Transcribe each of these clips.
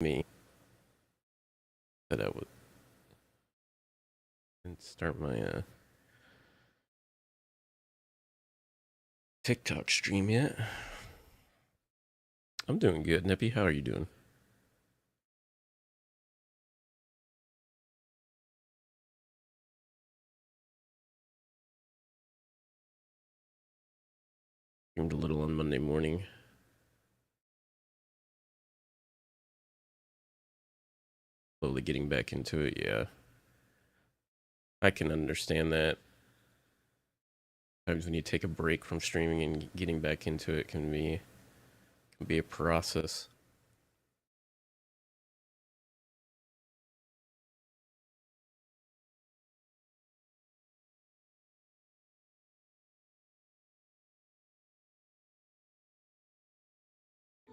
Me that I would start my TikTok stream yet. I'm doing good, Nippy. How are you doing? Streamed a little on Monday morning. Slowly getting back into it, yeah. I can understand that. Sometimes when you take a break from streaming and getting back into it can be a process.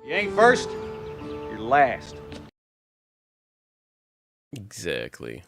You ain't first, you're last. Exactly.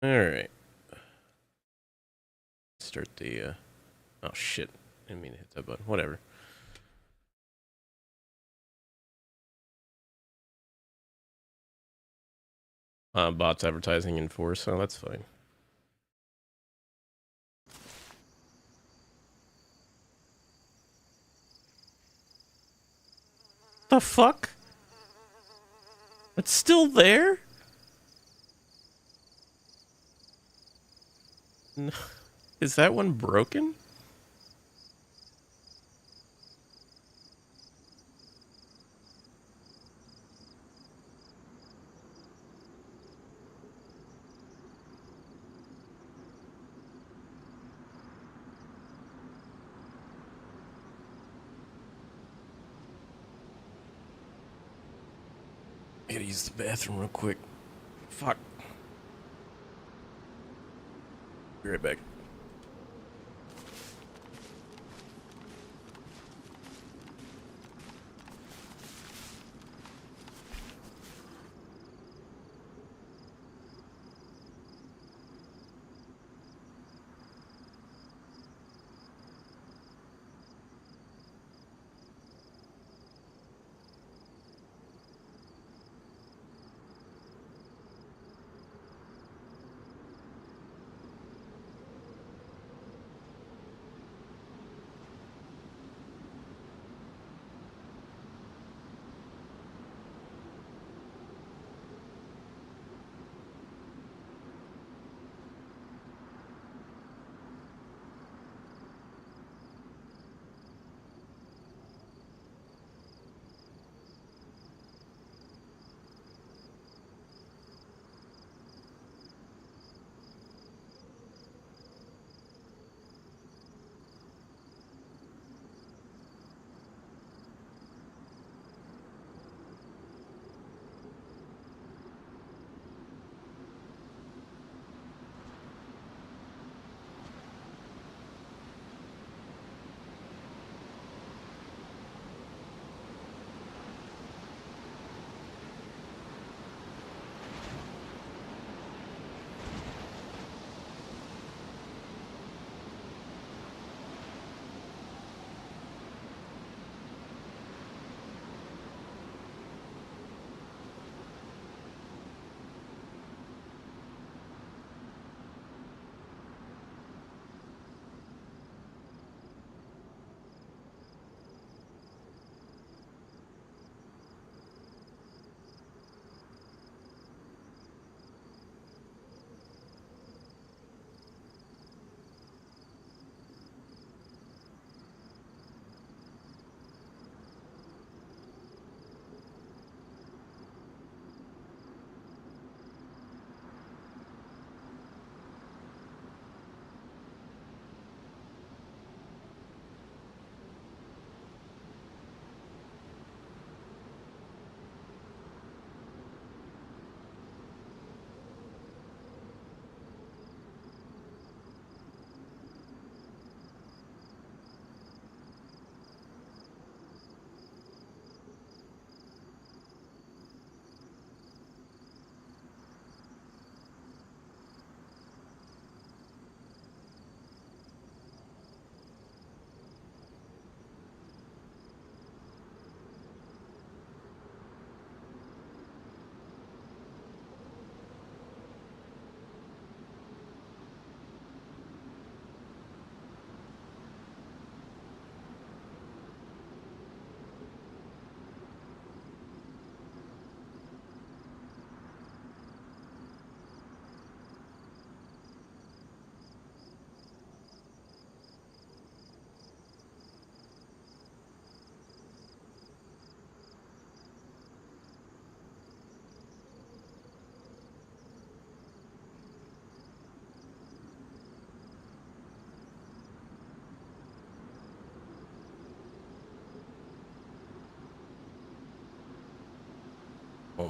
Alright. Start the oh shit. I didn't mean to hit that button. Whatever. Bots advertising in force, so that's fine. The fuck? It's still there? No. Is that one broken? I gotta use the bathroom real quick. Fuck. Be right back.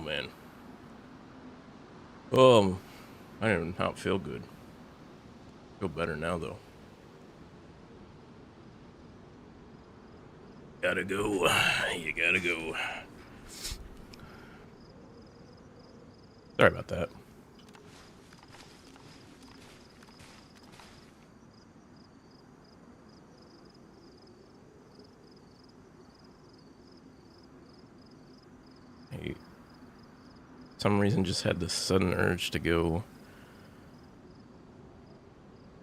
man. I do not feel good. Feel better now, though. Gotta go. You gotta go. Sorry about that. Hey, for some reason just had this sudden urge to go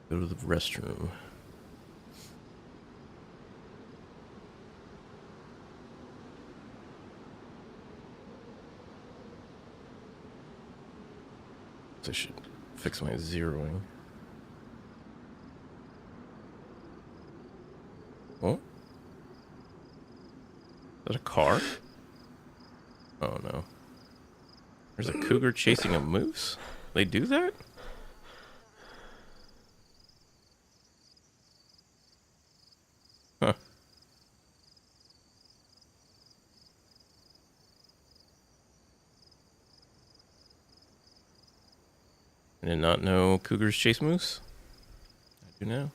to the restroom. I should fix my zeroing. Oh? Is that a car? Oh no. There's a cougar chasing a moose? They do that? Huh. I did not know cougars chase moose. I do now.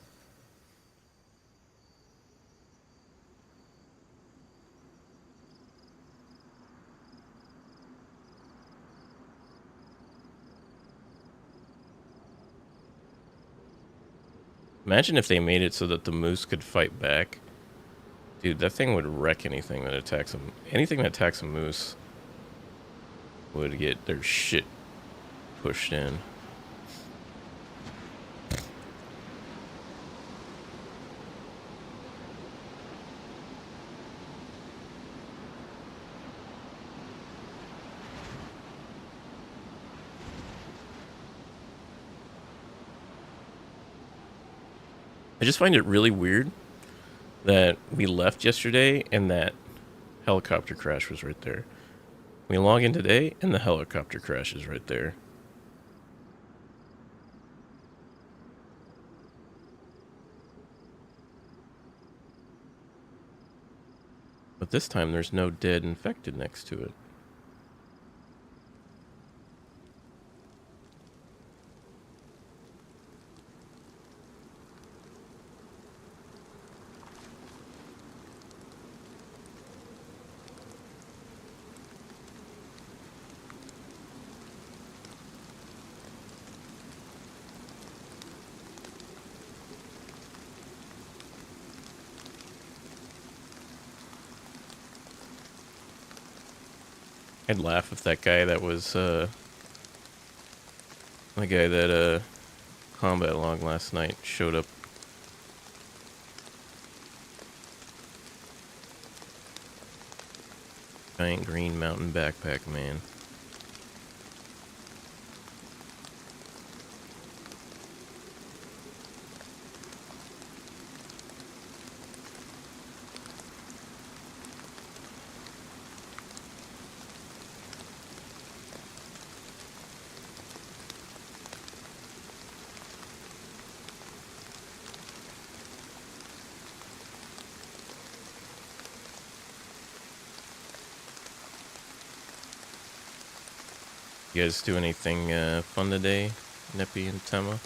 Imagine if they made it so that the moose could fight back. Dude, that thing would wreck anything that attacks them. Anything that attacks a moose would get their shit pushed in. I just find it really weird that we left yesterday and that helicopter crash was right there. We log in today and the helicopter crash is right there. But this time there's no dead infected next to it. I'd laugh if that guy that was, the guy that, combat logged last night showed up. Giant green mountain backpack man. You guys do anything fun today, Neppy and Tema?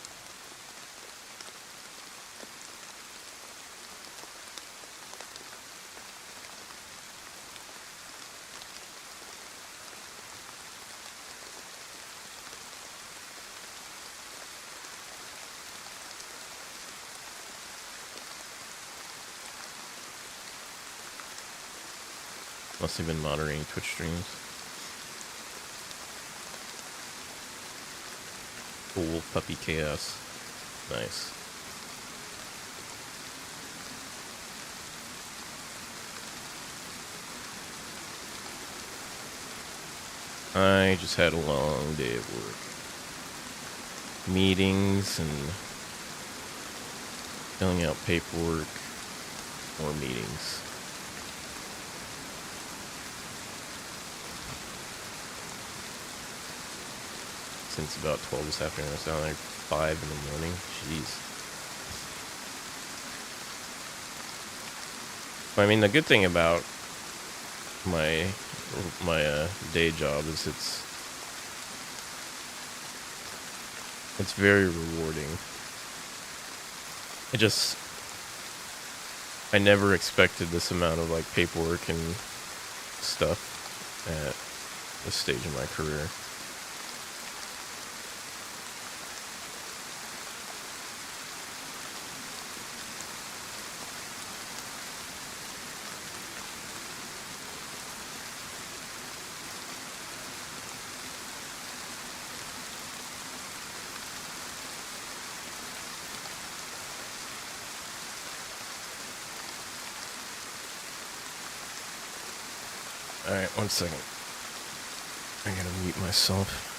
Must have been moderating Twitch streams. Cool puppy chaos. Nice. I just had a long day of work. Meetings and filling out paperwork. More meetings. Since about 12 this afternoon. It's now like 5 in the morning. Jeez. I mean, the good thing about my day job is it's very rewarding. I never expected this amount of like paperwork and stuff at this stage in my career. Alright, 1 second. I gotta mute myself.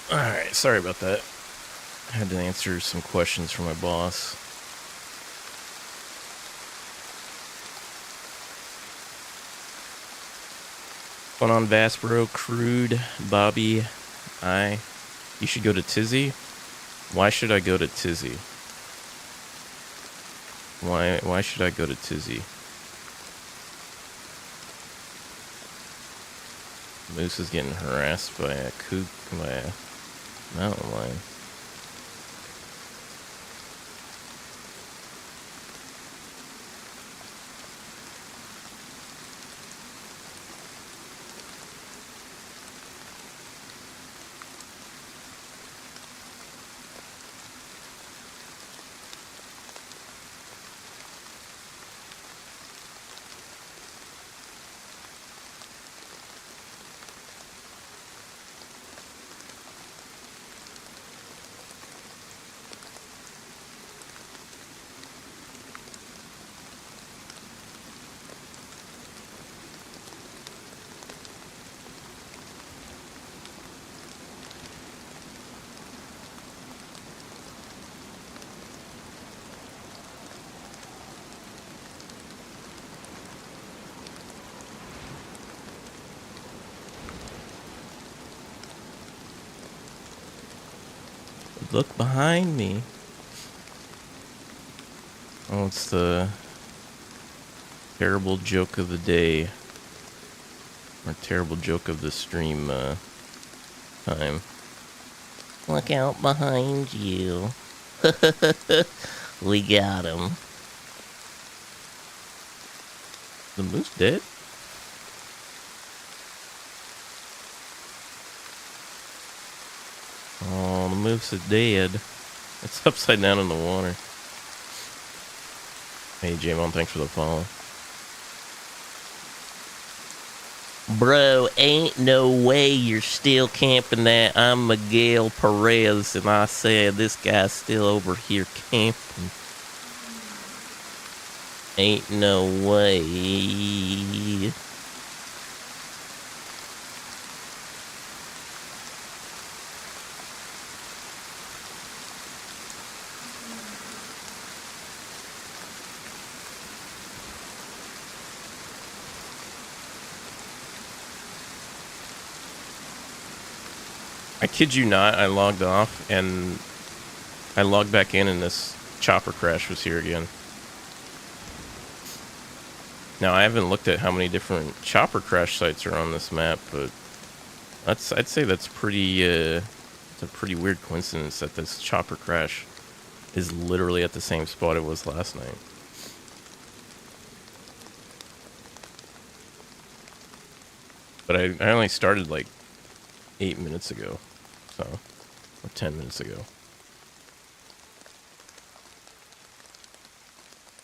Alright, sorry about that. I had to answer some questions from my boss. What's going on, Vaspero, Crude, Bobby, you should go to Tizzy? Why should I go to Tizzy? Why should I go to Tizzy? Moose is getting harassed by a mountain lion. Look behind me. Oh, it's the terrible joke of the day. Or terrible joke of the stream time. Look out behind you. We got him. The moose dead? Oh, the moose is dead. It's upside down in the water. Hey, J-Mon, thanks for the follow. Bro, ain't no way you're still camping that. I'm Miguel Perez, and I said this guy's still over here camping. Ain't no way. I kid you not, I logged off and I logged back in and this chopper crash was here again. Now, I haven't looked at how many different chopper crash sites are on this map, but I'd say that's pretty, it's a pretty weird coincidence that this chopper crash is literally at the same spot it was last night. But I only started like 8 minutes ago, so, or 10 minutes ago.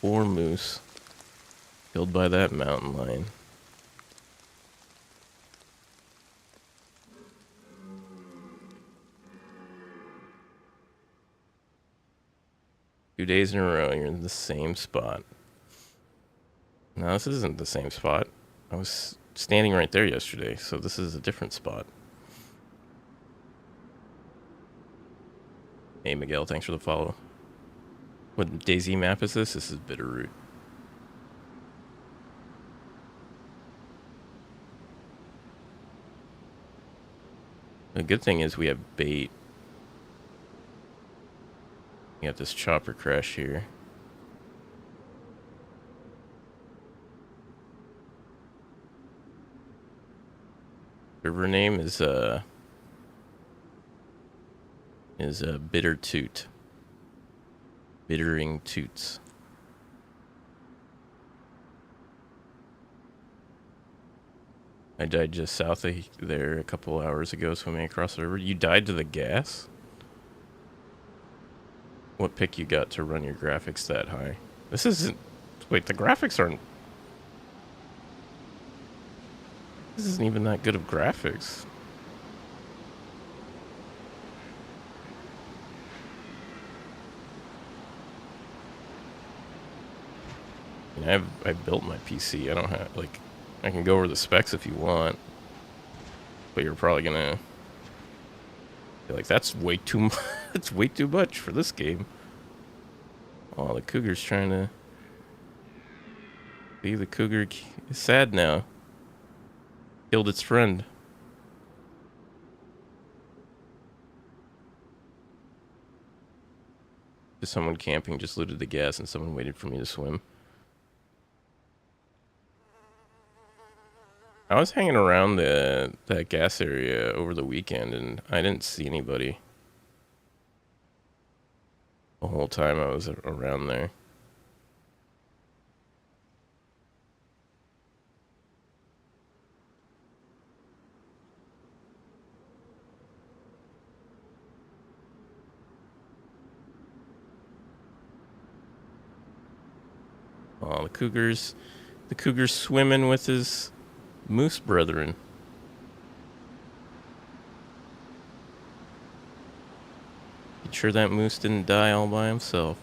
4 moose killed by that mountain lion. 2 days in a row, you're in the same spot. No, this isn't the same spot. I was standing right there yesterday, so this is a different spot. Hey, Miguel, thanks for the follow. What DayZ map is this? This is Bitterroot. The good thing is we have bait. We got this chopper crash here. Server name is Bittertoot. Bittering Toots. I died just south of there a couple hours ago swimming across the river. You died to the gas? What pick you got to run your graphics that high? This isn't... Wait, the graphics aren't... This isn't even that good of graphics. I mean, I built my PC. I don't have, like... I can go over the specs if you want. But you're probably gonna... be like, that's way too much. That's way too much for this game. Oh, the cougar's trying to... See, the cougar is sad now. Killed its friend. Just someone camping just looted the gas and someone waited for me to swim. I was hanging around that gas area over the weekend and I didn't see anybody the whole time I was around there. Oh, the cougar's swimming with his moose brethren. You sure that moose didn't die all by himself?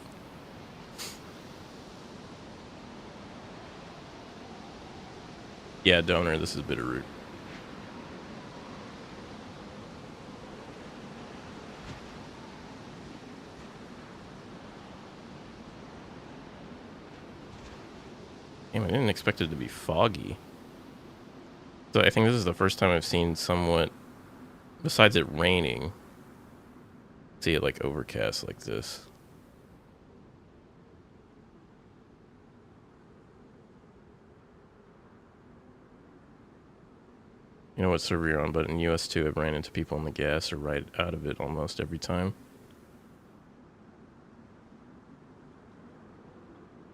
Yeah, donor, this is Bitterroot. Damn, I didn't expect it to be foggy. So I think this is the first time I've seen somewhat, besides it raining, see it like overcast like this. You know what server you're on, but in US2 I've ran into people on the gas or right out of it almost every time.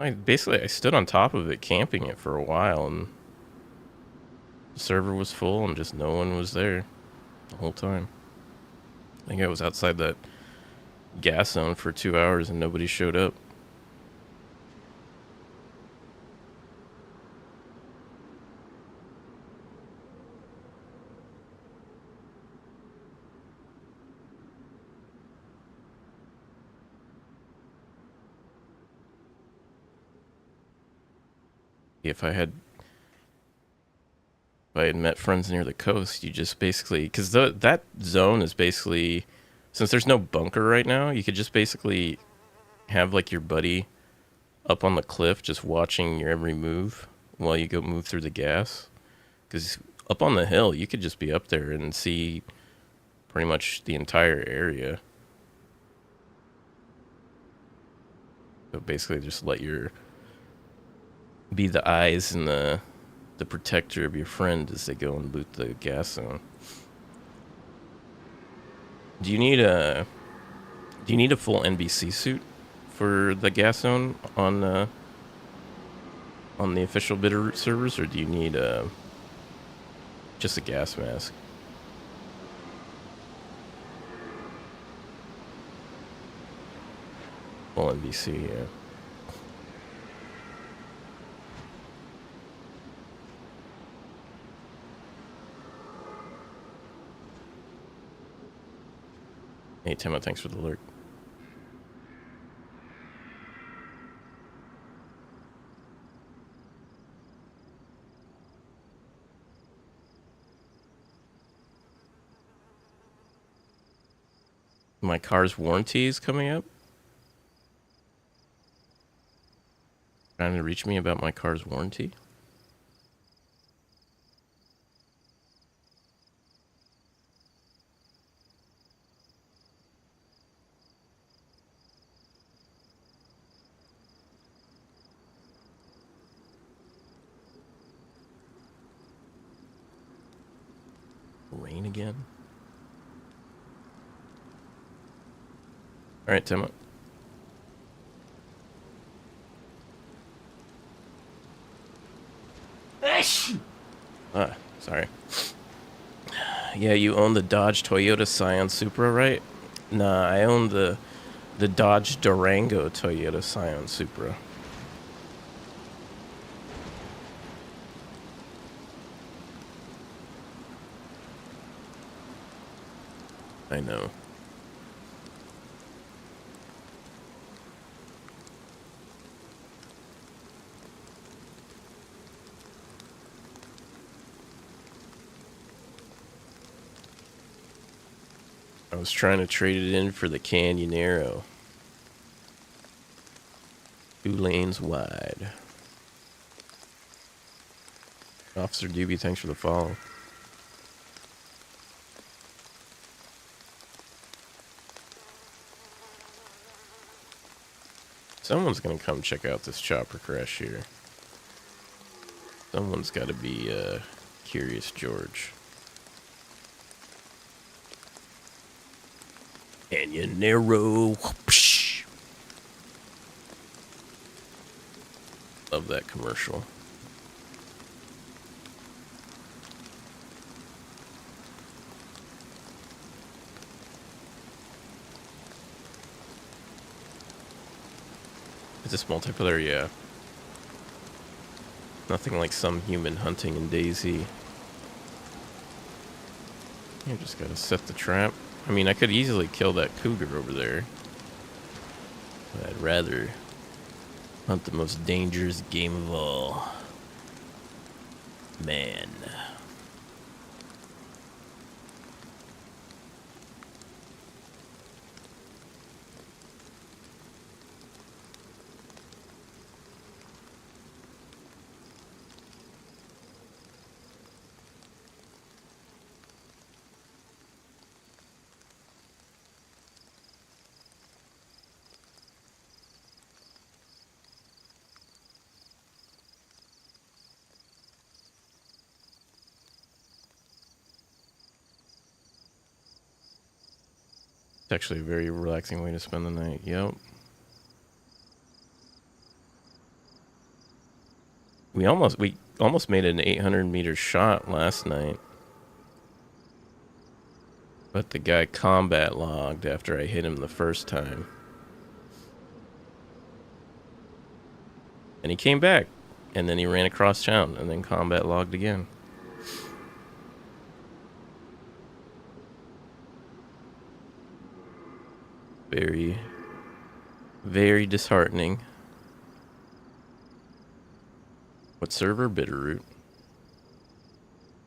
I stood on top of it camping it for a while and the server was full and just no one was there the whole time. I think I was outside that gas zone for 2 hours and nobody showed up. If I had met friends near the coast, you just basically, because that zone is basically, since there's no bunker right now, you could just basically have like your buddy up on the cliff just watching your every move while you go move through the gas. Because up on the hill, you could just be up there and see pretty much the entire area. So basically just let your be the eyes and the protector of your friend as they go and loot the gas zone. Do you need a full NBC suit for the gas zone on the official Bitterroot servers, or do you need just a gas mask? Full NBC, yeah. Hey, Timo, thanks for the alert. My car's warranty is coming up. Trying to reach me about my car's warranty. Rain again. All right, Timo. Sorry. Yeah, you own the Dodge Toyota Scion Supra, right? Nah, I own the Dodge Durango Toyota Scion Supra. I know. I was trying to trade it in for the Canyonero. 2 lanes wide. Officer Doobie, thanks for the follow. Someone's gonna come check out this chopper crash here. Someone's gotta be, Curious George. Canyonero. Love that commercial. Is this multiplayer? Yeah. Nothing like some human hunting in DayZ. You just gotta set the trap. I mean, I could easily kill that cougar over there. But I'd rather hunt the most dangerous game of all. Man. It's actually a very relaxing way to spend the night. Yep. We almost made an 800-meter shot last night. But the guy combat logged after I hit him the first time. And he came back. And then he ran across town and then combat logged again. Very, very disheartening. What server? Bitterroot.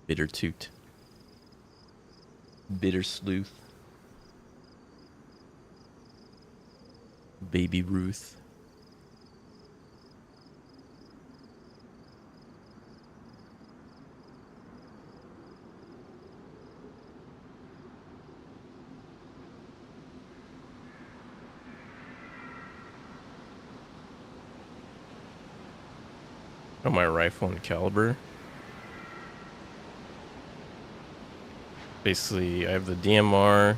Bittertoot. Bitter Sleuth. Baby Ruth. on my rifle and caliber. Basically, I have the DMR.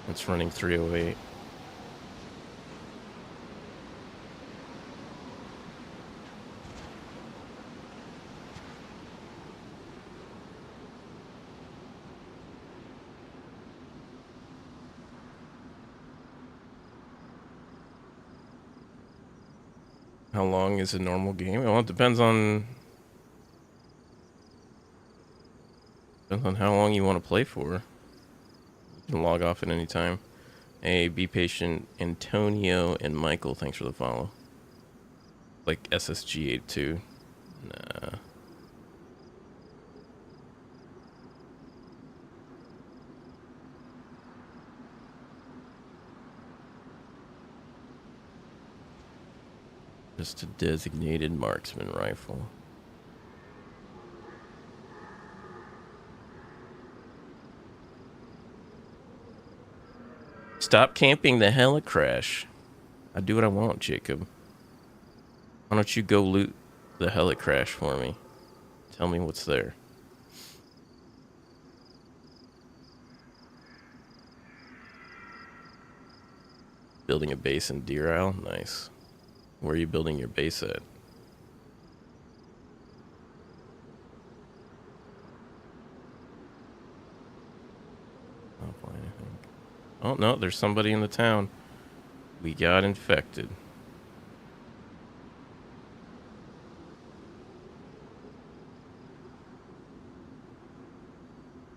It's running 308. How long is a normal game? Well, it depends on how long you want to play for. You can log off at any time. Hey, be patient, Antonio and Michael. Thanks for the follow. Like SSG82. Nah. Just a designated marksman rifle. Stop camping the helicrash. I do what I want, Jacob. Why don't you go loot the helicrash for me? Tell me what's there. Building a base in Deer Isle? Nice. Where are you building your base at? Oh, no, there's somebody in the town. We got infected.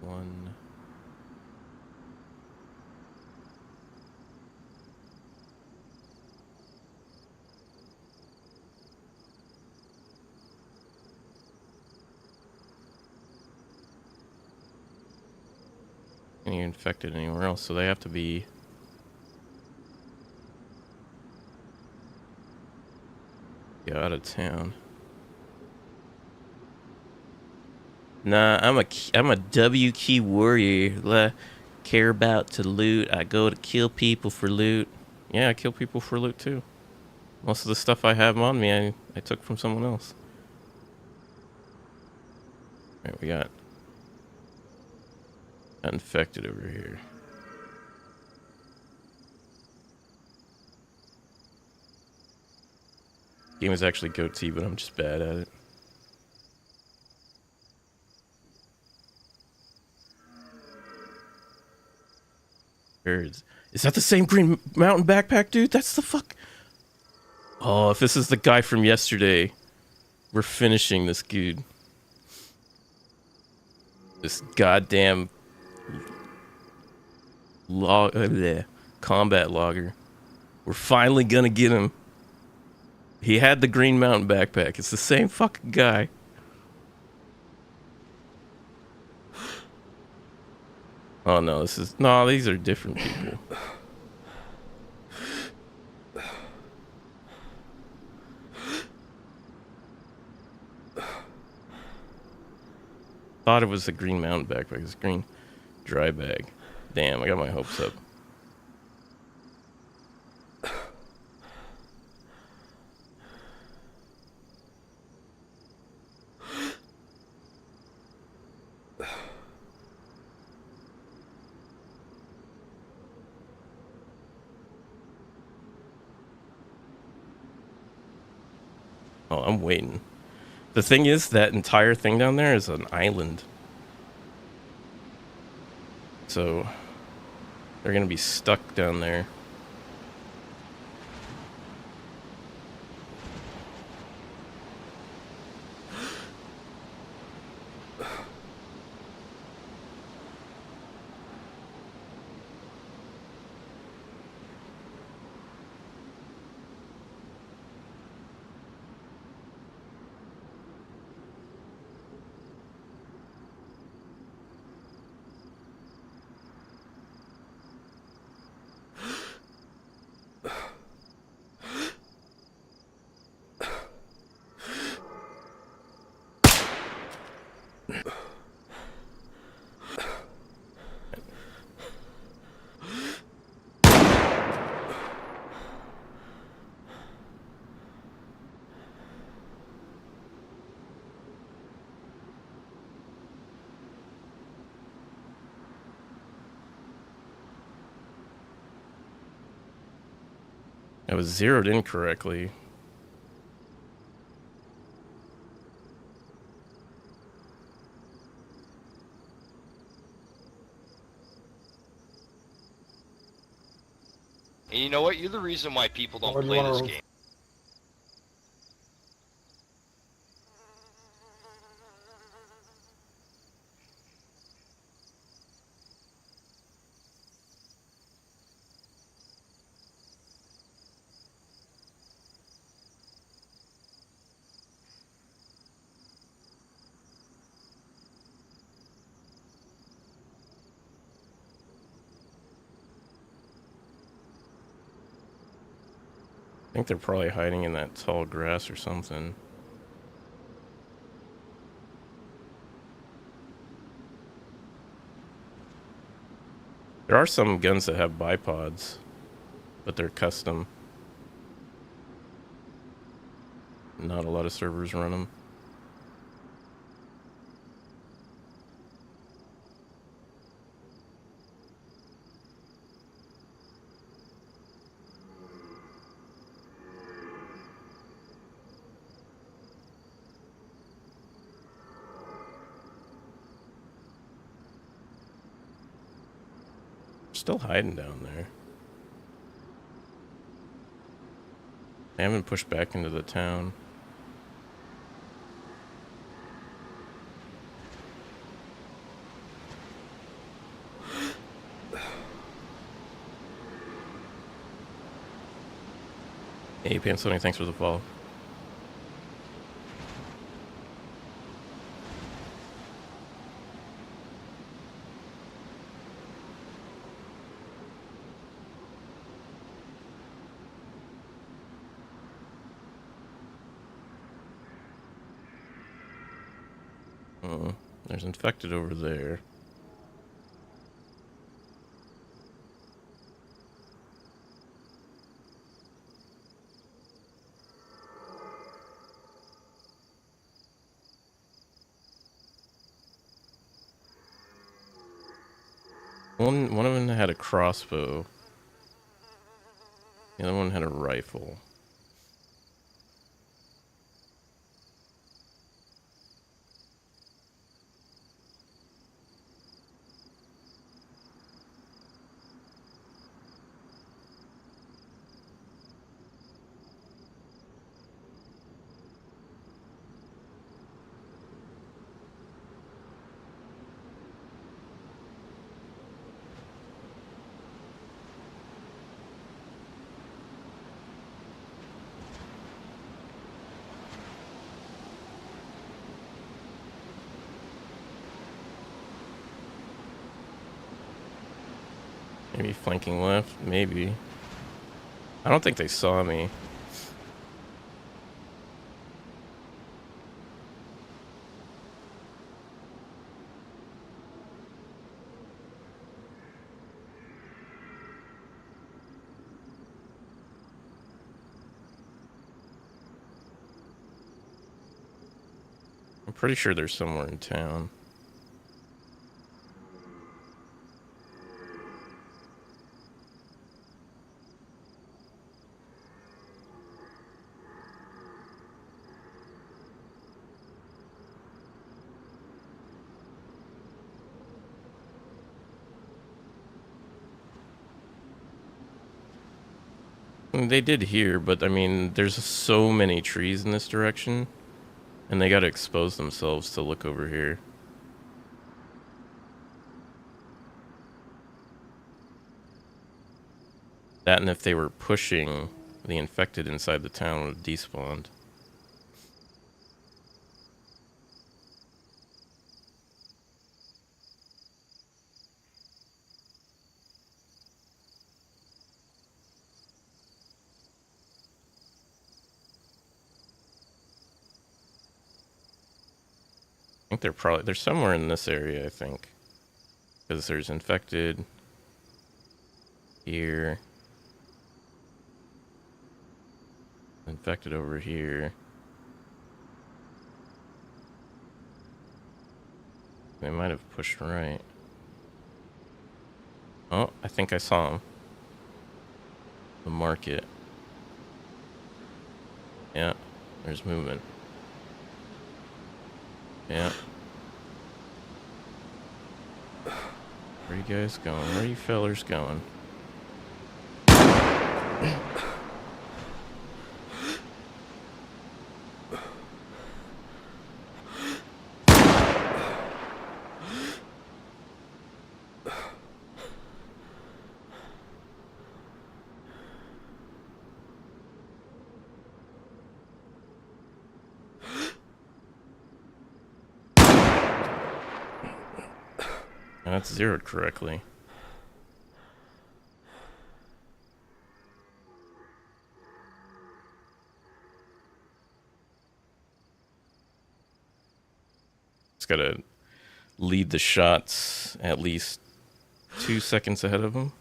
One. Any infected anywhere else, so they have to be out of town. Nah, I'm a W key warrior. Care about to loot. I go to kill people for loot. Yeah, I kill people for loot too. Most of the stuff I have on me, I took from someone else. Alright, we got infected over here. Game is actually goatee, but I'm just bad at it. Is that the same Green Mountain backpack, dude? That's the fuck. Oh, if this is the guy from yesterday, we're finishing this dude. This goddamn combat logger. We're finally gonna get him. He had the Green Mountain backpack. It's the same fucking guy. Oh no, these are different people. Thought it was the Green Mountain backpack. It's green dry bag. Damn, I got my hopes up. Oh, I'm waiting. The thing is, that entire thing down there is an island. So, they're gonna be stuck down there. I was zeroed incorrectly. And you know what? You're the reason why people don't Where do you play wanna this roll? game. I think they're probably hiding in that tall grass or something. There are some guns that have bipods, but they're custom. Not a lot of servers run them. Still hiding down there. They haven't pushed back into the town. Hey, Pansonic, thanks for the follow. There's infected over there. One of them had a crossbow. The other one had a rifle. Maybe flanking left, maybe. I don't think they saw me. I'm pretty sure they're somewhere in town. They did here, but I mean, there's so many trees in this direction, and they gotta expose themselves to look over here. That, and if they were pushing the infected inside the town, would have despawned. I think they're somewhere in this area, I think. Because there's infected here. Infected over here. They might have pushed right. Oh, I think I saw him. The market. Yeah, there's movement. Yeah. Where are you guys going? Where are you fellers going? That's zeroed correctly. It's gotta lead the shots at least 2 seconds ahead of him.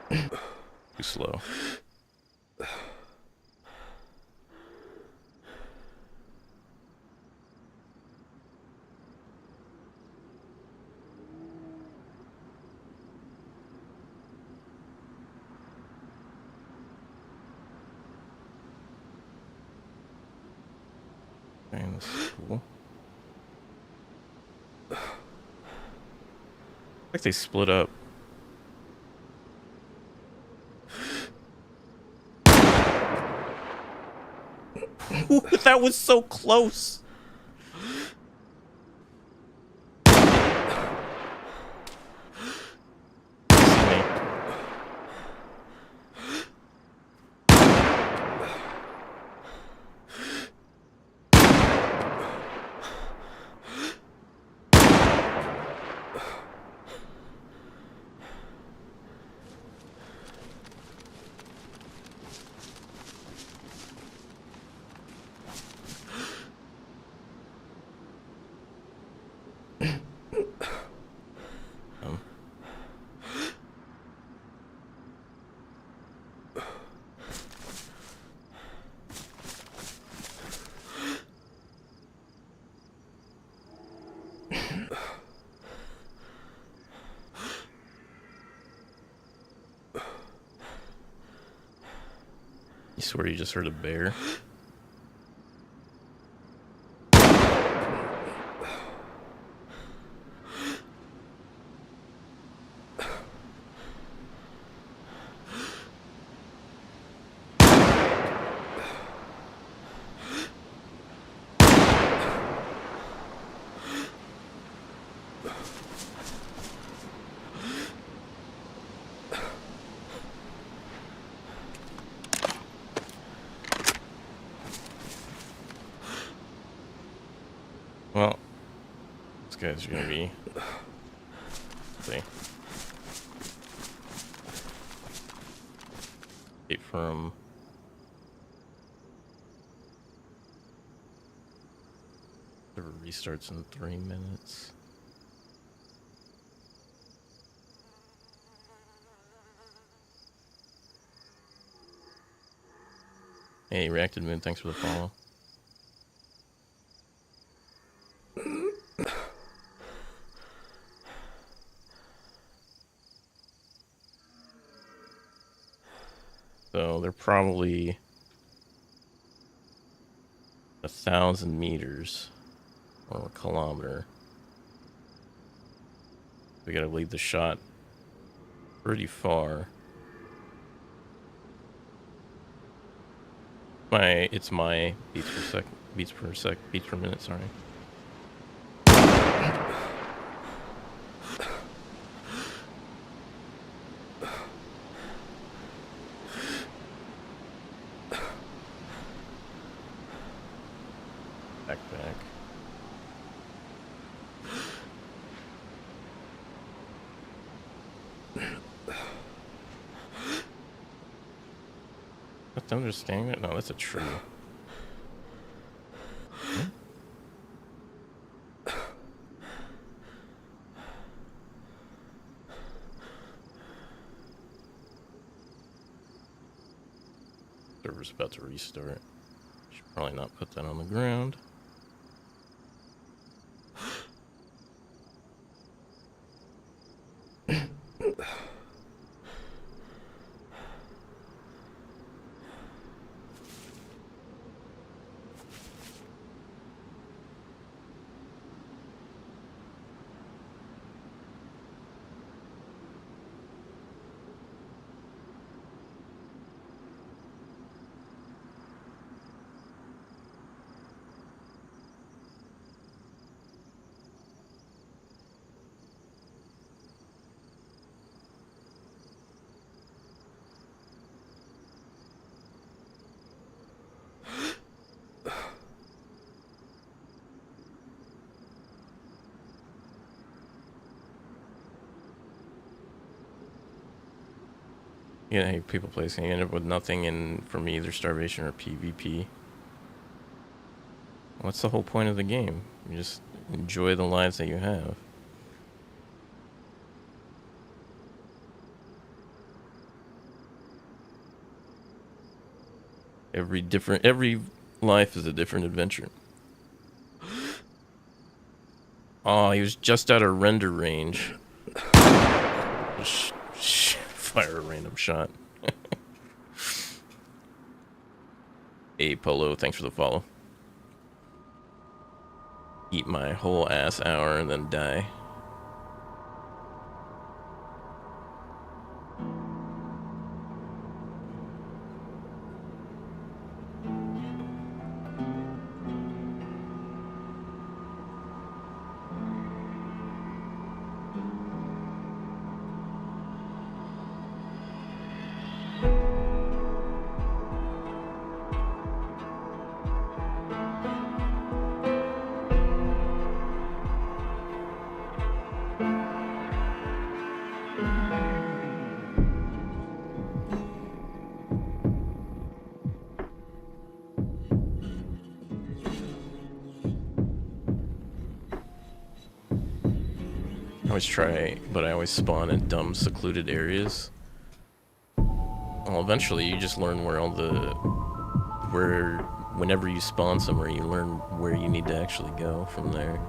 Too slow. Man, this is cool. Like they split up. That was so close. See me. You swear you just heard a bear? Well, these guys are gonna be. Let's see. Wait for him. Server restarts in 3 minutes. Hey, Reacted Moon, thanks for the follow. So they're probably 1,000 meters or a kilometer. We gotta lead the shot pretty far. It's my beats per minute, sorry. Back. That's understanding that? No, that's a tree. Server's about to restart. Should probably not put that on the ground. Yeah, people placing. You end up with nothing in from either starvation or PvP. What's the whole point of the game? You just enjoy the lives that you have. Every life is a different adventure. Oh, he was just out of render range. Fire a random shot. Hey, Polo, thanks for the follow. Eat my whole ass hour and then die. I always try, but I always spawn in dumb, secluded areas. Well, eventually you just learn where all the... whenever you spawn somewhere, you learn where you need to actually go from there.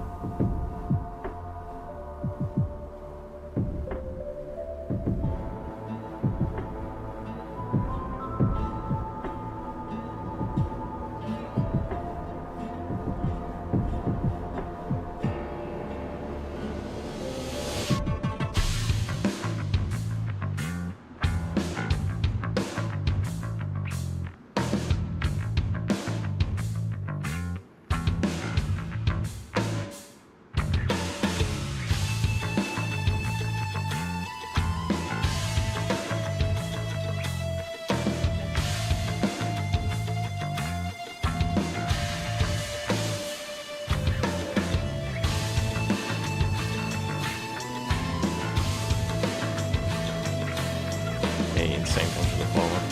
Hey, insane, thanks for the follow.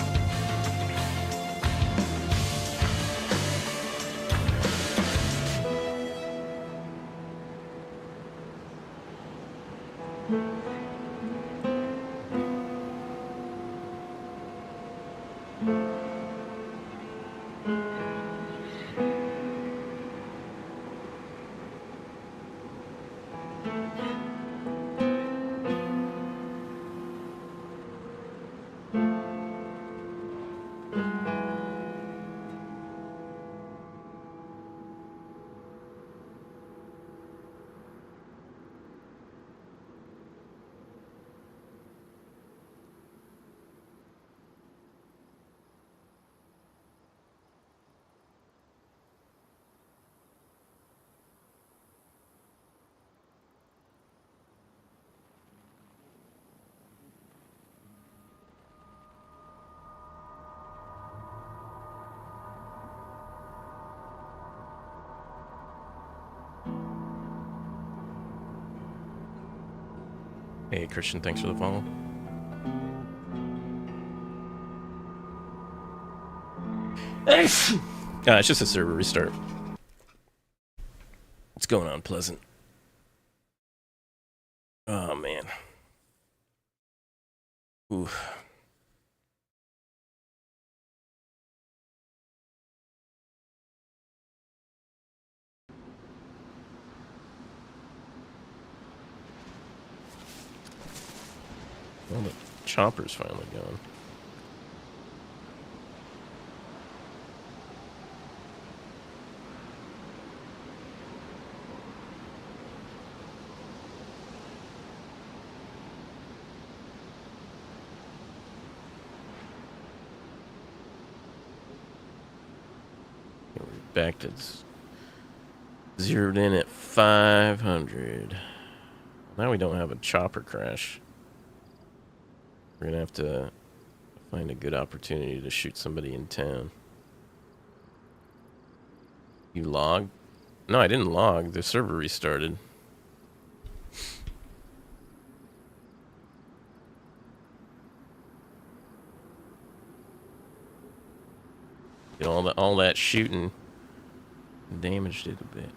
Hey, Christian, thanks for the follow. It's just a server restart. What's going on, Pleasant? Oh, man. Oof. Well, the chopper's finally going. We're back to zeroed in at 500. Now we don't have a chopper crash. We're gonna have to find a good opportunity to shoot somebody in town. You logged? No, I didn't log. The server restarted. You know, all that shooting damaged it a bit.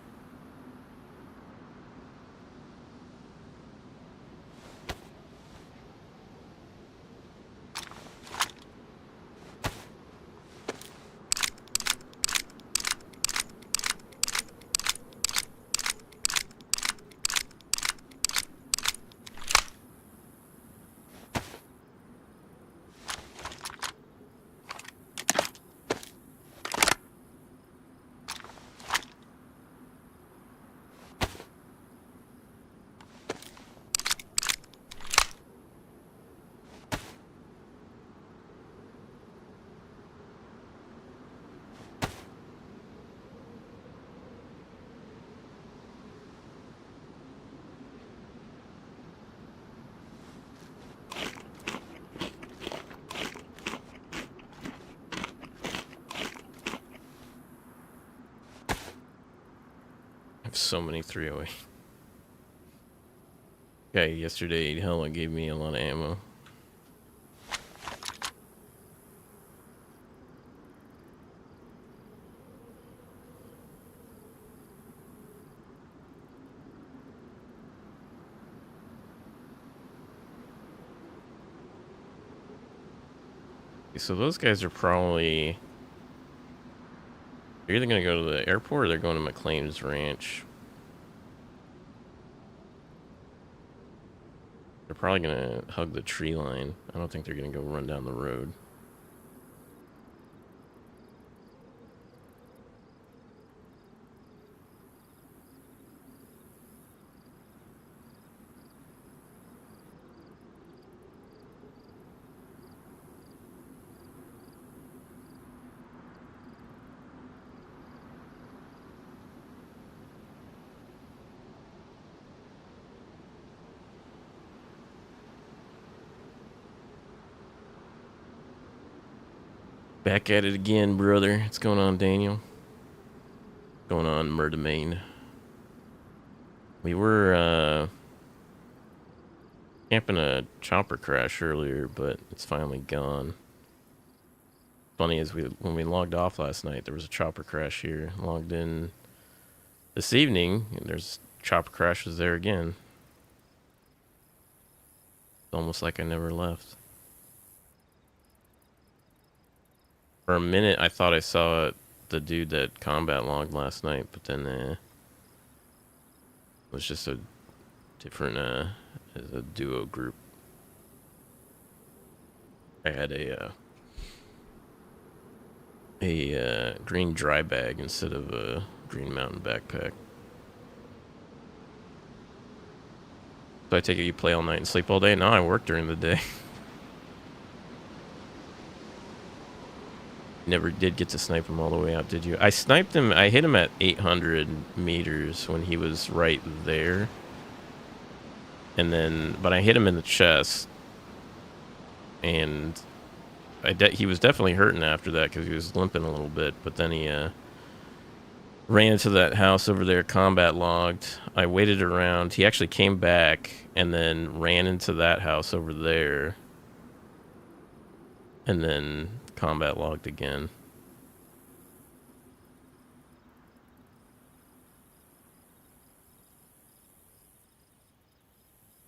I have so many 308. Guy yesterday, hella gave me a lot of ammo. So those guys are probably... They're either going to go to the airport or they're going to McLean's Ranch. They're probably going to hug the tree line. I don't think they're going to go run down the road. Back at it again, brother. What's going on, Daniel? What's going on, Murdermain? We were, camping a chopper crash earlier, but it's finally gone. Funny is, when we logged off last night, there was a chopper crash here. Logged in this evening, and there's chopper crashes there again. It's almost like I never left. For a minute, I thought I saw the dude that combat logged last night, but then it was just a different, a duo group. I had a green dry bag instead of a green mountain backpack. So I take it you play all night and sleep all day? No, I work during the day. Never did get to snipe him all the way out, did you? I sniped him. I hit him at 800 meters when he was right there. And then, but I hit him in the chest. And he was definitely hurting after that because he was limping a little bit. But then he ran into that house over there, combat logged. I waited around. He actually came back and then ran into that house over there. And then combat logged again.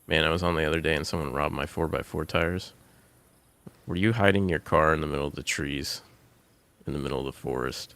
Man, I was on the other day and someone robbed my 4x4 tires. Were you hiding your car in the middle of the trees? In the middle of the forest?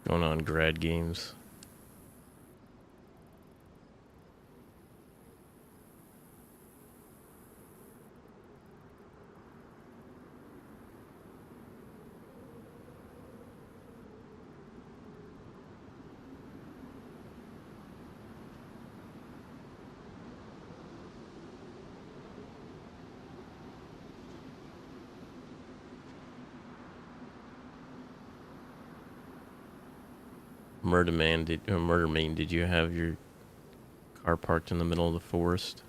going on, grad games? Murder Main, did you have your car parked in the middle of the forest?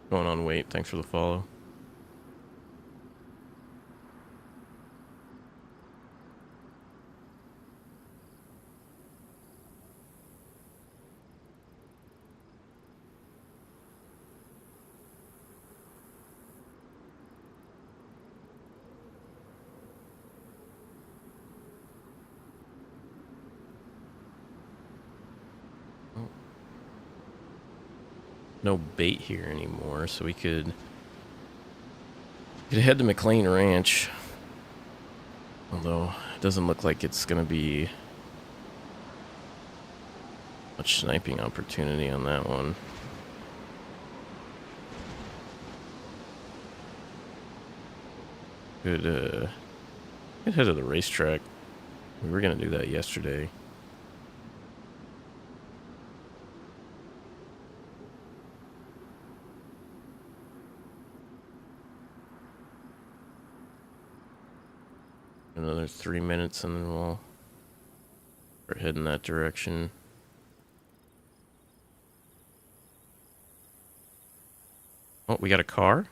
Going on, wait. Thanks for the follow. No bait here anymore, so we could head to McLean Ranch. Although, it doesn't look like it's going to be much sniping opportunity on that one. Could head to the racetrack. We were going to do that yesterday. Another 3 minutes and then we'll start heading that direction. Oh, we got a car?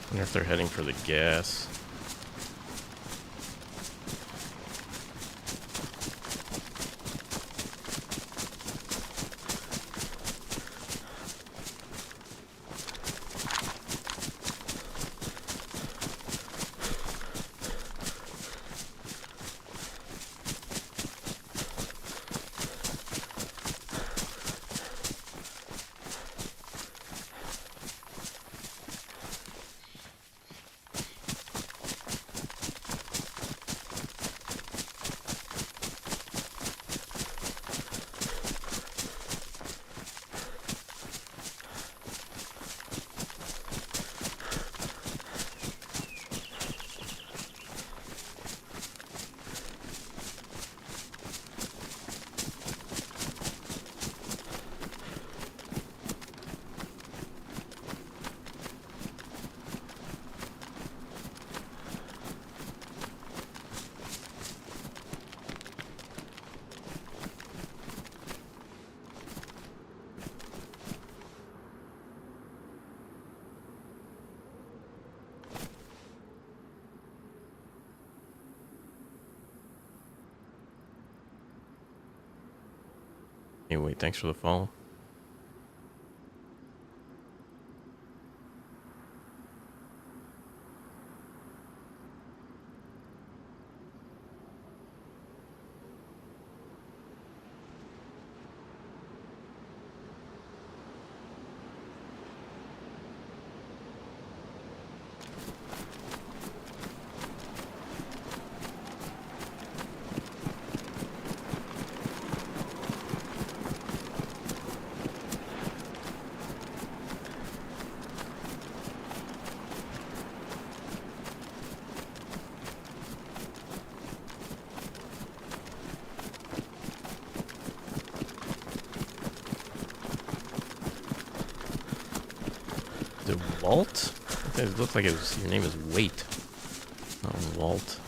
I wonder if they're heading for the gas. Anyway, thanks for the follow. Is it Walt? It looked like it was, your name is Wait, not Walt.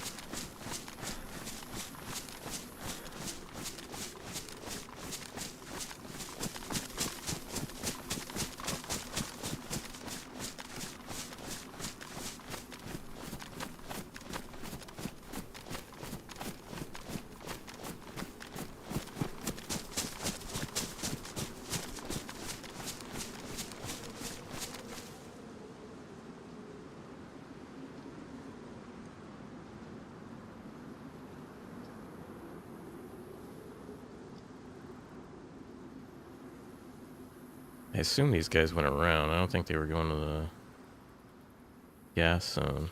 I assume these guys went around. I don't think they were going to the gas zone.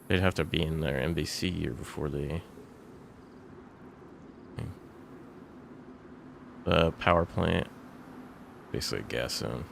They'd have to be in their NBC year before they... The power plant. Basically a gas zone.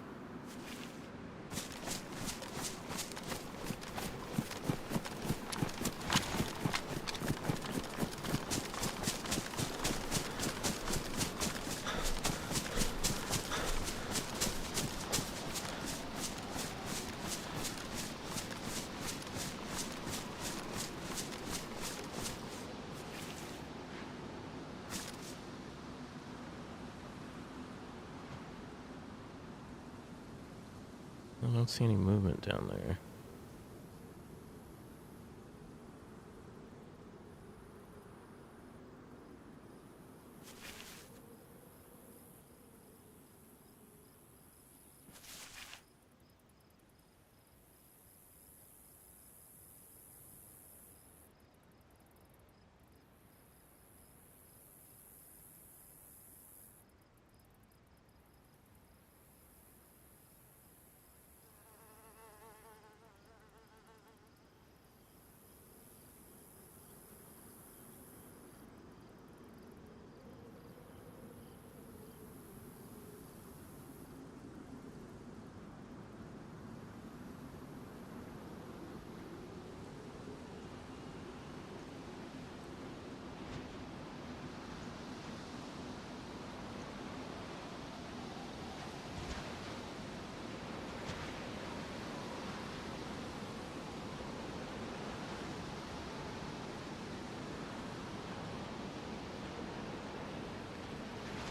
I don't see any movement down there.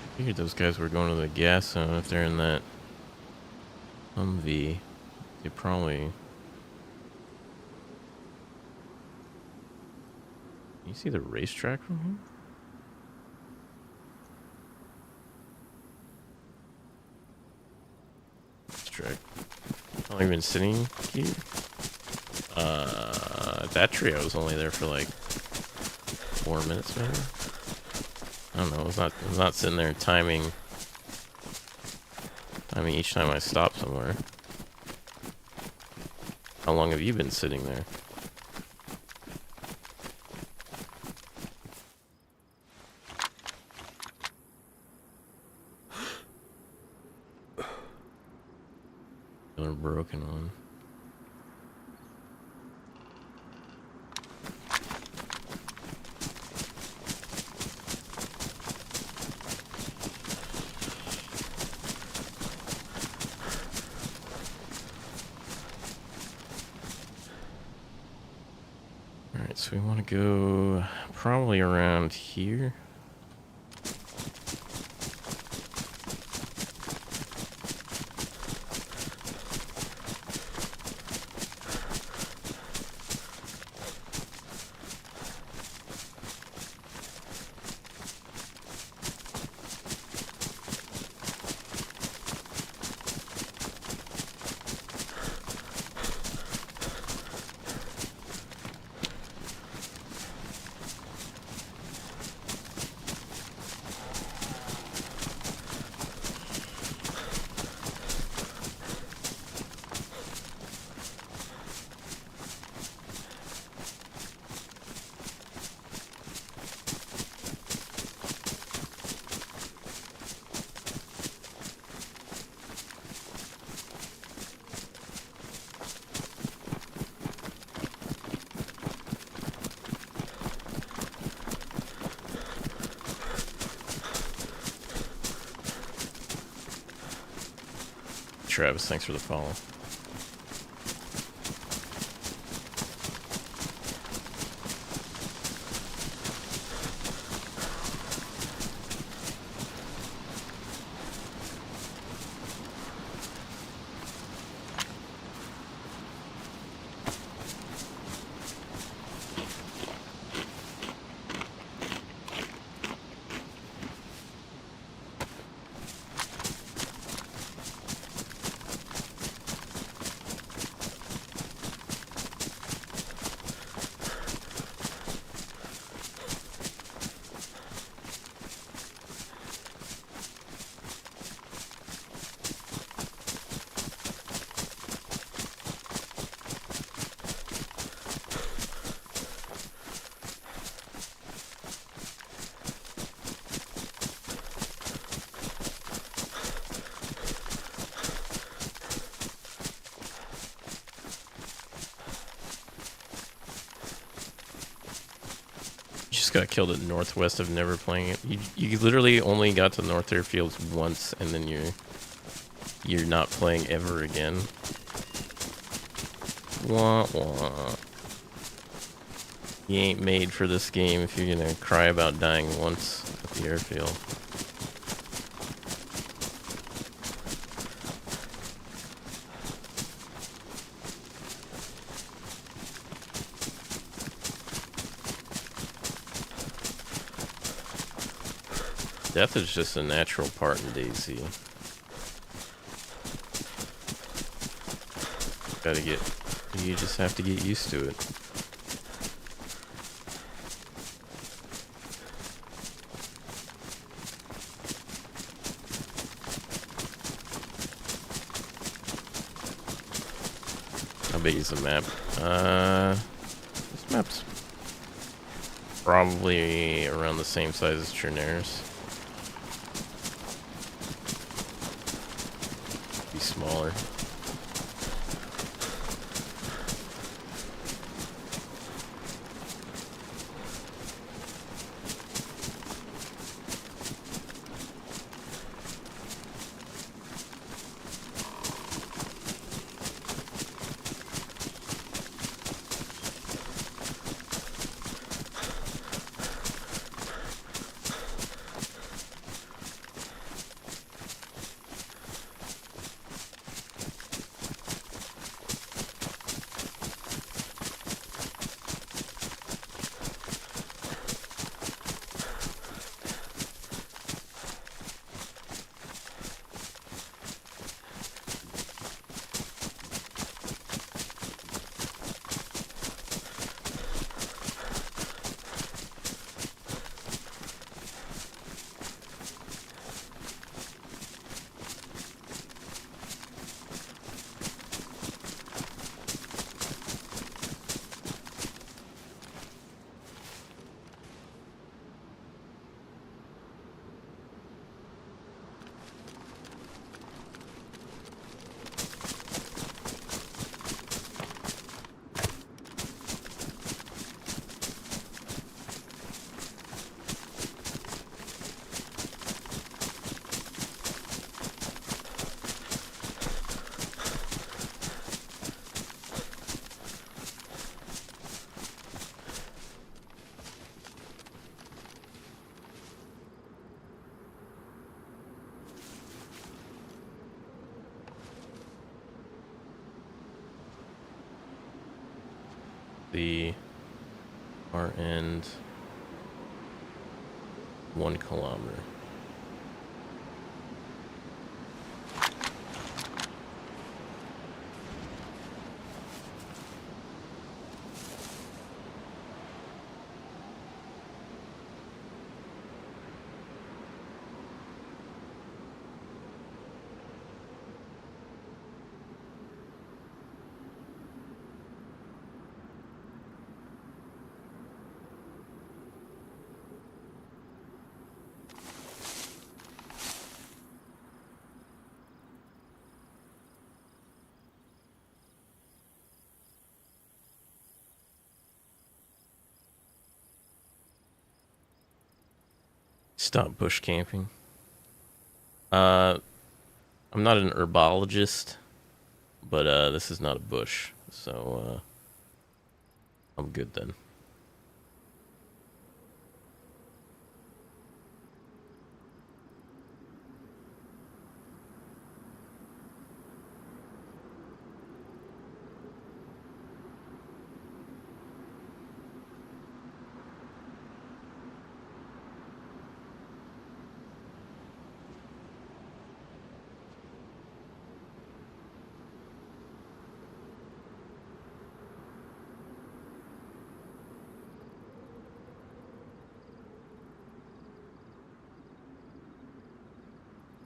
I figured those guys were going to the gas zone. If they're in that Humvee, they probably... Can you see the racetrack from here? Racetrack. Not even sitting here? That trio was only there for like 4 minutes, maybe? I don't know. I was not sitting there timing each time I stopped somewhere. How long have you been sitting there? They're broken on. Alright, so we want to go probably around here. Travis, thanks for the follow. Just got killed at northwest of never playing it. You literally only got to North Airfields once, and then you're not playing ever again. Wah wah. You ain't made for this game if you're gonna cry about dying once at the airfield. Death is just a natural part in DayZ. You just have to get used to it. How big is the map? This map's probably around the same size as Chernairs. Be smaller. the far end 1 kilometer. Stop bush camping. I'm not an herbologist, but this is not a bush, so I'm good then.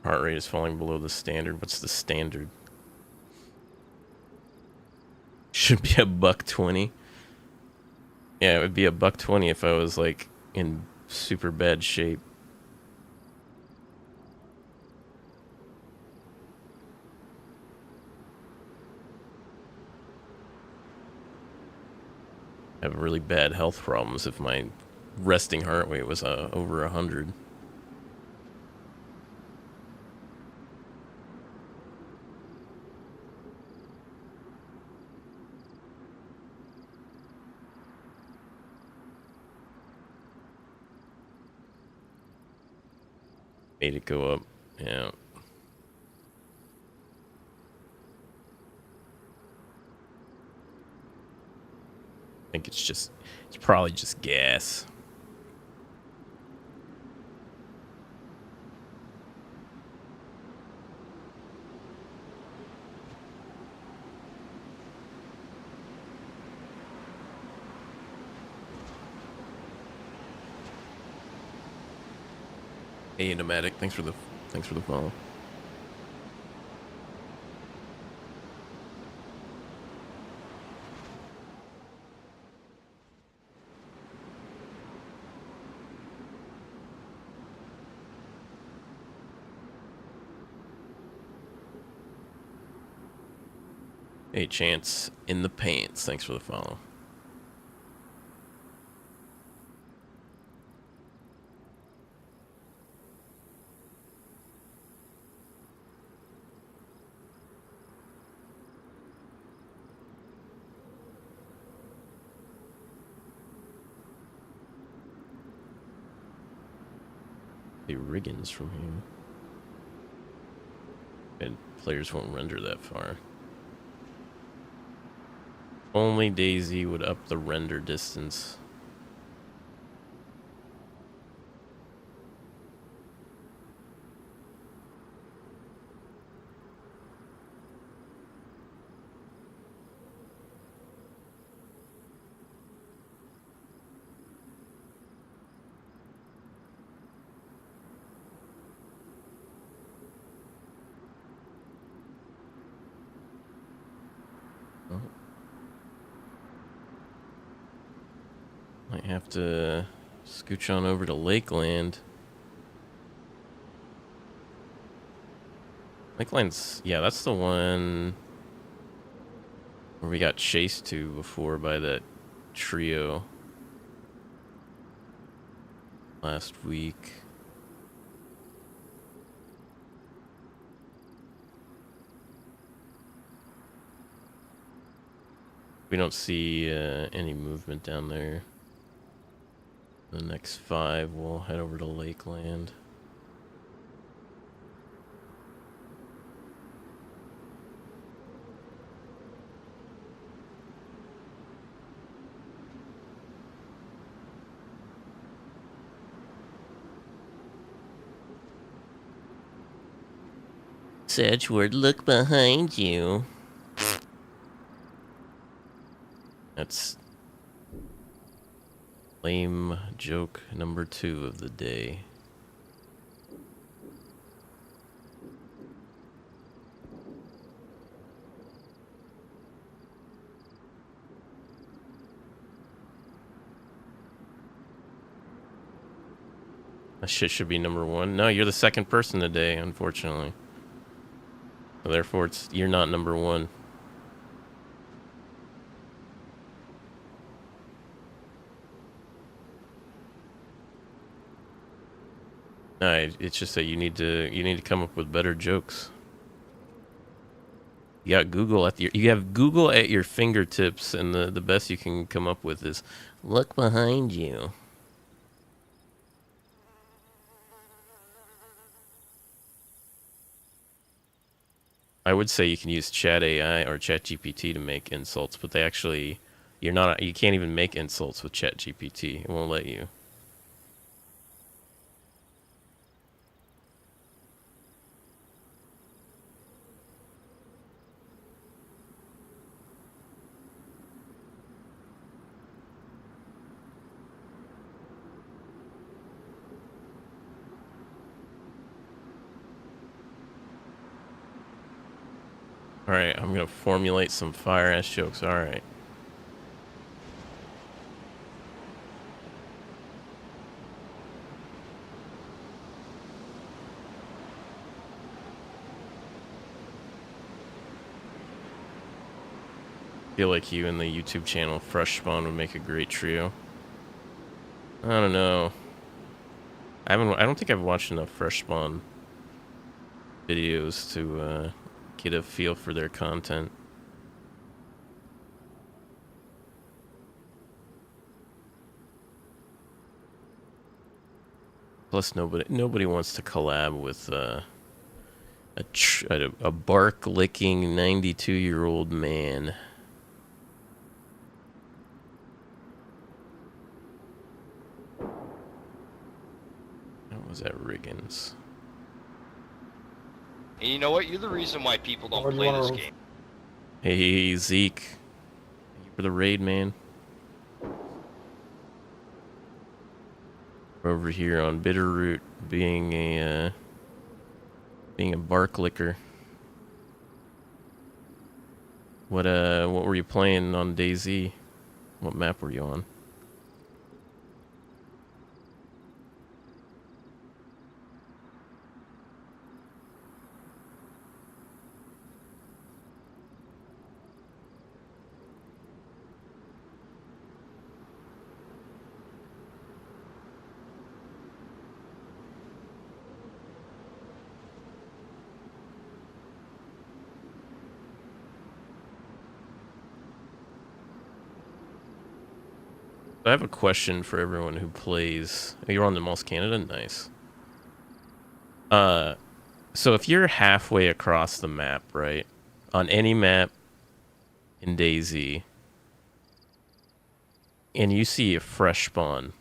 Heart rate is falling below the standard. What's the standard? Should be a $120. Yeah, it would be a $120 if I was like in super bad shape. I have really bad health problems if my resting heart rate was over 100. Made it go up. Yeah. I think it's probably just gas. Hey, Nomadic, thanks for the follow. Hey, Chance in the pants, thanks for the follow. The riggins from here. And players won't render that far. Only DayZ would up the render distance. Oh. Might have to scooch on over to Lakeland. Lakeland's, yeah, that's the one where we got chased to before by that trio last week. We don't see any movement down there. The next 5, we'll head over to Lakeland. Sedgeworth, look behind you. That's lame joke number 2 of the day. That shit should be number 1. No, you're the second person today, unfortunately. So therefore, you're not number 1. No, it's just that you need to come up with better jokes. You got Google you have Google at your fingertips, and the best you can come up with is look behind you. I would say you can use Chat AI or Chat GPT to make insults, but you can't even make insults with Chat GPT. It won't let you. Alright, I'm gonna formulate some fire-ass jokes. Alright. Feel like you and the YouTube channel Fresh Spawn would make a great trio. I don't know. I don't think I've watched enough Fresh Spawn videos to get a feel for their content. Plus, nobody wants to collab with a bark-licking 92-year-old man. That was at Riggins. And you know what? You're the reason why people don't play this game. Hey, Zeke. Thank you for the raid, man. We're over here on Bitterroot being a bark licker. What were you playing on DayZ? What map were you on? I have a question for everyone who plays. Oh, you're on the Mouse Canada? Nice. So if you're halfway across the map, right? On any map in DayZ, and you see a fresh spawn,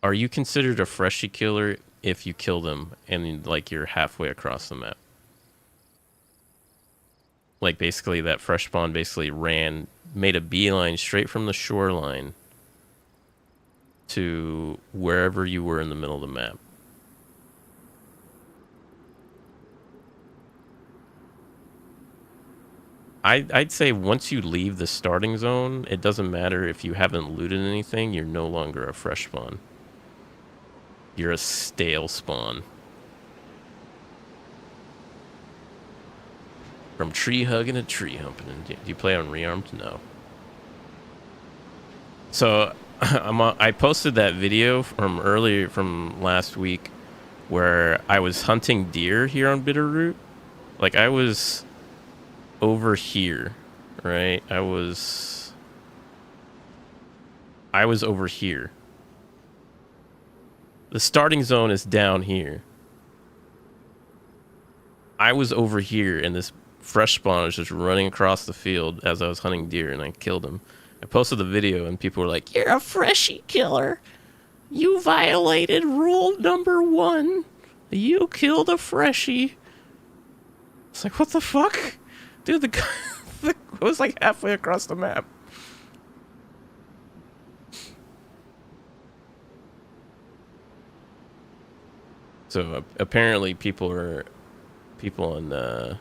are you considered a freshie killer if you kill them and like you're halfway across the map? Like basically that fresh spawn basically made a beeline straight from the shoreline to wherever you were in the middle of the map. I'd say once you leave the starting zone, it doesn't matter if you haven't looted anything, you're no longer a fresh spawn. You're a stale spawn. From tree hugging to tree humping. Do you play on Rearmed? No. So I posted that video from last week where I was hunting deer here on Bitterroot. Like I was over here, right? I was over here. The starting zone is down here. I was over here, and this fresh spawn was just running across the field as I was hunting deer, and I killed him. I posted the video, and people were like, "You're a freshie killer. You violated rule number 1." You killed a freshie. It's like, what the fuck? Dude, the guy was like halfway across the map. So apparently people on the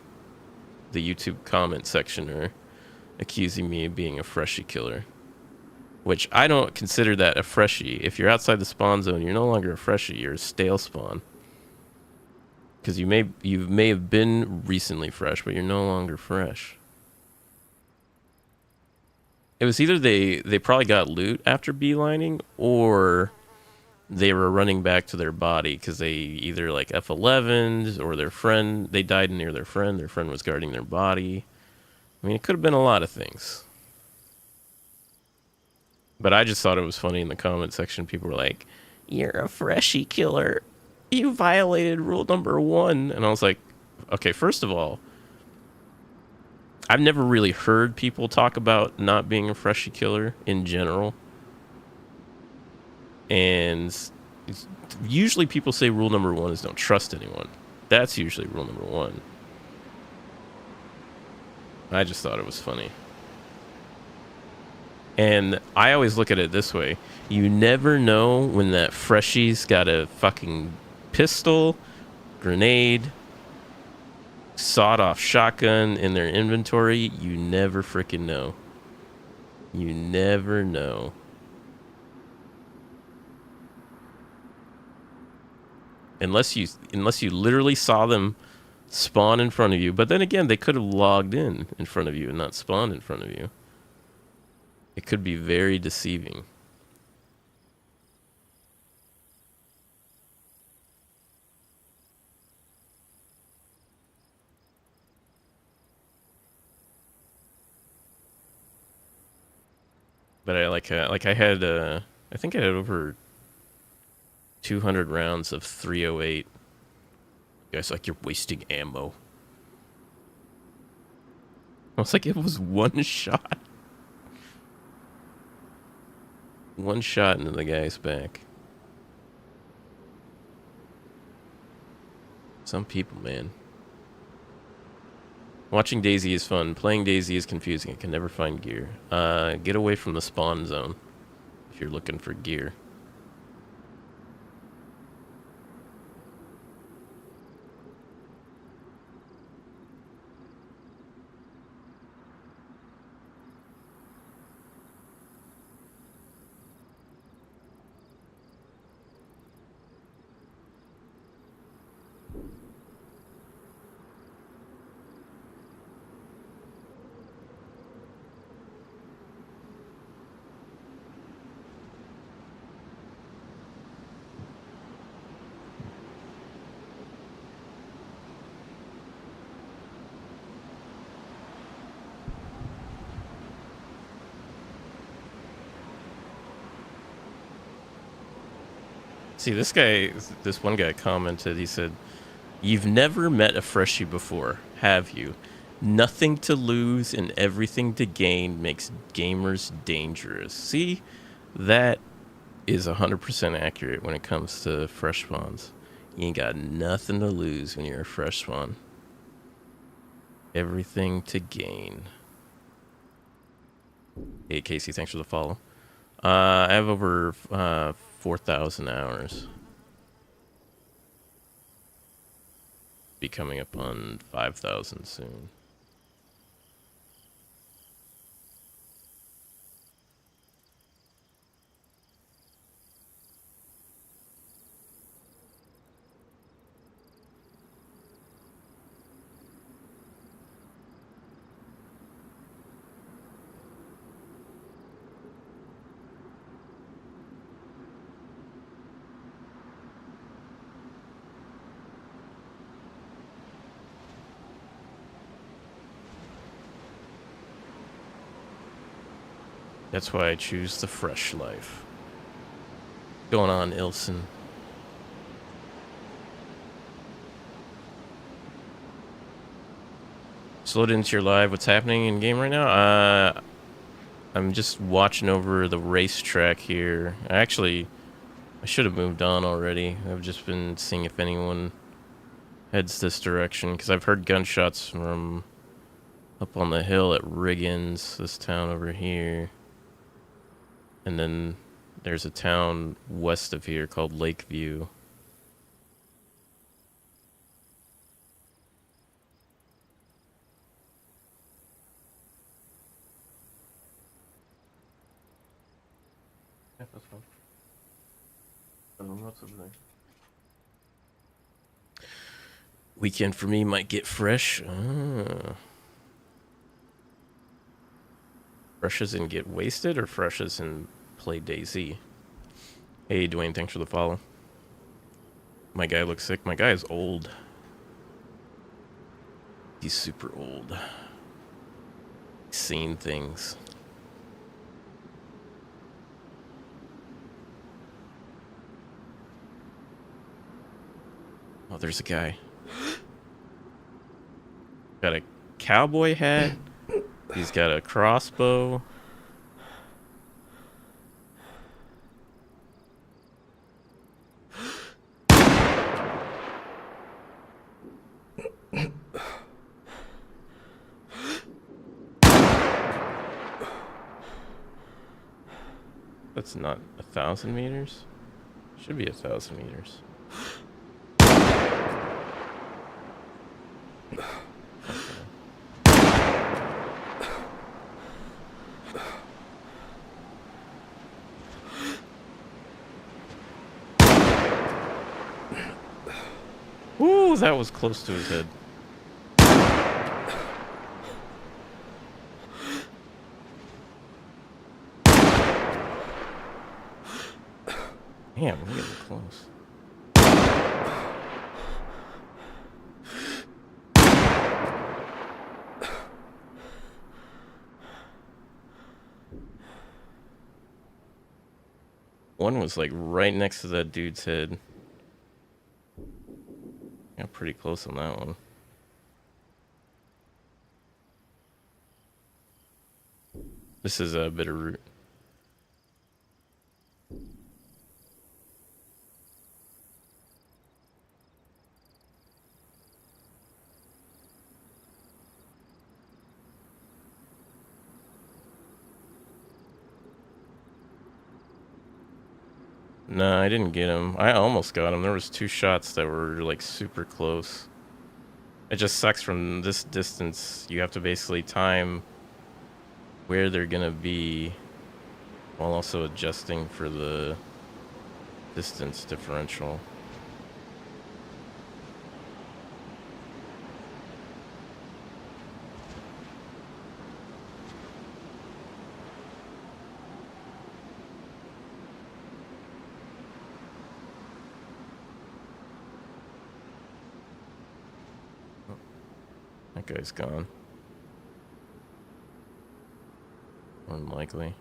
YouTube comment section are accusing me of being a freshie killer, which I don't consider that a freshie. If you're outside the spawn zone, you're no longer a freshie, you're a stale spawn. Because you may have been recently fresh, but you're no longer fresh. It was either they probably got loot after beelining, or they were running back to their body because they either like F11'd or their friend, they died near their friend was guarding their body. I mean, it could have been a lot of things. But I just thought it was funny in the comment section. People were like, you're a freshie killer. You violated rule number 1. And I was like, okay, first of all, I've never really heard people talk about not being a freshie killer in general. And usually people say rule number 1 is don't trust anyone. That's usually rule number 1. I just thought it was funny. And I always look at it this way. You never know when that freshie's got a fucking pistol, grenade, sawed-off shotgun in their inventory. You never freaking know. You never know. Unless you literally saw them spawn in front of you. But then again, they could have logged in front of you and not spawned in front of you. It could be very deceiving. But I had I think I had over 200 rounds of 308. Guys, like, you're wasting ammo. I was like, it was one shot. One shot into the guy's back. Some people, man. Watching DayZ is fun. Playing DayZ is confusing. I can never find gear. Get away from the spawn zone if you're looking for gear. See, this one guy commented, he said, "You've never met a freshie before, have you? Nothing to lose and everything to gain makes gamers dangerous." See, that is 100% accurate when it comes to fresh spawns. You ain't got nothing to lose when you're a fresh spawn. Everything to gain. Hey, Casey, thanks for the follow. I have over 4,000 hours. Be coming up on 5,000 soon. That's why I choose the fresh life. What's going on, Ilson? Slowed into your live. What's happening in game right now? I'm just watching over the racetrack here. I should have moved on already. I've just been seeing if anyone heads this direction, because I've heard gunshots from up on the hill at Riggins, this town over here. And then there's a town west of here called Lakeview. Yeah, that's fine. I don't know what's over there. Weekend for me might get fresh. Fresh as in get wasted, or fresh as in play DayZ? Hey, Dwayne, thanks for the follow. My guy looks sick. My guy is old. He's super old. He's seen things. Oh, there's a guy. Got a cowboy hat. He's got a crossbow. That's not 1,000 meters. Should be 1,000 meters. Woo, that was close to his head. Damn, we're getting close. One was like right next to that dude's head. Got pretty close on that one. This is a Bitterroot. No, I didn't get him. I almost got him. There was 2 shots that were like super close. It just sucks from this distance. You have to basically time where they're gonna be while also adjusting for the distance differential. That guy's gone. Unlikely.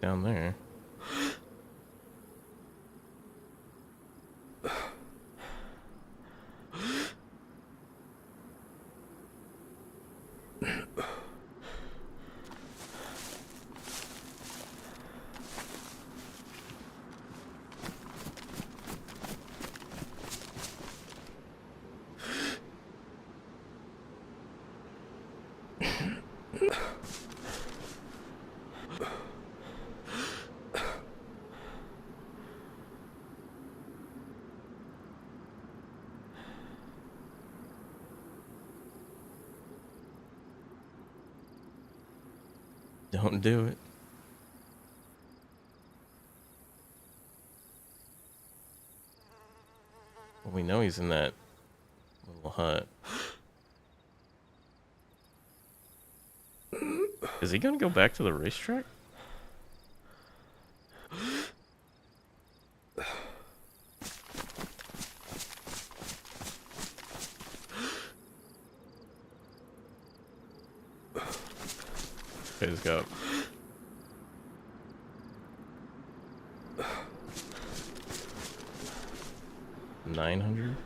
Down there. Don't do it. Well, we know he's in that little hut. Is he gonna go back to the racetrack? Okay, he's got 900.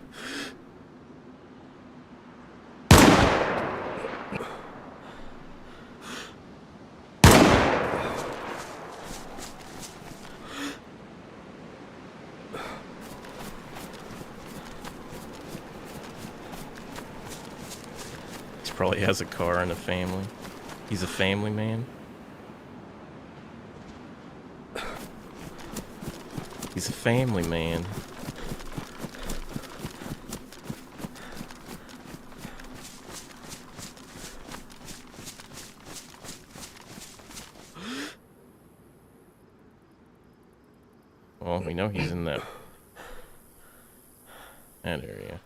probably has a car and a family. He's a family man. He's a family man. Well, we know he's in that area.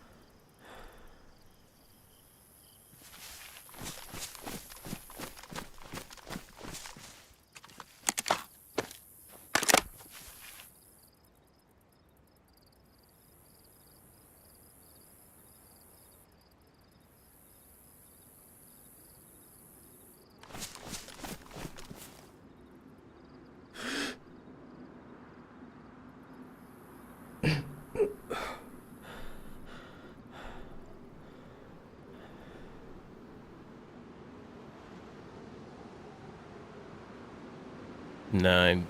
No,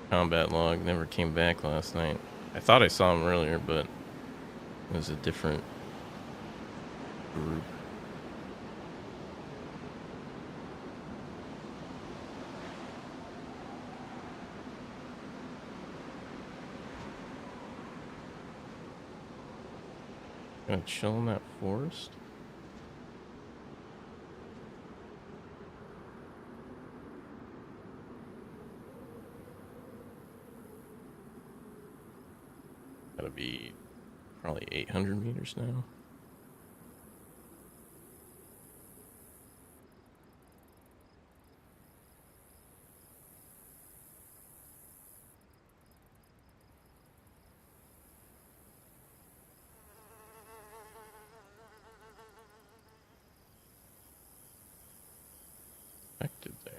combat log never came back last night. I thought I saw him earlier, but it was a different group. Gonna chill in that forest? Gotta be probably 800 meters now. Affected there.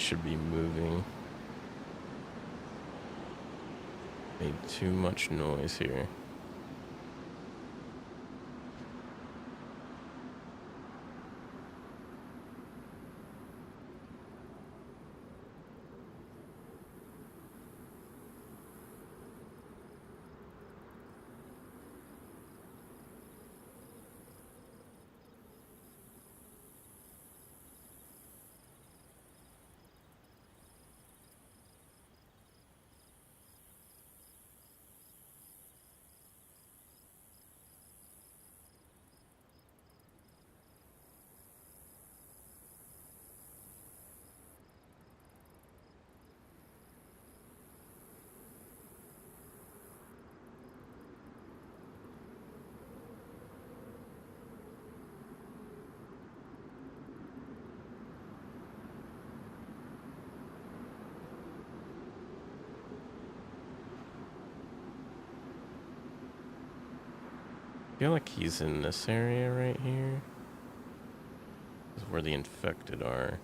Should be moving. Made too much noise here. I feel like he's in this area right here. This is where the infected are.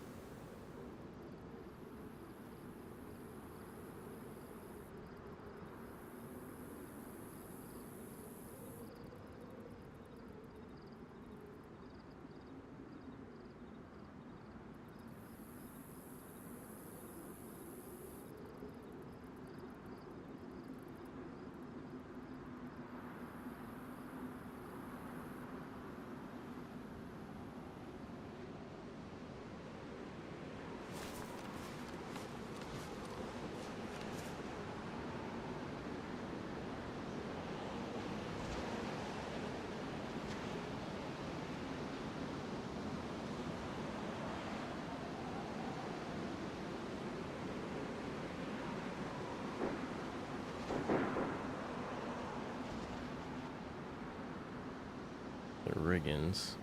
The Riggins.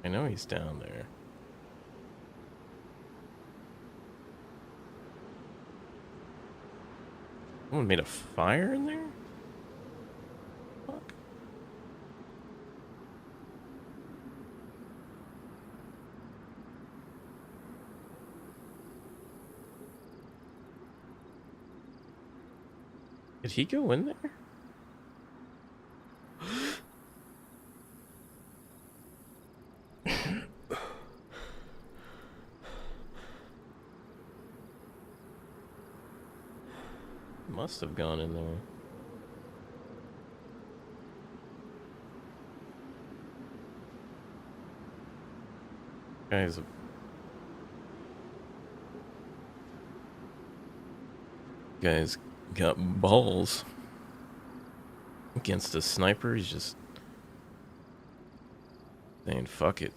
I know he's down there. Someone made a fire in there? What? Did he go in there? Must have gone in there. Guy's got balls. Against a sniper, he's just saying fuck it.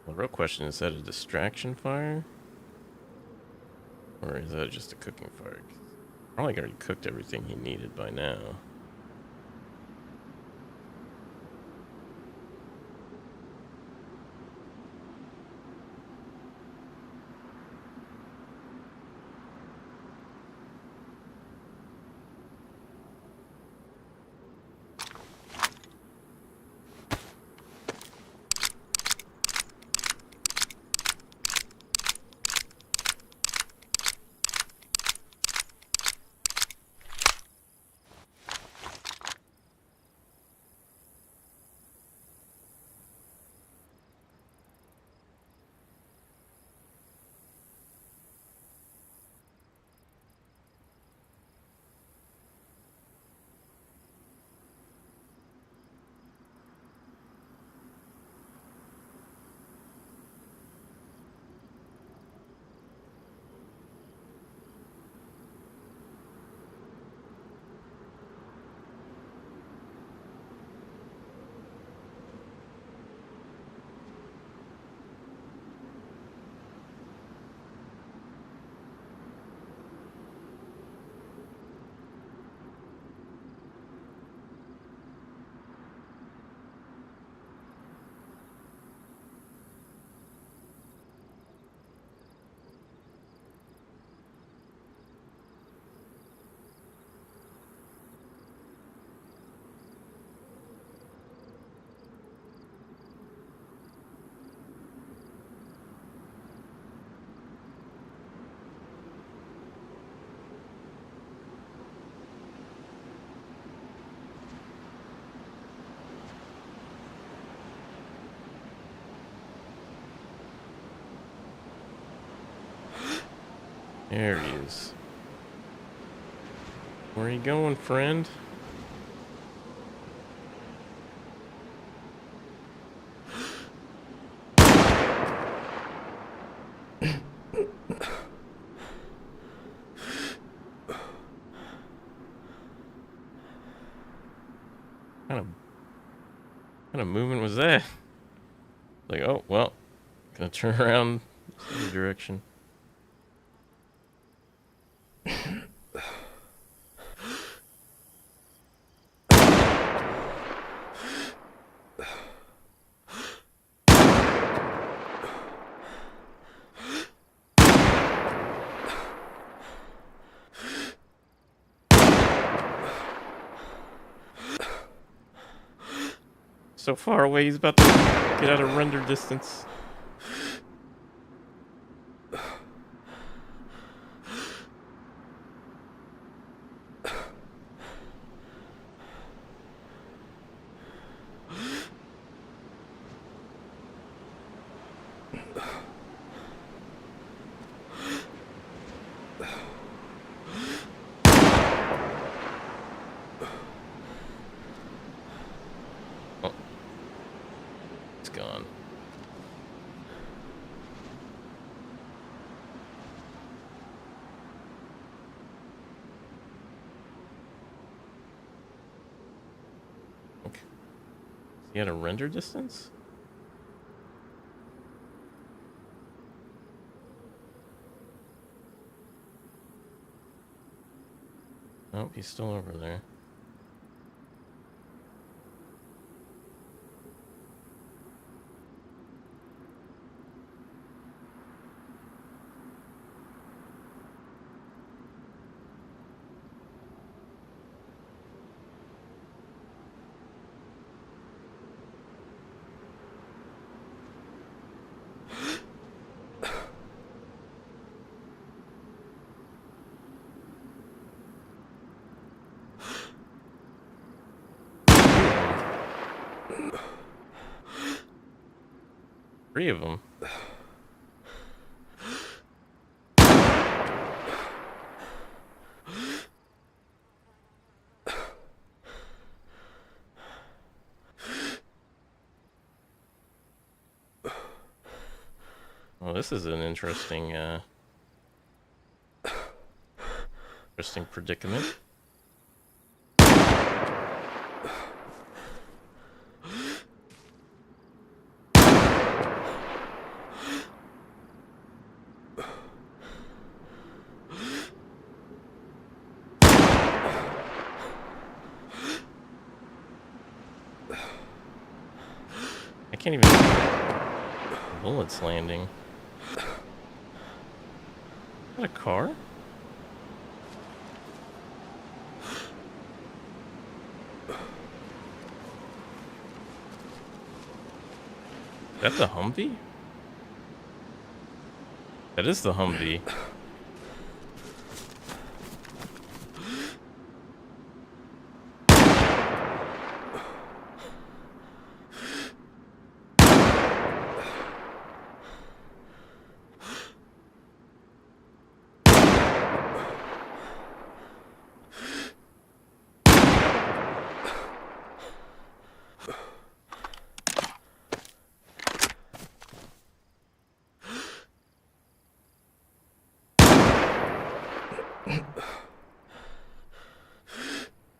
The real question is that a distraction fire? Or is that just a cooking fire? Probably already cooked everything he needed by now. There he is. Where are you going, friend? Kind of movement was that? Like, oh well, gonna turn around this other direction. So far away, he's about to get out of render distance. Oh, it's gone. Okay. Is he at a render distance? Nope, he's still over there. Three of them. Well, this is an interesting predicament. I can't even see bullets landing. Is that a car? Is that the Humvee? That is the Humvee.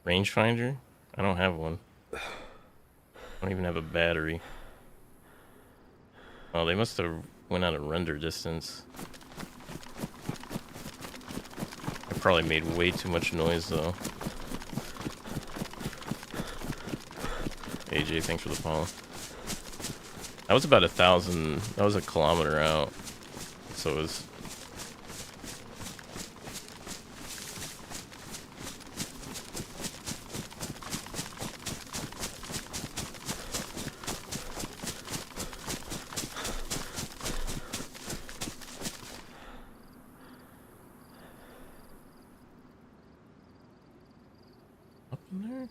Rangefinder? I don't have one. I don't even have a battery. Oh, they must have went out of render distance. I probably made way too much noise though. AJ, thanks for the follow. That was about 1,000. That was a kilometer out. So it was. Up in there?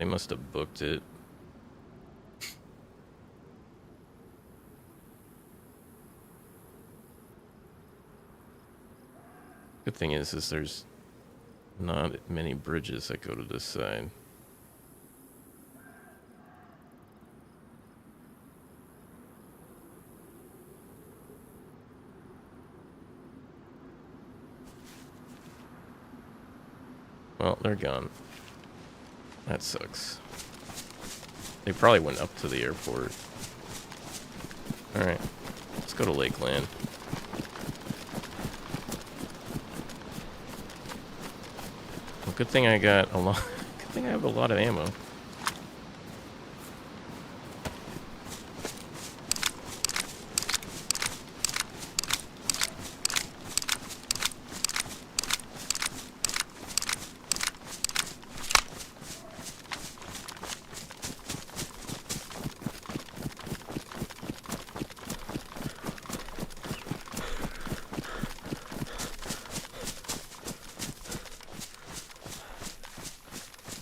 They must have booked it. Good thing is there's not many bridges that go to this side. Well, they're gone. That sucks. They probably went up to the airport. Alright, let's go to Lakeland. Well, good thing I got a lot. Good thing I have a lot of ammo.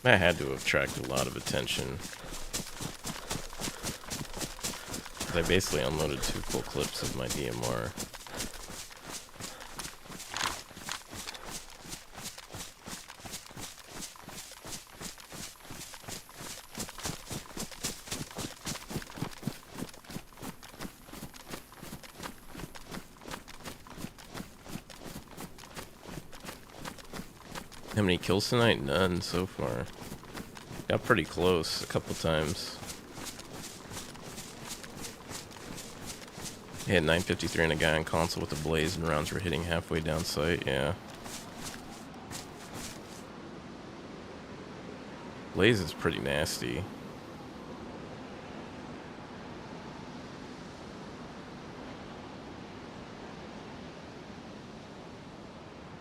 That had to have attracted a lot of attention. I basically unloaded 2 full clips of my DMR. How many kills tonight? None so far. Got pretty close a couple times. Hit 953 and a guy on console with a blaze, and rounds were hitting halfway down sight. Yeah. Blaze is pretty nasty.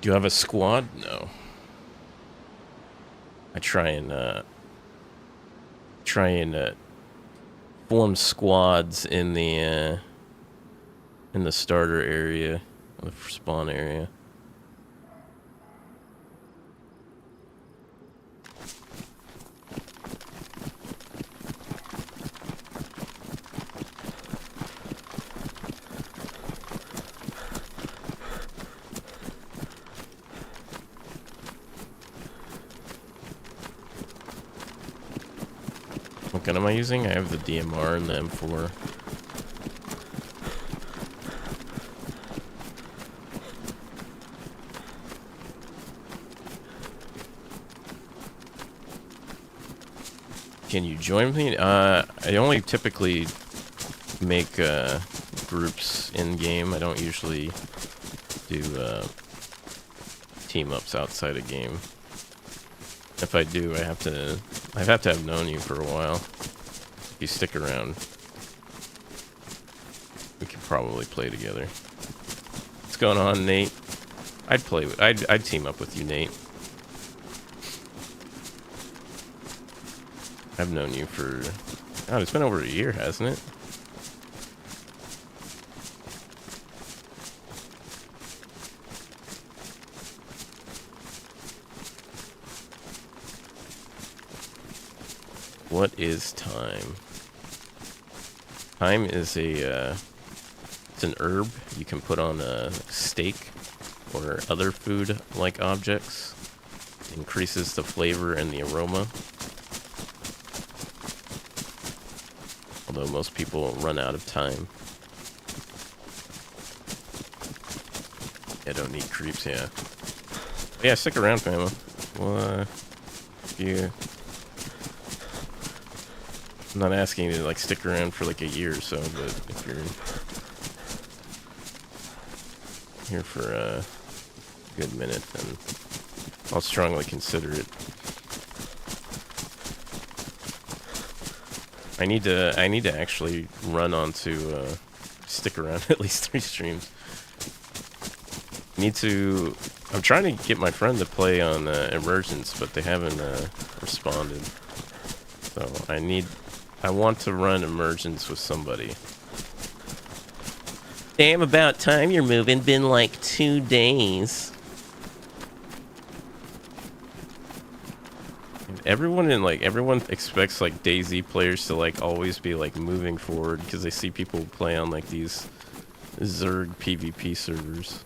Do you have a squad? No. I try and form squads in the starter area, the spawn area. What gun am I using? I have the DMR and the M4. Can you join me? I only typically make groups in game. I don't usually do team ups outside a game. If I do, I have to have known you for a while. If you stick around, we could probably play together. What's going on, Nate? I'd team up with you, Nate. I've known you for... Oh, it's been over a year, hasn't it? What is thyme? Thyme is it's an herb you can put on a steak or other food-like objects. It increases the flavor and the aroma. Although most people run out of time. Yeah, don't need creeps, yeah. Yeah, stick around, fam. Well, I'm not asking you to, like, stick around for, like, a year or so, but if you're here for a good minute, then I'll strongly consider it. I need to actually run onto stick around at least 3 streams. I'm trying to get my friend to play on Emergence, but they haven't responded. So I want to run Emergence with somebody. Damn, about time you're moving. Been like 2 days. everyone expects like DayZ players to like always be like moving forward because they see people play on like these Zerg PvP servers.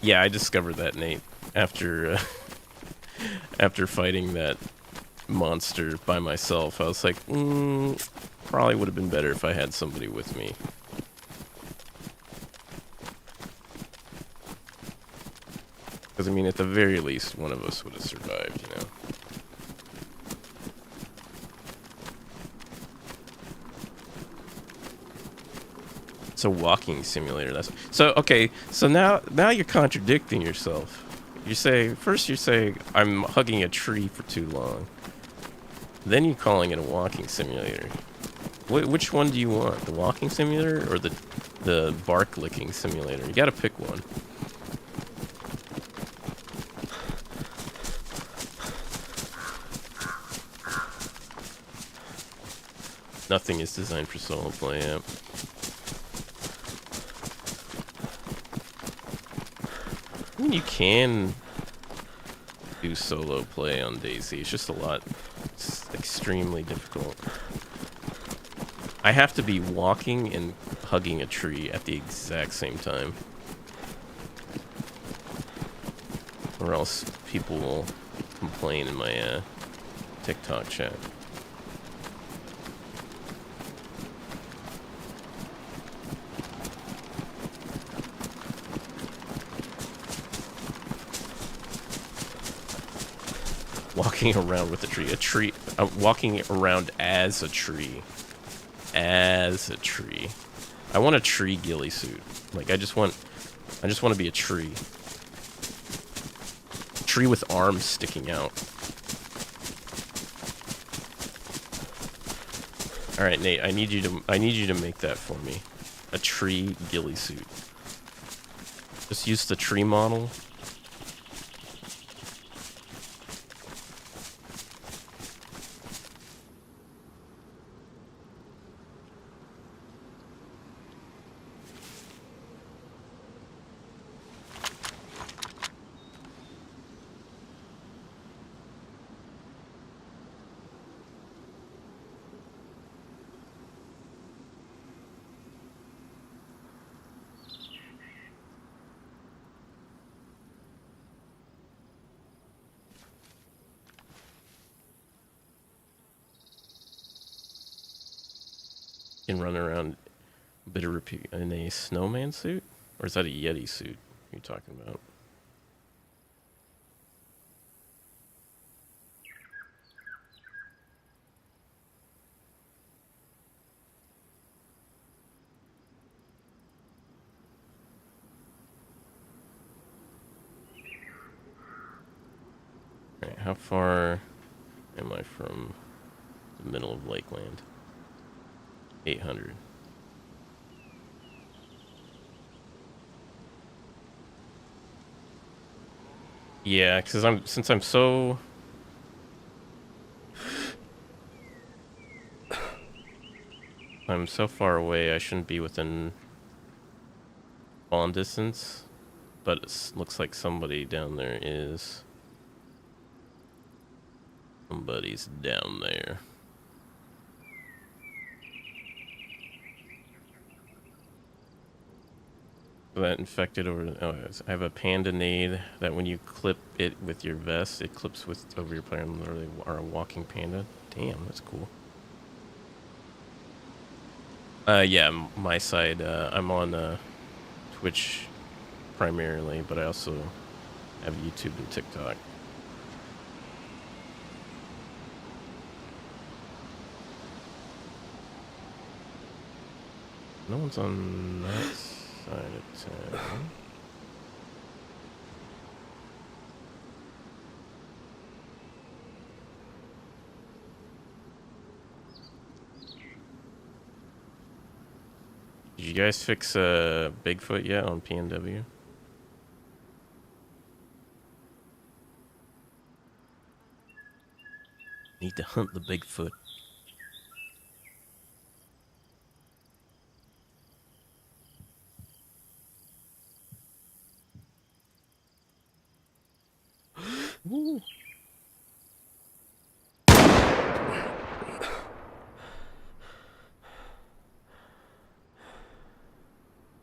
Yeah, I discovered that, Nate, after after fighting that monster by myself. I was like, probably would have been better if I had somebody with me. Because, I mean, at the very least, one of us would have survived, you know? It's a walking simulator. That's so okay. So now you're contradicting yourself. You say first you say I'm hugging a tree for too long. Then you're calling it a walking simulator. Which one do you want? The walking simulator or the bark licking simulator? You got to pick one. Nothing is designed for solo play. Yeah. I mean, you can do solo play on DayZ. It's just it's extremely difficult. I have to be walking and hugging a tree at the exact same time. Or else people will complain in my TikTok chat. Walking around with a tree. Walking around as a tree. As a tree. I want a tree ghillie suit. Like I just want to be a tree. Tree with arms sticking out. All right, Nate. I need you to make that for me. A tree ghillie suit. Just use the tree model. Can run around Bitterroot in a snowman suit? Or is that a Yeti suit you're talking about? Alright, how far am I from the middle of Lakeland? 800. Yeah, because since I'm so far away, I shouldn't be within spawn distance. But it looks like somebody down there is. Somebody's down there. That infected over. Oh, I have a panda nade that when you clip it with your vest, it clips over your player and literally are a walking panda. Damn, that's cool. Yeah, my side. I'm on Twitch primarily, but I also have YouTube and TikTok. No one's on that side of town. Did you guys fix Bigfoot yet on PNW? Need to hunt the Bigfoot. Ooh.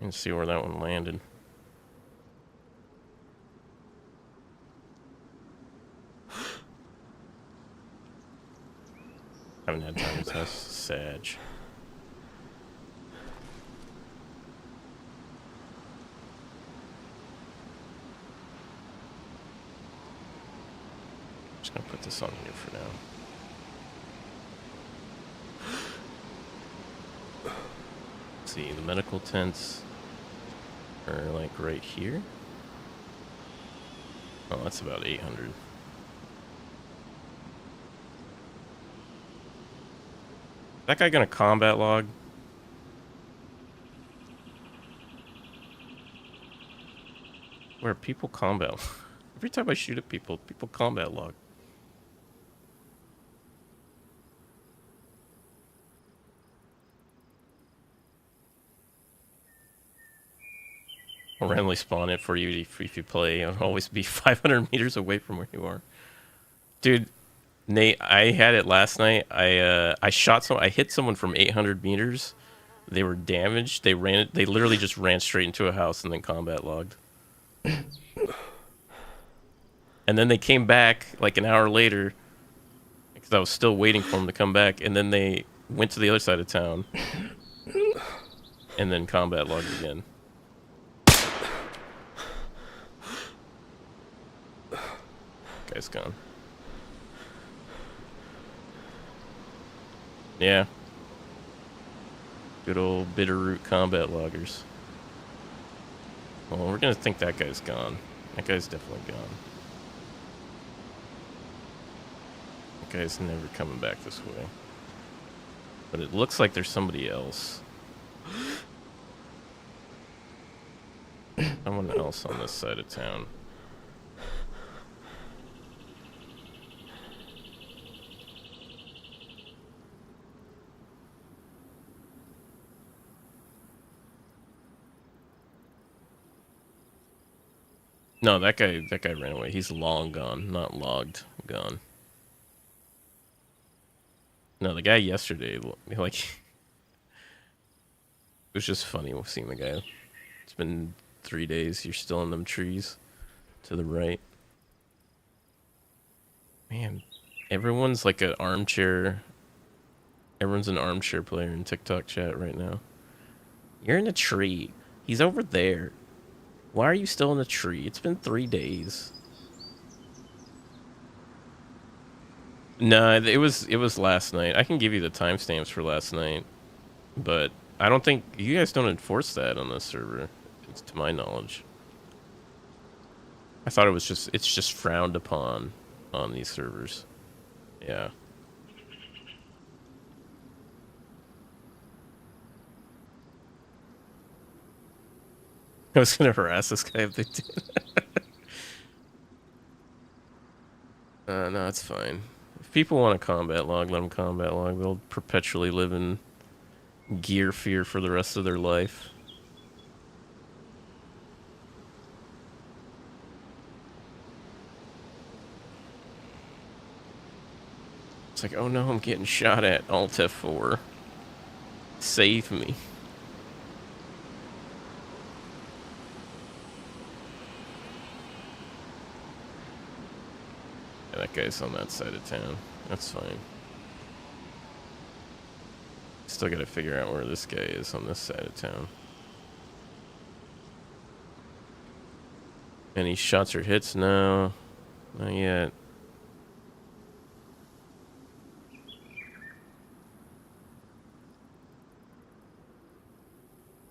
Let's see where that one landed. Haven't had time to test Sag. Just gonna put this on here for now. Let's see, the medical tents are like right here. Oh, that's about 800. That guy gonna combat log? Where people combat? Every time I shoot at people, people combat log. I'll randomly spawn it for you if you play. I'll always be 500 meters away from where you are. Dude, Nate, I had it last night. I hit someone from 800 meters. They were damaged. They literally just ran straight into a house and then combat logged. And then they came back like an hour later because I was still waiting for them to come back. And then they went to the other side of town and then combat logged again. Guy's gone. Yeah. Good old Bitterroot combat loggers. Well, we're gonna think that guy's gone. That guy's definitely gone. That guy's never coming back this way. But it looks like there's somebody else. Someone else on this side of town. No, that guy ran away. He's long gone, not logged, gone. No, the guy yesterday, like, it was just funny seeing the guy. It's been 3 days. You're still in them trees to the right. Man, everyone's like an armchair. Everyone's an armchair player in TikTok chat right now. You're in a tree. He's over there. Why are you still in the tree? It's been 3 days. No, it was last night. I can give you the timestamps for last night, but I don't think you guys don't enforce that on this server. It's to my knowledge. I thought it's just frowned upon on these servers. Yeah. I was gonna harass this guy if they did. No, it's fine. If people want to combat log, let them combat log. They'll perpetually live in gear fear for the rest of their life. It's like, oh no, I'm getting shot at. Alt F4. Save me. Yeah, that guy's on that side of town. That's fine. Still gotta figure out where this guy is on this side of town. Any shots or hits? No. Not yet.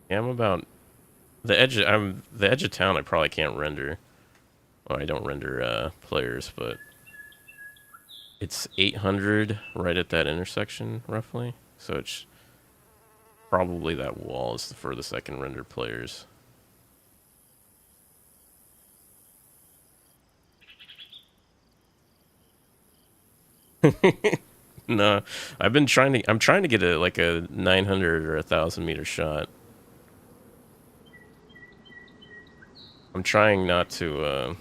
Yeah, I'm about the edge of town. I probably can't render. Well, I don't render players, but it's 800 right at that intersection, roughly. So it's probably that wall is the furthest I can render players. No, I'm trying to get a 900 or 1,000 meter shot. I'm trying not to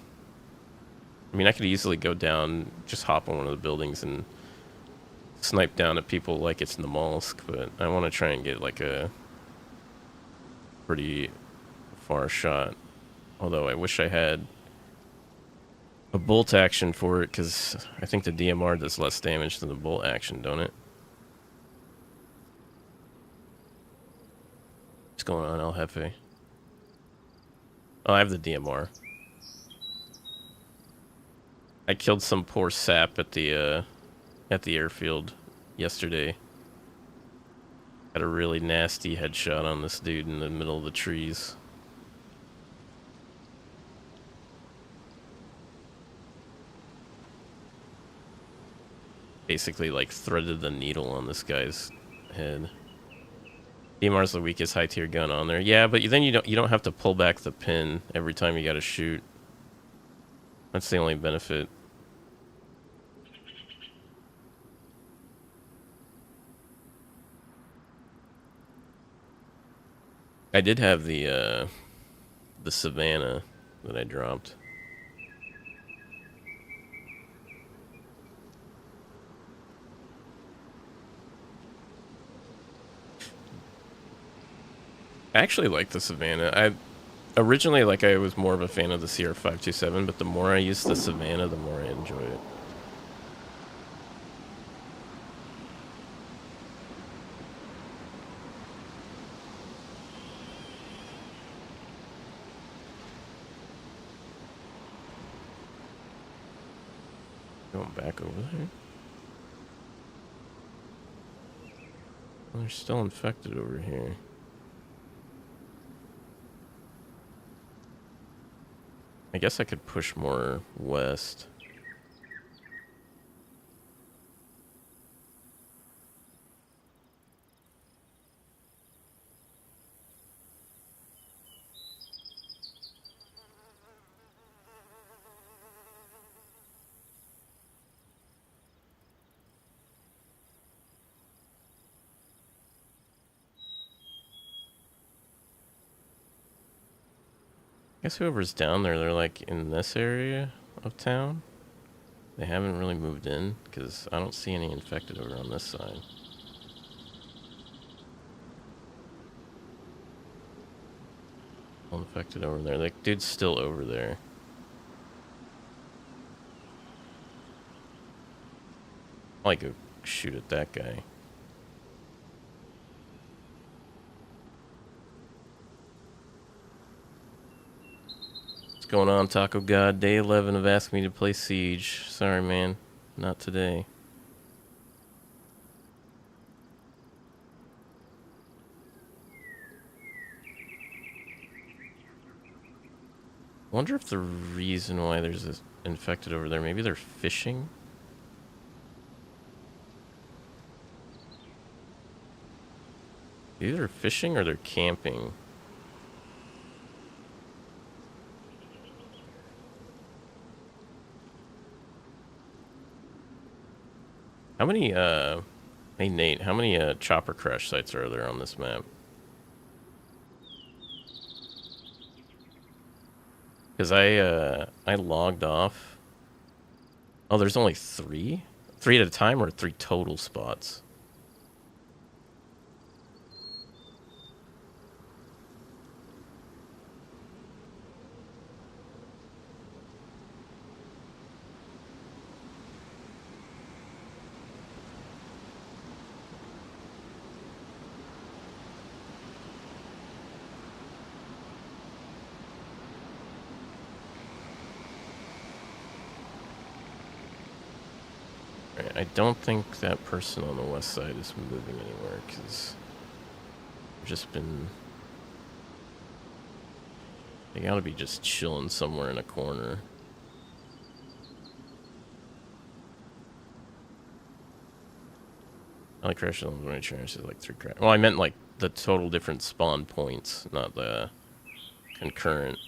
I mean, I could easily go down, just hop on one of the buildings and snipe down at people like it's Namalsk, but I want to try and get like a pretty far shot. Although I wish I had a bolt action for it, because I think the DMR does less damage than the bolt action, don't it? What's going on, El Jefe? Oh, I have the DMR. I killed some poor sap at the airfield yesterday. Had a really nasty headshot on this dude in the middle of the trees. Basically, like, threaded the needle on this guy's head. DMR's the weakest high tier gun on there. Yeah, but then you don't have to pull back the pin every time you gotta shoot. That's the only benefit. I did have the Savannah that I dropped. I actually like the Savannah. I originally, like, I was more of a fan of the CR527, but the more I use the Savannah, the more I enjoy it. Going back over there. Oh, they're still infected over here. I guess I could push more west. I guess whoever's down there, they're like in this area of town. They haven't really moved in, because I don't see any infected over on this side. All infected over there. Like, dude's still over there. I'll like go shoot at that guy. What's going on, Taco God? Day 11 of asking me to play Siege. Sorry, man. Not today. I wonder if the reason why there's this infected over there, maybe they're fishing? Either they're fishing or they're camping. How many, hey Nate, how many, chopper crash sites are there on this map? Because I logged off. Oh, there's only 3? 3 at a time, or 3 total spots? I don't think that person on the west side is moving anywhere, because they've just been... They gotta be just chilling somewhere in a corner. I like crash on when I changed it like 3 crash. Well, I meant like the total different spawn points, not the concurrent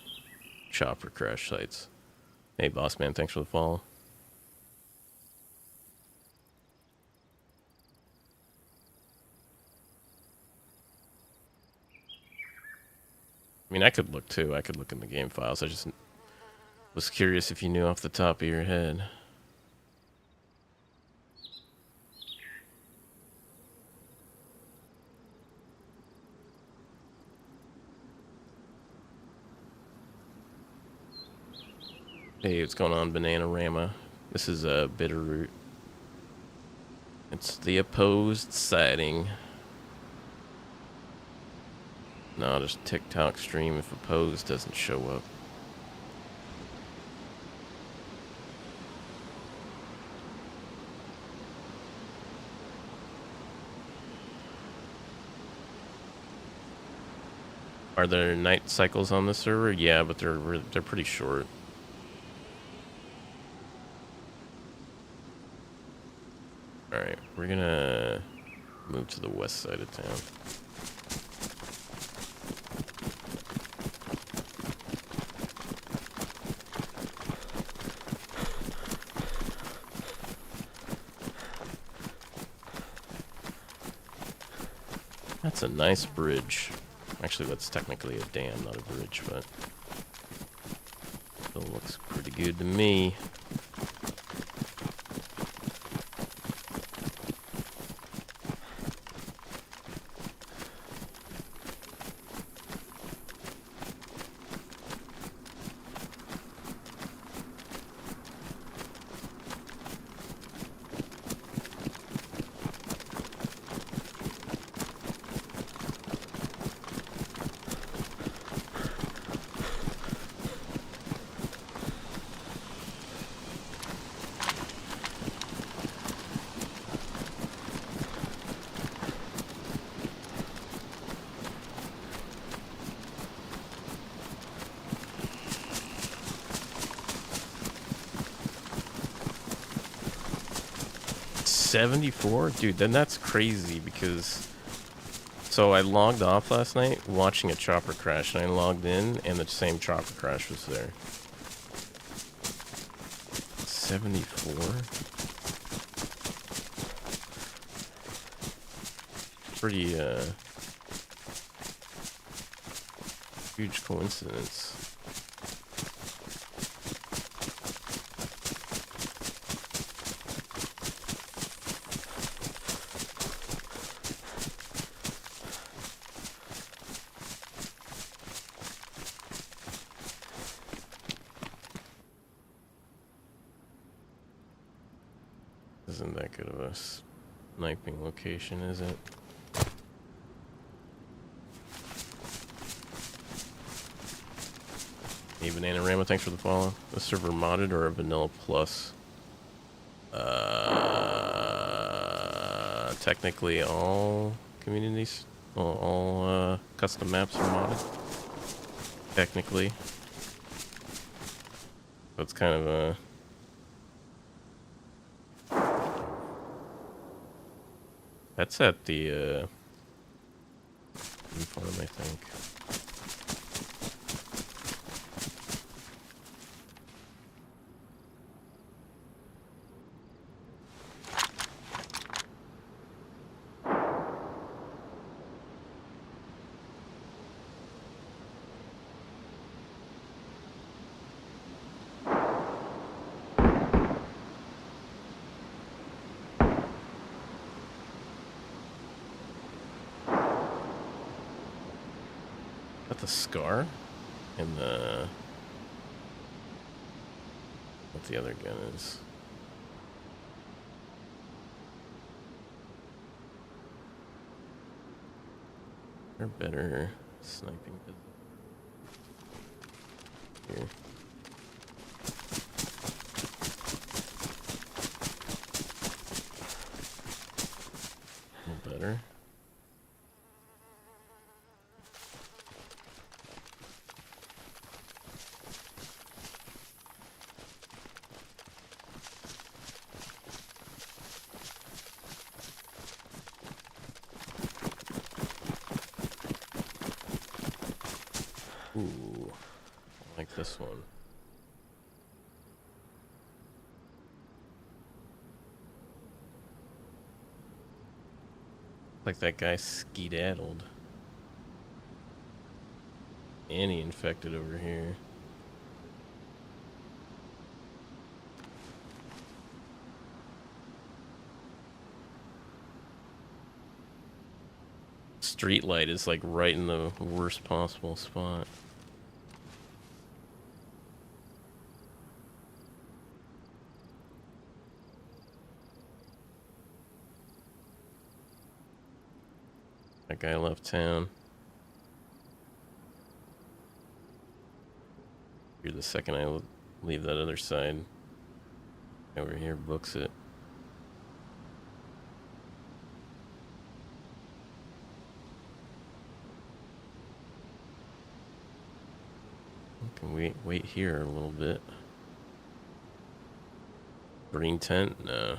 chopper crash sites. Hey, boss man, thanks for the follow. I mean, I could look too. I could look in the game files. I just Was curious if you knew off the top of your head. Hey, what's going on, Bananarama? This is Bitterroot. It's the opposed siding. No, just TikTok stream if opposed doesn't show up. Are there night cycles on the server? Yeah, but they're pretty short. Alright, we're gonna move to the west side of town. That's a nice bridge. Actually, that's technically a dam, not a bridge, but still looks pretty good to me. $74? Dude, then that's crazy because... So I logged off last night watching a chopper crash, and I logged in, and the same chopper crash was there. 74? Pretty, huge coincidence. Isn't that good of a sniping location, is it? Hey, Bananarama, thanks for the follow. The server modded or a vanilla plus? Technically all communities, all custom maps are modded. Technically. So it's kind of a... That's at the, farm, I think. The scar and the what the other gun is. They're better sniping here. A little better. Ooh, I like this one. Like that guy skedaddled. And he infected over here. street light is like right in the worst possible spot. That guy left town. You're the second I leave that other side. Over here books it. Can we wait here a little bit? Green tent? No.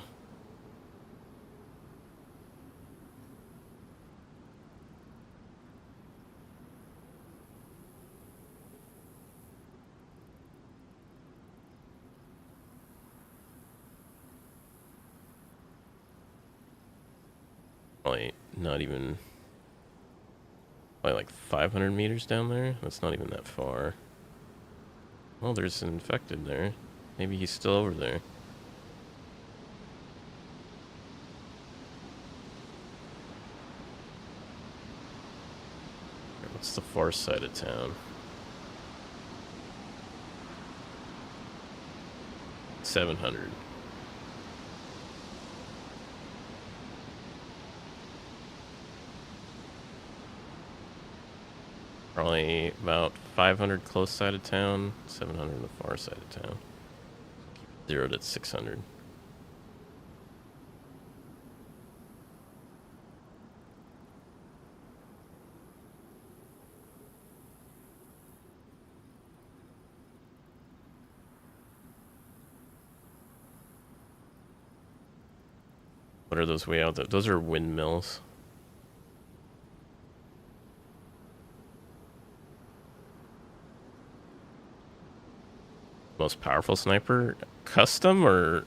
Probably not even... Probably like 500 meters down there? That's not even that far. Well, there's an infected there. Maybe he's still over there. What's the far side of town? 700. Probably about 500 close side of town, 700 on the far side of town. Zeroed at 600. What are those way out there? Those are windmills. Most powerful sniper? Custom or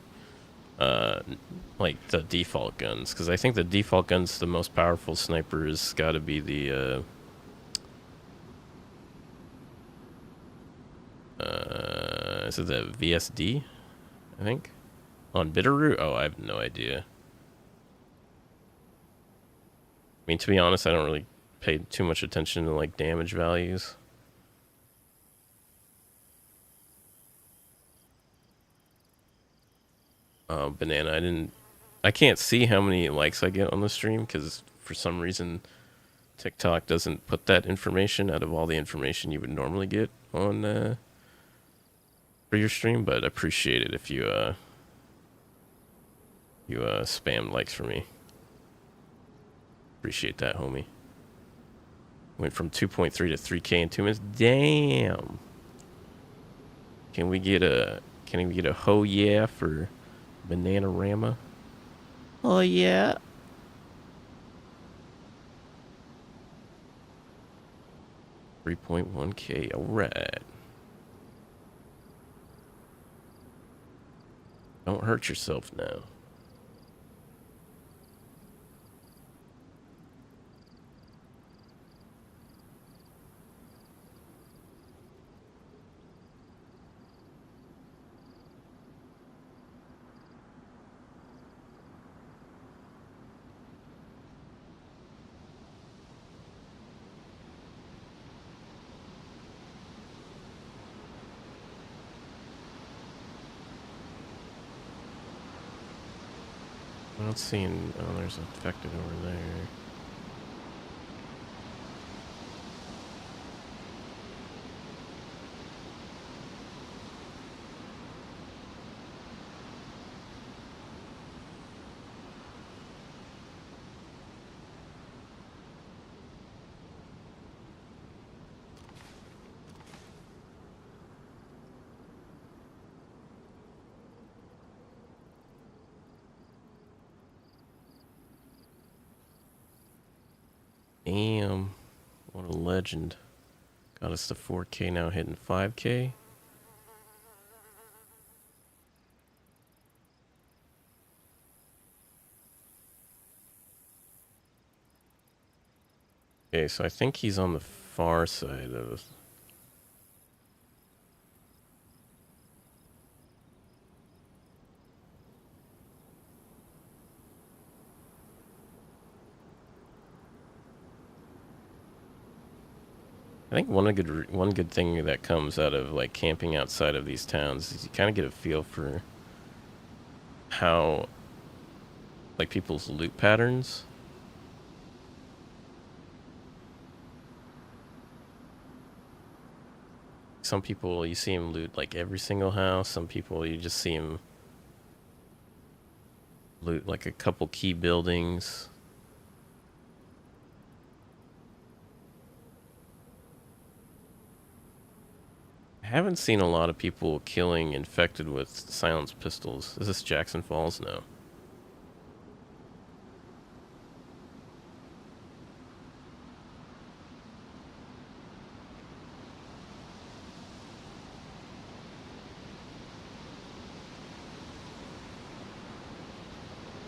like the default guns? Because I think the default guns, the most powerful sniper has got to be the is it the VSD? I think on Bitterroot. Oh, I have no idea. I mean, to be honest, I don't really pay too much attention to like damage values. Oh, banana! I can't see how many likes I get on the stream because for some reason TikTok doesn't put that information out of all the information you would normally get on for your stream. But I appreciate it if you spam likes for me. Appreciate that, homie. Went from 2.3 to 3K in 2 minutes. Damn. Can we get a ho yeah for Bananarama? Oh yeah. $3.1K. All right. Don't hurt yourself now. I'm not seeing... Oh, there's an infected over there. Damn. What a legend. Got us to 4K, now hitting 5K. Okay, so I think he's on the far side of... I think one good thing that comes out of like camping outside of these towns is you kind of get a feel for how like people's loot patterns. Some people you see them loot like every single house. Some people you just see them loot like a couple key buildings. I haven't seen a lot of people killing infected with silenced pistols. Is this Jackson Falls? No.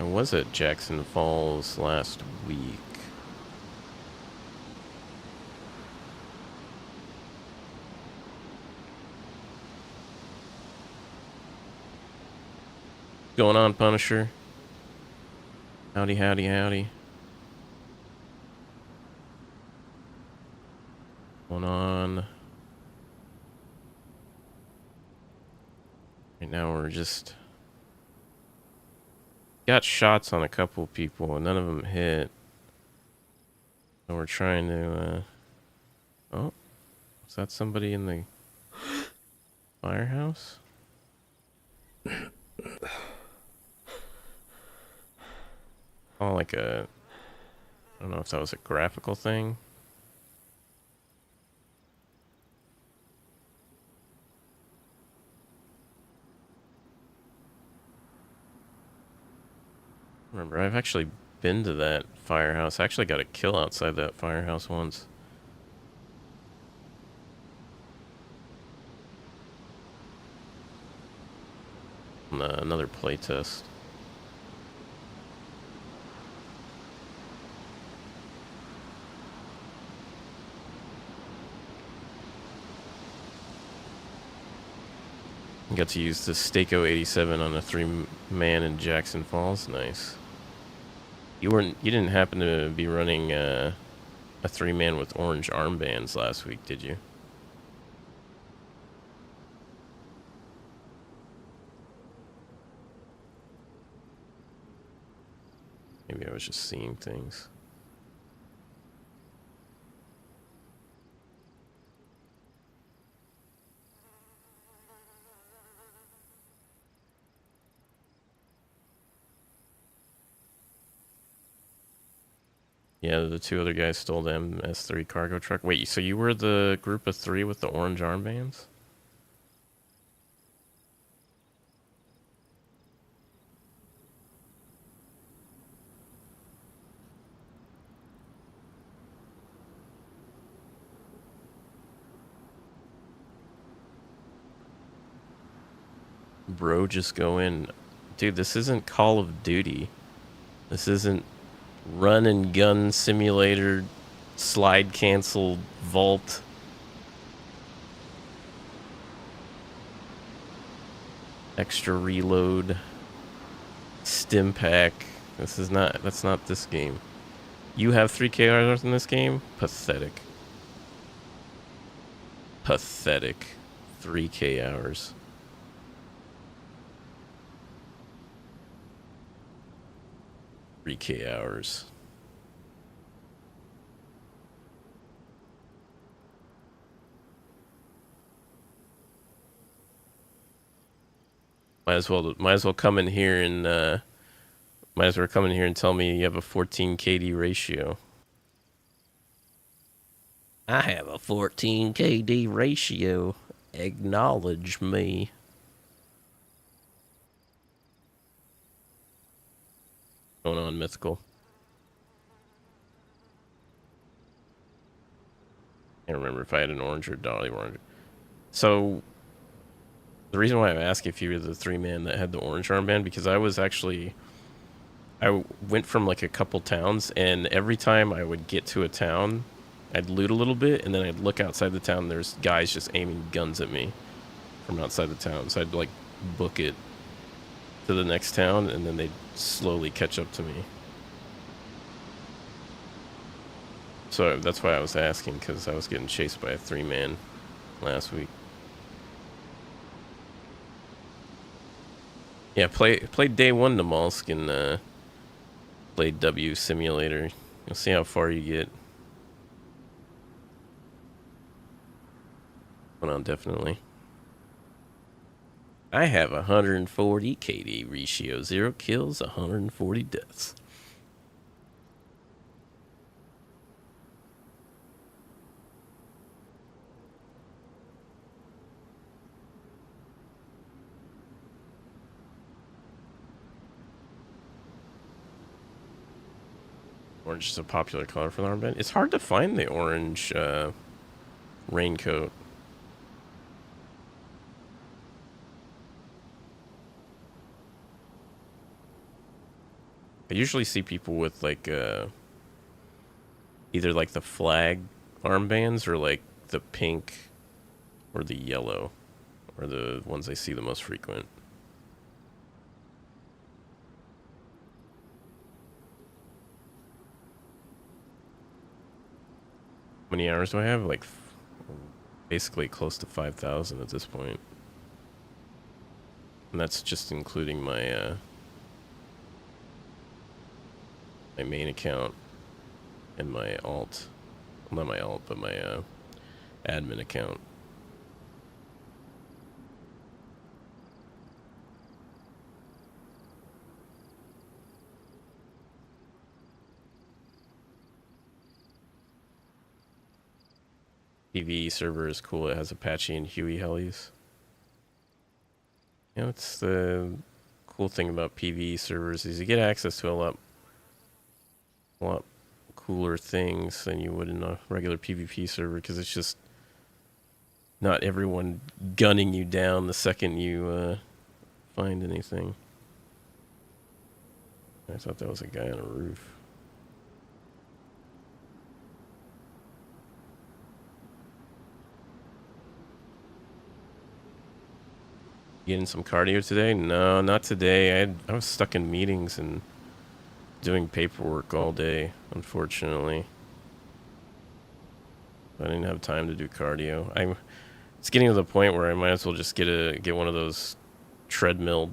I was at Jackson Falls last week. Going on, Punisher? Howdy, howdy, howdy. Going on. Right now we're just got shots on a couple people and none of them hit. So we're trying to, oh, is that somebody in the firehouse? Oh, like a, I don't know if that was a graphical thing. Remember, I've actually been to that firehouse. I actually got a kill outside that firehouse once. On another playtest. Got to use the Staco 87 on a 3-man in Jackson Falls. Nice. You didn't happen to be running a 3-man with orange armbands last week, did you? Maybe I was just seeing things. Yeah, the 2 other guys stole the MS3 cargo truck. Wait, so you were the group of 3 with the orange armbands? Bro, just go in. Dude, this isn't Call of Duty. This isn't run and gun simulator, slide cancel, vault. Extra reload. Stim pack. That's not this game. You have 3K hours in this game? Pathetic. Pathetic. 3K hours. K hours. Might as well come in here and tell me you have a 14 KD ratio. I have a 14 KD ratio. Acknowledge me. Going on, Mythical? I can't remember if I had an orange or dolly orange. So the reason why I'm asking if you were the 3-man that had the orange armband, because I went from like a couple towns, and every time I would get to a town, I'd loot a little bit, and then I'd look outside the town, and there's guys just aiming guns at me from outside the town. So I'd like book it to the next town, and then they'd slowly catch up to me. So that's why I was asking, because I was getting chased by a 3-man last week. Yeah, played day 1 Namalsk and played W Simulator. You'll see how far you get. Went on, definitely. I have 140 KD ratio, 0 kills, 140 deaths. Orange is a popular color for the armband. It's hard to find the orange raincoat. I usually see people with like either like the flag armbands or like the pink or the yellow are the ones I see the most frequent. How many hours do I have? Like basically close to 5,000 at this point. And that's just including my my main account and my alt. Well, not my alt, but my admin account. PvE server is cool. It has Apache and Huey helis. You know, it's the cool thing about PvE servers is you get access to a lot cooler things than you would in a regular PvP server, because it's just not everyone gunning you down the second you find anything. I thought that was a guy on a roof. Getting some cardio today? No, not today. I was stuck in meetings and doing paperwork all day, unfortunately. I didn't have time to do cardio. It's getting to the point where I might as well just get one of those treadmill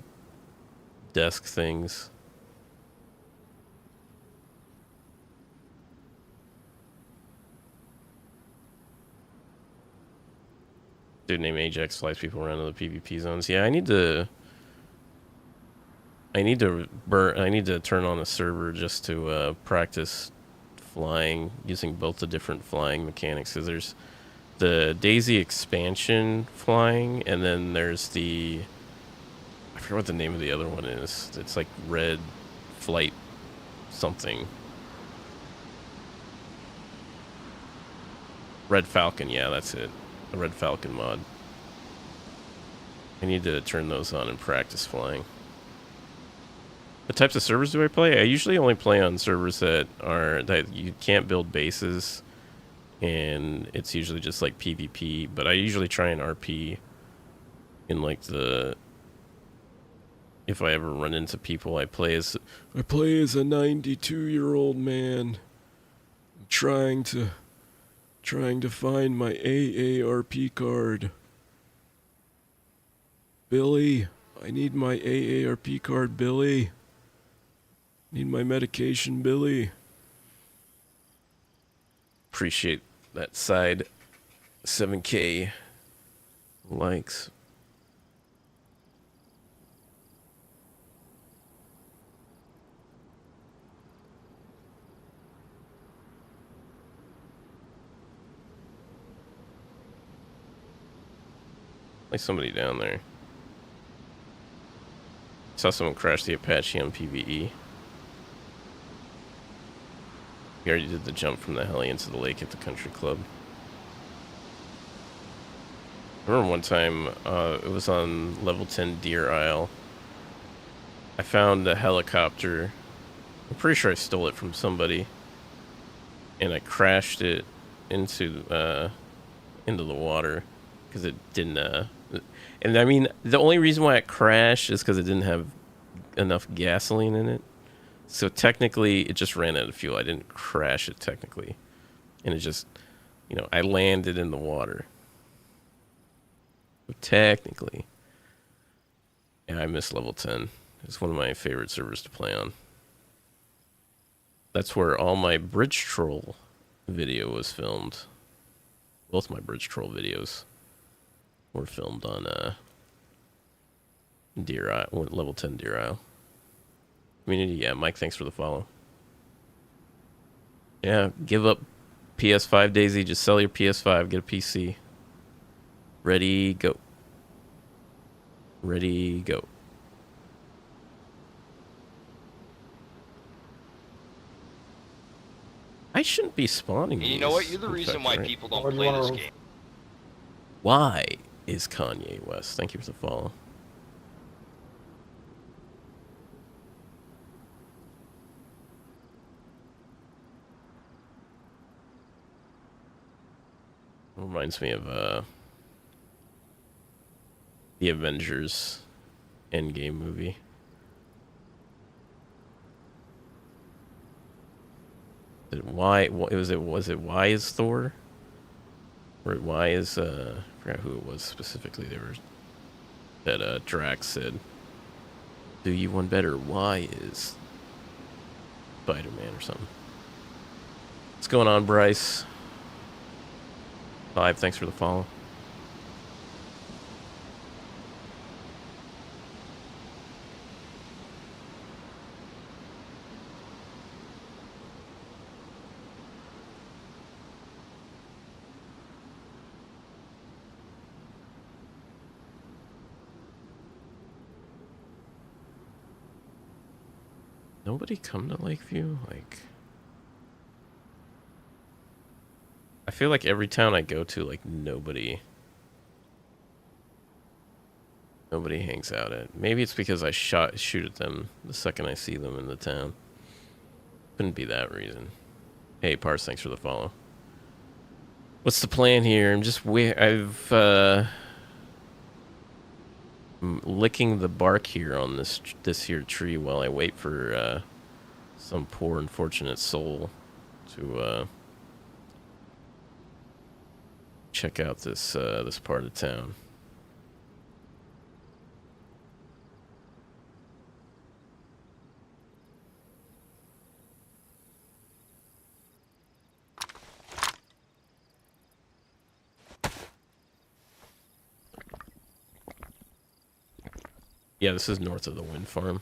desk things. Dude named Ajax flies people around to the PvP zones. Yeah, I need to turn on a server just to practice flying using both the different flying mechanics. Because there's the DayZ expansion flying, and then there's I forget what the name of the other one is. It's like Red Flight something. Red Falcon, yeah, that's it. The Red Falcon mod. I need to turn those on and practice flying. What types of servers do I play? I usually only play on servers that you can't build bases, and it's usually just like PvP, but I usually try and RP in like if I ever run into people, I play as a 92-year-old man trying to find my AARP card. Billy, I need my AARP card, Billy. Need my medication, Billy. Appreciate that side 7K likes. Like somebody down there. Saw someone crash the Apache on PvE. We already did the jump from the heli into the lake at the country club. I remember one time, it was on level 10 Deer Isle. I found a helicopter. I'm pretty sure I stole it from somebody. And I crashed it into the water. Because it didn't, and I mean, the only reason why it crashed is because it didn't have enough gasoline in it. So technically, it just ran out of fuel. I didn't crash it technically. And it just, you know, I landed in the water. So technically, yeah, I missed level 10. It's one of my favorite servers to play on. That's where all my bridge troll video was filmed. Both my bridge troll videos were filmed on Deer Isle, level 10 Deer Isle. Community, yeah, Mike, thanks for the follow. Yeah, give up PS5, DayZ. Just sell your PS5, get a PC. Ready, go. Ready, go. I shouldn't be spawning And you these, know what? You're the in reason fact, why right? people don't play this game. Why is Kanye West? Thank you for the follow. Reminds me of the Avengers Endgame movie. Was it why is Thor? Or why is I forgot who it was specifically. That Drax said, "Do you want better? Why is Spider-Man or something?" What's going on, Bryce? 5, thanks for the follow. Nobody come to Lakeview? Like, I feel like every town I go to, like, nobody hangs out at. Maybe it's because I shoot at them the second I see them in the town. Couldn't be that reason. Hey, Pars, thanks for the follow. What's the plan here? I'm licking the bark here on this here tree while I wait for some poor unfortunate soul to check out this part of town. Yeah, this is north of the wind farm.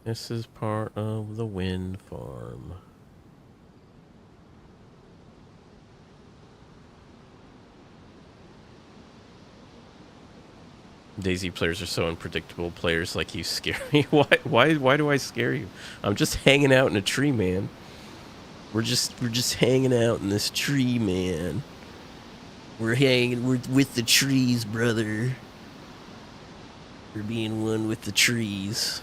This is part of the wind farm. DayZ players are so unpredictable. Players like you scare me. Why do I scare you? I'm just hanging out in a tree, man. We're just hanging out in this tree, man. We're with the trees, brother. We're being one with the trees.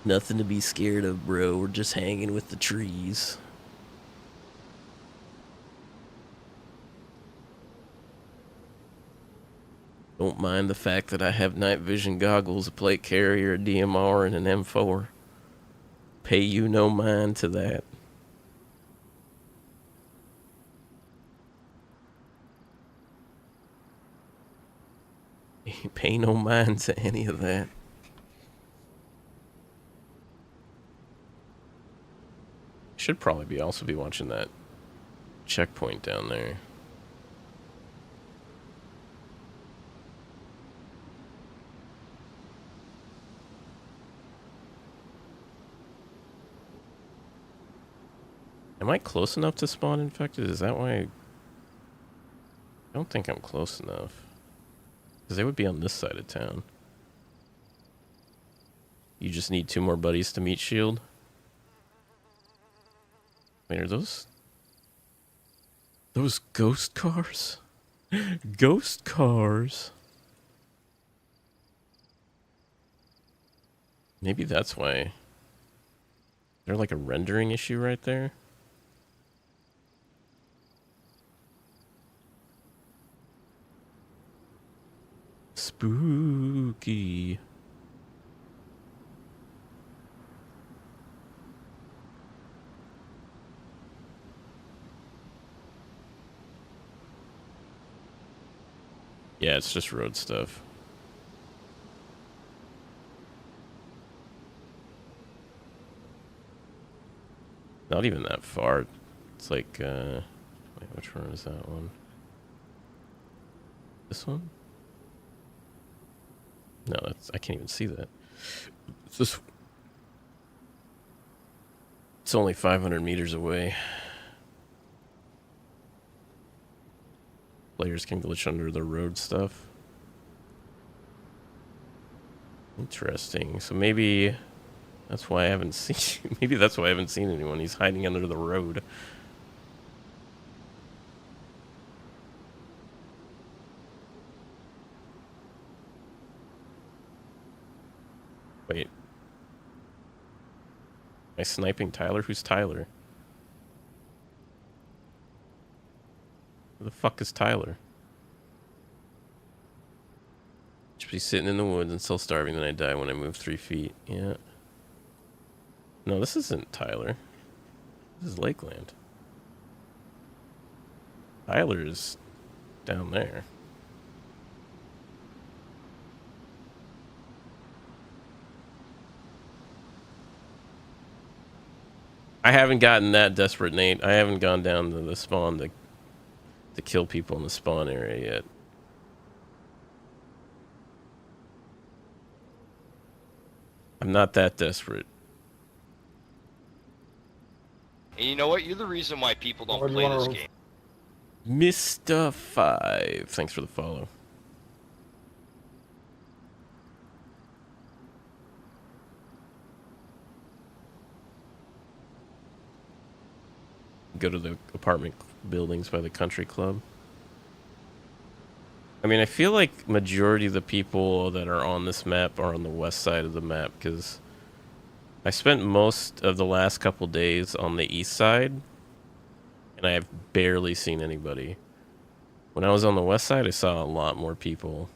Nothing to be scared of, bro. We're just hanging with the trees. Don't mind the fact that I have night vision goggles, a plate carrier, a DMR, and an M4. Pay you no mind to that. Pay no mind to any of that. Should probably also be watching that checkpoint down there. Am I close enough to spawn infected? Is that why I don't think I'm close enough. Because they would be on this side of town. You just need 2 more buddies to meet Shield. Wait, are those ghost cars? Ghost cars? Maybe that's why. Is there like a rendering issue right there? Spooky. Yeah, it's just road stuff. Not even that far. It's like, wait, which one is that one? This one? No, that's, I can't even see that. It's this. It's only 500 meters away. Players can glitch under the road stuff. Interesting. So maybe that's why I haven't seen. Maybe that's why I haven't seen anyone. He's hiding under the road. Wait. Am I sniping Tyler? Who's Tyler? Who the fuck is Tyler? Should be sitting in the woods and still starving, then I die when I move 3 feet. Yeah. No, this isn't Tyler. This is Lakeland. Tyler is down there. I haven't gotten that desperate, Nate. I haven't gone down to the spawn to kill people in the spawn area yet. I'm not that desperate. And you know what? You're the reason why people don't play this game. Mr. 5. Thanks for the follow. Go to the apartment buildings by the country club. I mean, I feel like majority of the people that are on this map are on the west side of the map, because I spent most of the last couple days on the east side, and I have barely seen anybody. When I was on the west side, I saw a lot more people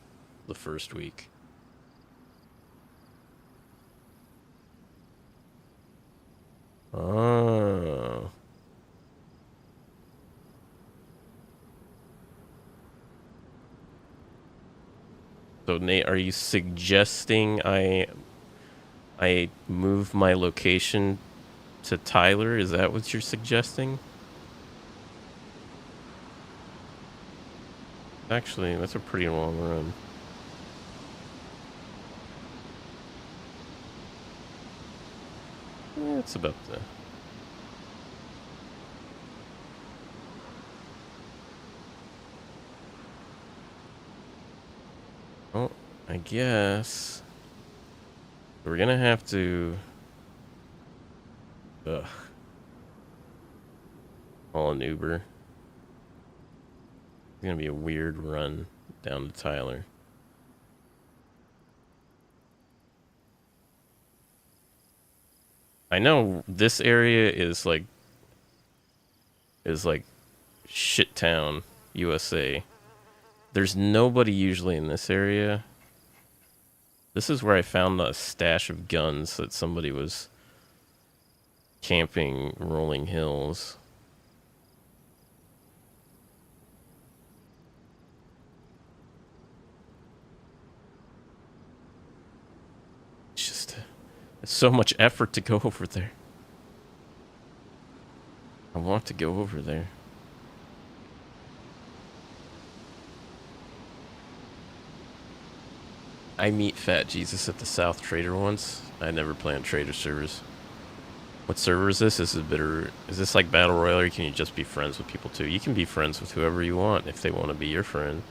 the first week. Oh. So Nate, are you suggesting I move my location to Tyler? Is that what you're suggesting? Actually, that's a pretty long run. Yeah, it's about the... Well, I guess we're gonna have to... Ugh. Call an Uber. It's gonna be a weird run down to Tyler. I know this area is like shit town, USA. There's nobody usually in this area. This is where I found a stash of guns that somebody was camping Rolling Hills. It's just, it's so much effort to go over there. I want to go over there. I meet Fat Jesus at the South Trader once. I never play on Trader servers. What server is this? This is Bitterroot. Is this like Battle Royale, or can you just be friends with people too? You can be friends with whoever you want if they want to be your friend.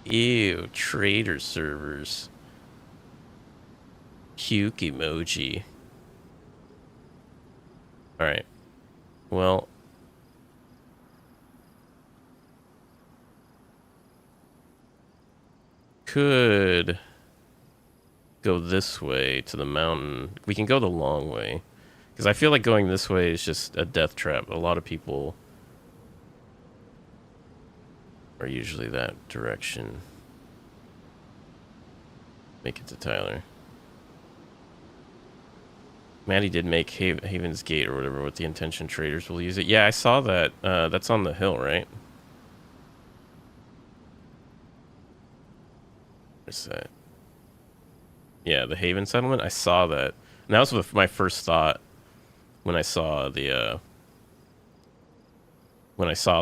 Ew, Trader servers. Puke emoji. Alright. Well... could go this way to the mountain. We can go the long way, Because I feel like going this way is just a death trap. A lot of people are usually that direction. Make it to Tyler. Maddie did make Haven's Gate or whatever with the intention traders will use it. Yeah, I saw that. That's on the hill, right? Where's that? Yeah, the Haven settlement. I saw that. And that was my first thought when I saw the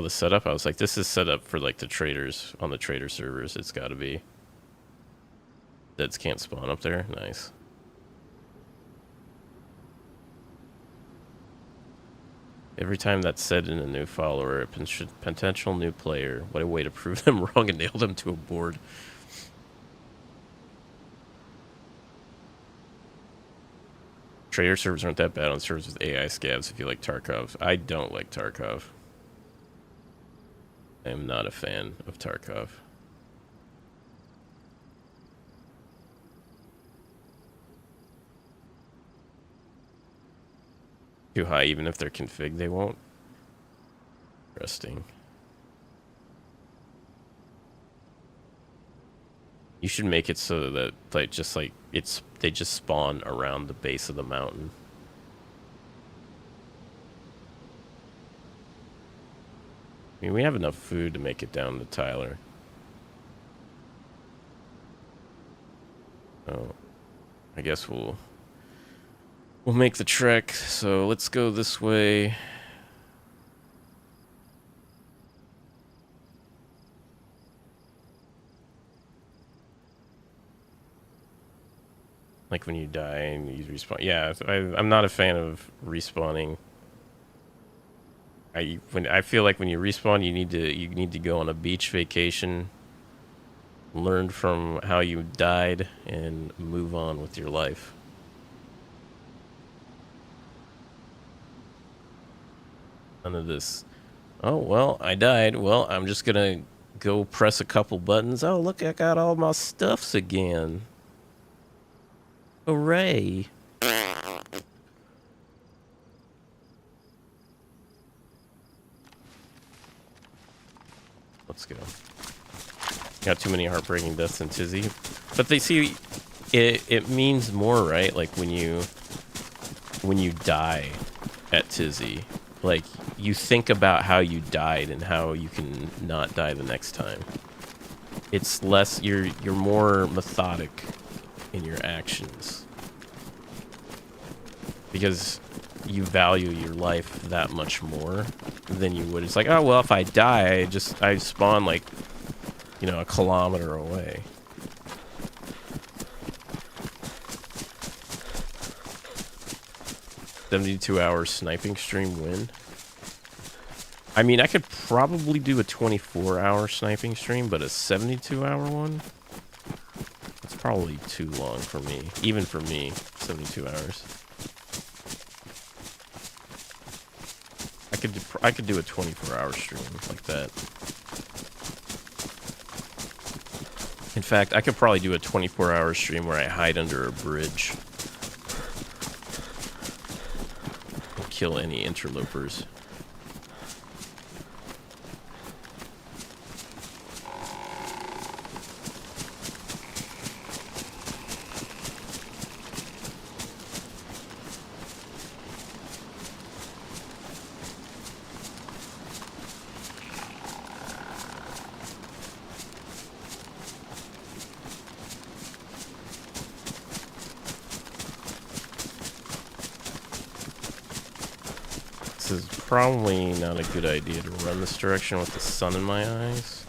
setup. I was like, this is set up for like the traders on the trader servers. It's got to be. Deads can't spawn up there. Nice. Every time that's said in a new follower, a potential new player. What a way to prove them wrong and nail them to a board. Trader servers aren't that bad on servers with AI scavs if you like Tarkov. I don't like Tarkov. I am not a fan of Tarkov. Too high, even if they're config, they won't. Interesting. You should make it so that they just spawn around the base of the mountain. I mean, we have enough food to make it down to Tyler. Oh, I guess we'll make the trek. So let's go this way. Like when you die and you respawn. Yeah, I'm not a fan of respawning. I feel like when you respawn, you need to go on a beach vacation, learn from how you died, and move on with your life. None of this. Oh well, I died. Well, I'm just gonna go press a couple buttons. Oh look, I got all my stuffs again. Hooray! Let's go. Got too many heartbreaking deaths in Tizzy. But they see it means more, right? Like when you die at Tizzy, like you think about how you died and how you can not die the next time. It's less you're more methodic in your actions. Because you value your life that much more than you would. It's like, oh well, if I die, I spawn like, you know, a kilometer away. $72-hour sniping stream win. I mean, I could probably do a 24-hour sniping stream, but a 72-hour one? That's probably too long for me. Even for me, 72 hours. I could do a 24-hour stream like that. In fact, I could probably do a 24-hour stream where I hide under a bridge and kill any interlopers. This is probably not a good idea to run this direction with the sun in my eyes.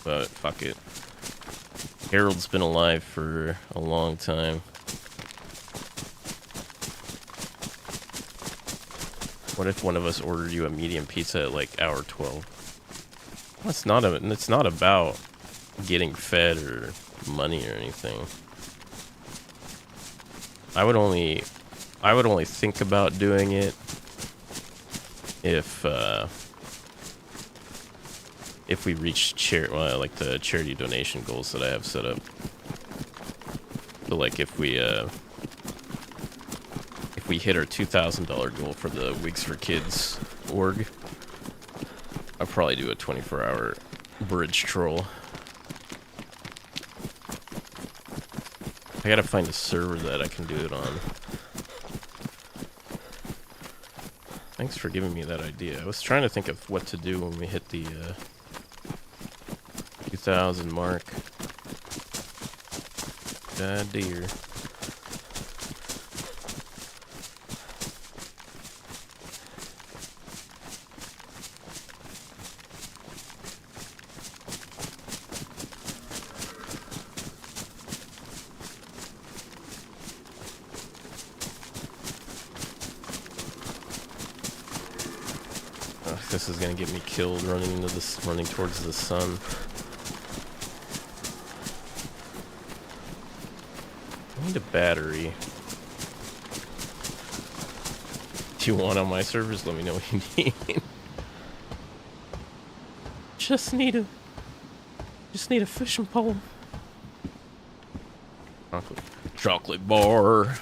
But fuck it. Harold's been alive for a long time. What if one of us ordered you a medium pizza at like hour 12? Well, it's not about getting fed or money or anything. I would only think about doing it if we reach like the charity donation goals that I have set up. So like if we if we hit our $2,000 goal for the Wigs for Kids org, I'll probably do a 24-hour bridge troll. I gotta find a server that I can do it on. Thanks for giving me that idea. I was trying to think of what to do when we hit the 2,000 mark. God dear. This is gonna get me killed running towards the sun. I need a battery. Do you want on my servers? Let me know what you need. Just need a fishing pole. Chocolate bar.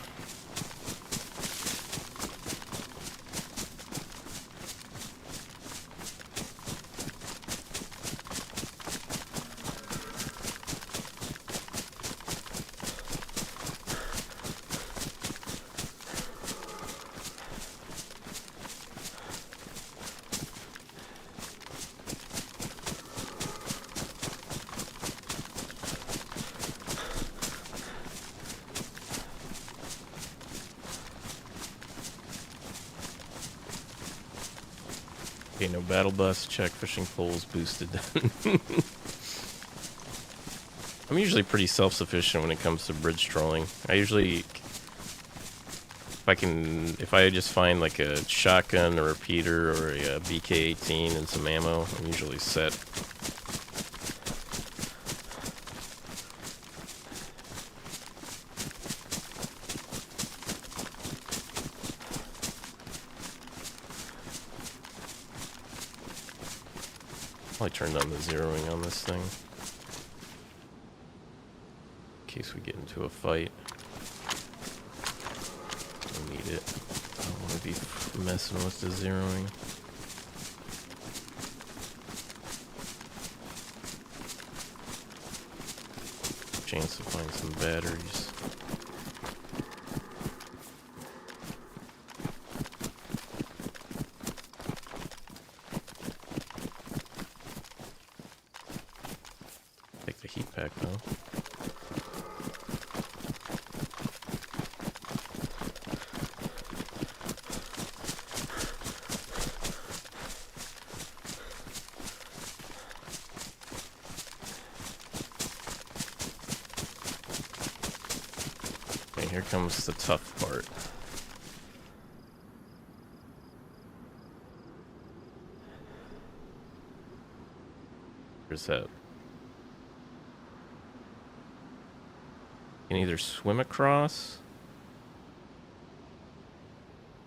Okay, no battle bus, check, fishing poles boosted. I'm usually pretty self-sufficient when it comes to bridge trolling. I usually, if I just find like a shotgun or a repeater or a BK-18 and some ammo, I'm usually set. Probably turned on the zeroing on this thing. In case we get into a fight. I need it. I don't want to be messing with the zeroing. Chance to find some batteries. Take the heat pack though. Okay, here comes the tough part. Where's that? You can either swim across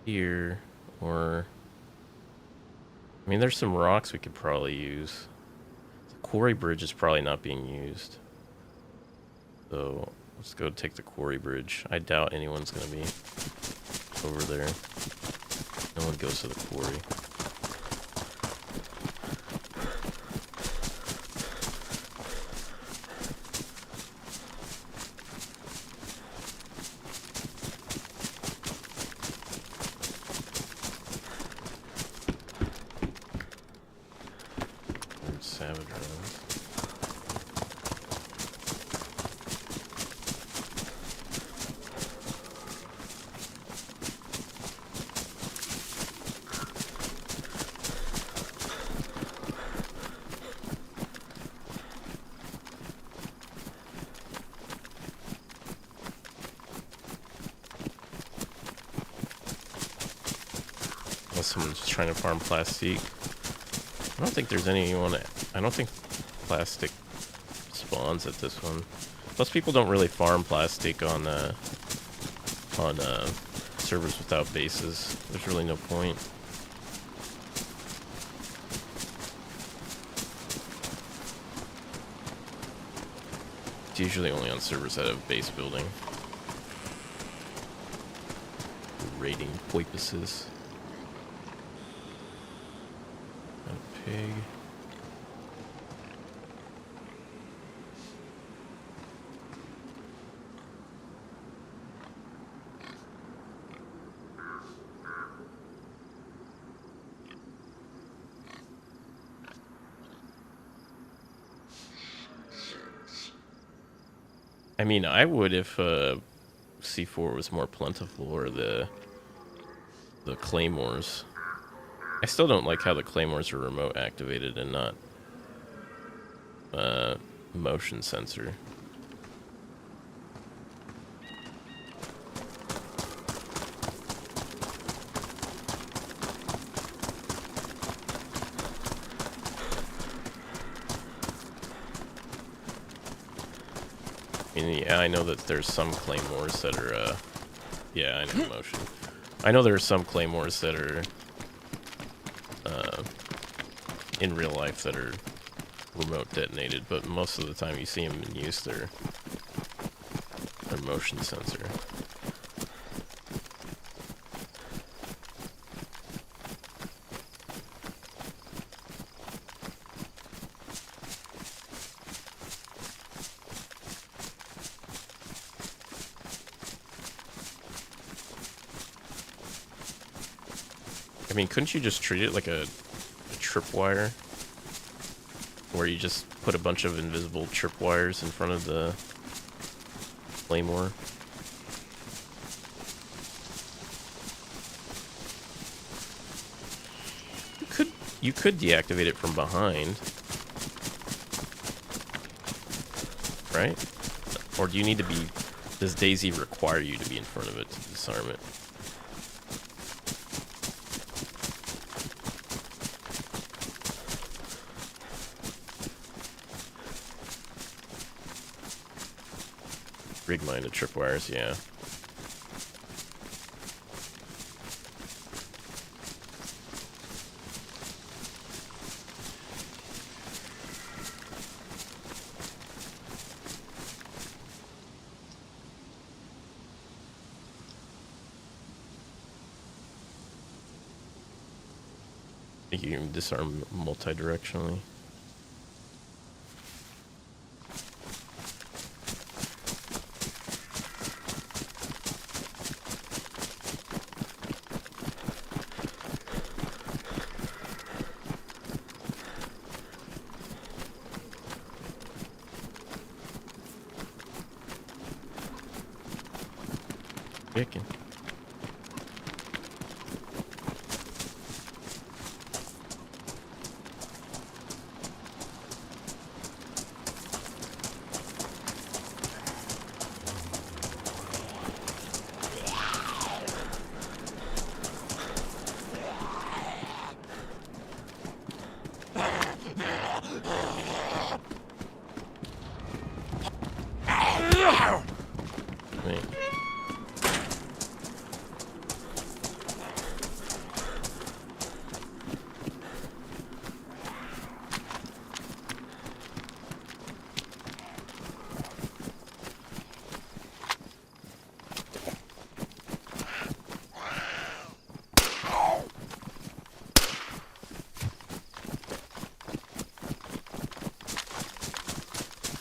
here, or I mean, there's some rocks we could probably use. The quarry bridge is probably not being used, so let's go take the quarry bridge. I doubt anyone's gonna be over there. No one goes to the quarry. Savage rounds. Unless someone's trying to farm plastique. I don't think there's anyone. I don't think plastic spawns at this one. Plus, people don't really farm plastic on servers without bases. There's really no point. It's usually only on servers that have base building. raiding porpoises. A pig. I mean, I would if C4 was more plentiful, or the claymores. I still don't like how the claymores are remote activated and not motion sensor. I mean, yeah, I know that there's some claymores that are, yeah, I know motion. I know there are some claymores that are, in real life that are remote detonated, but most of the time you see them in use, they're motion sensor. I mean, couldn't you just treat it like a tripwire? Where you just put a bunch of invisible tripwires in front of the claymore? You could deactivate it from behind. Right? Or do you need to be... Does DayZ require you to be in front of it to disarm it? Rig mine to tripwires, yeah. I think you can disarm multi-directionally. Chicken. Wait.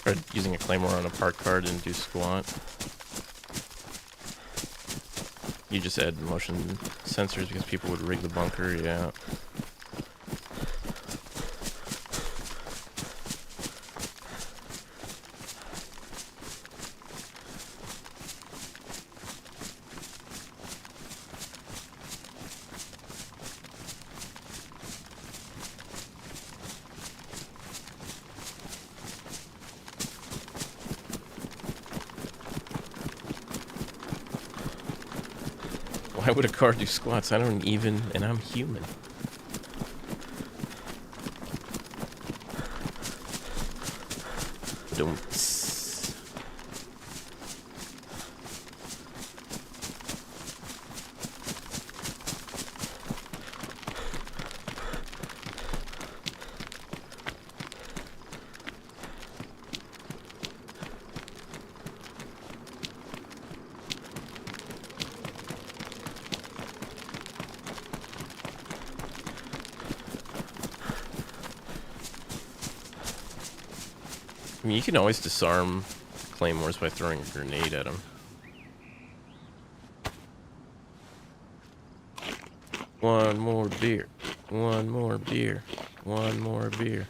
Tried using a claymore on a park car didn't do squat. You just add motion sensors because people would rig the bunker, yeah. Why would a car do squats? I don't even, and I'm human. Don't. I mean, you can always disarm claymores by throwing a grenade at them. One more beer. One more beer. One more beer.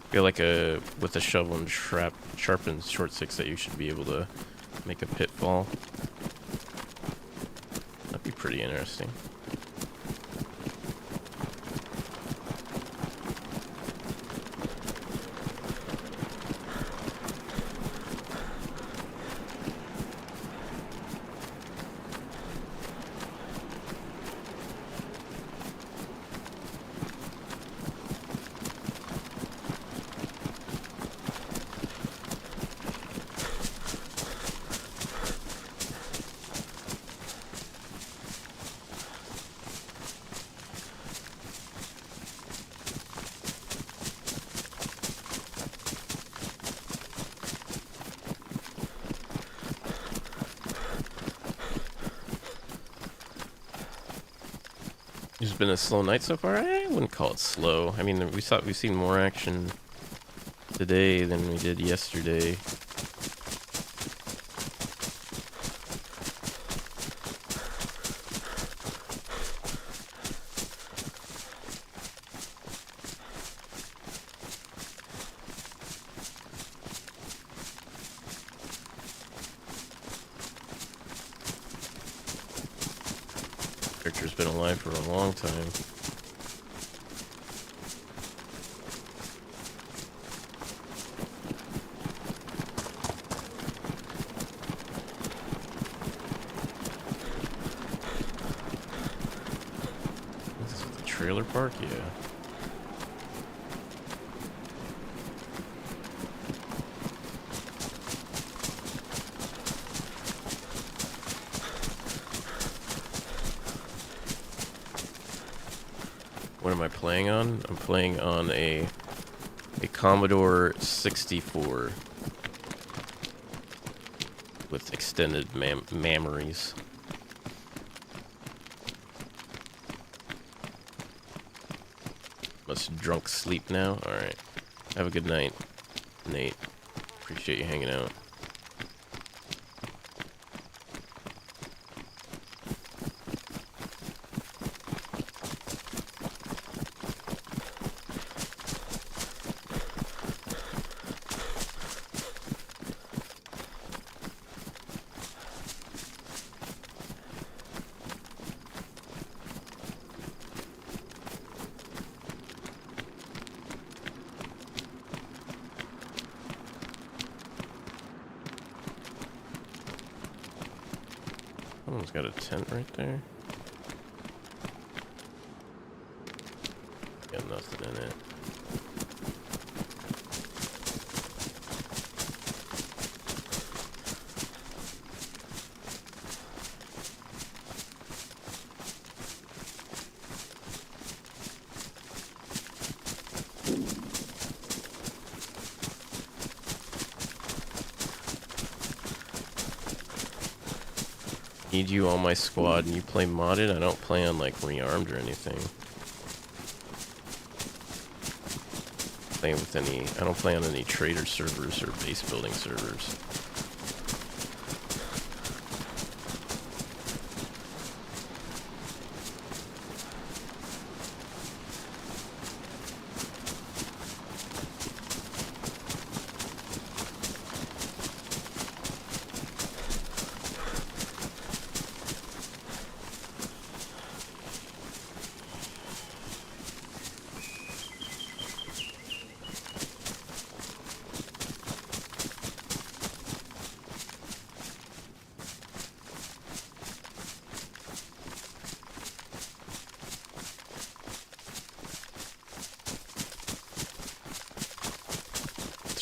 I feel like with a shovel and sharpened short sticks that you should be able to make a pitfall. That'd be pretty interesting. It's been a slow night so far. I wouldn't call it slow. I mean, we've seen more action today than we did yesterday. Character's been alive for a long time. Is this the trailer park? Yeah. What am I playing on? I'm playing on a Commodore 64 with extended memories. Must drunk sleep now? Alright. Have a good night, Nate. Appreciate you hanging out. Someone's got a tent right there. Got nothing in it. Need you on my squad and you play modded? I don't play on like rearmed or anything. I don't play on any trader servers or base building servers.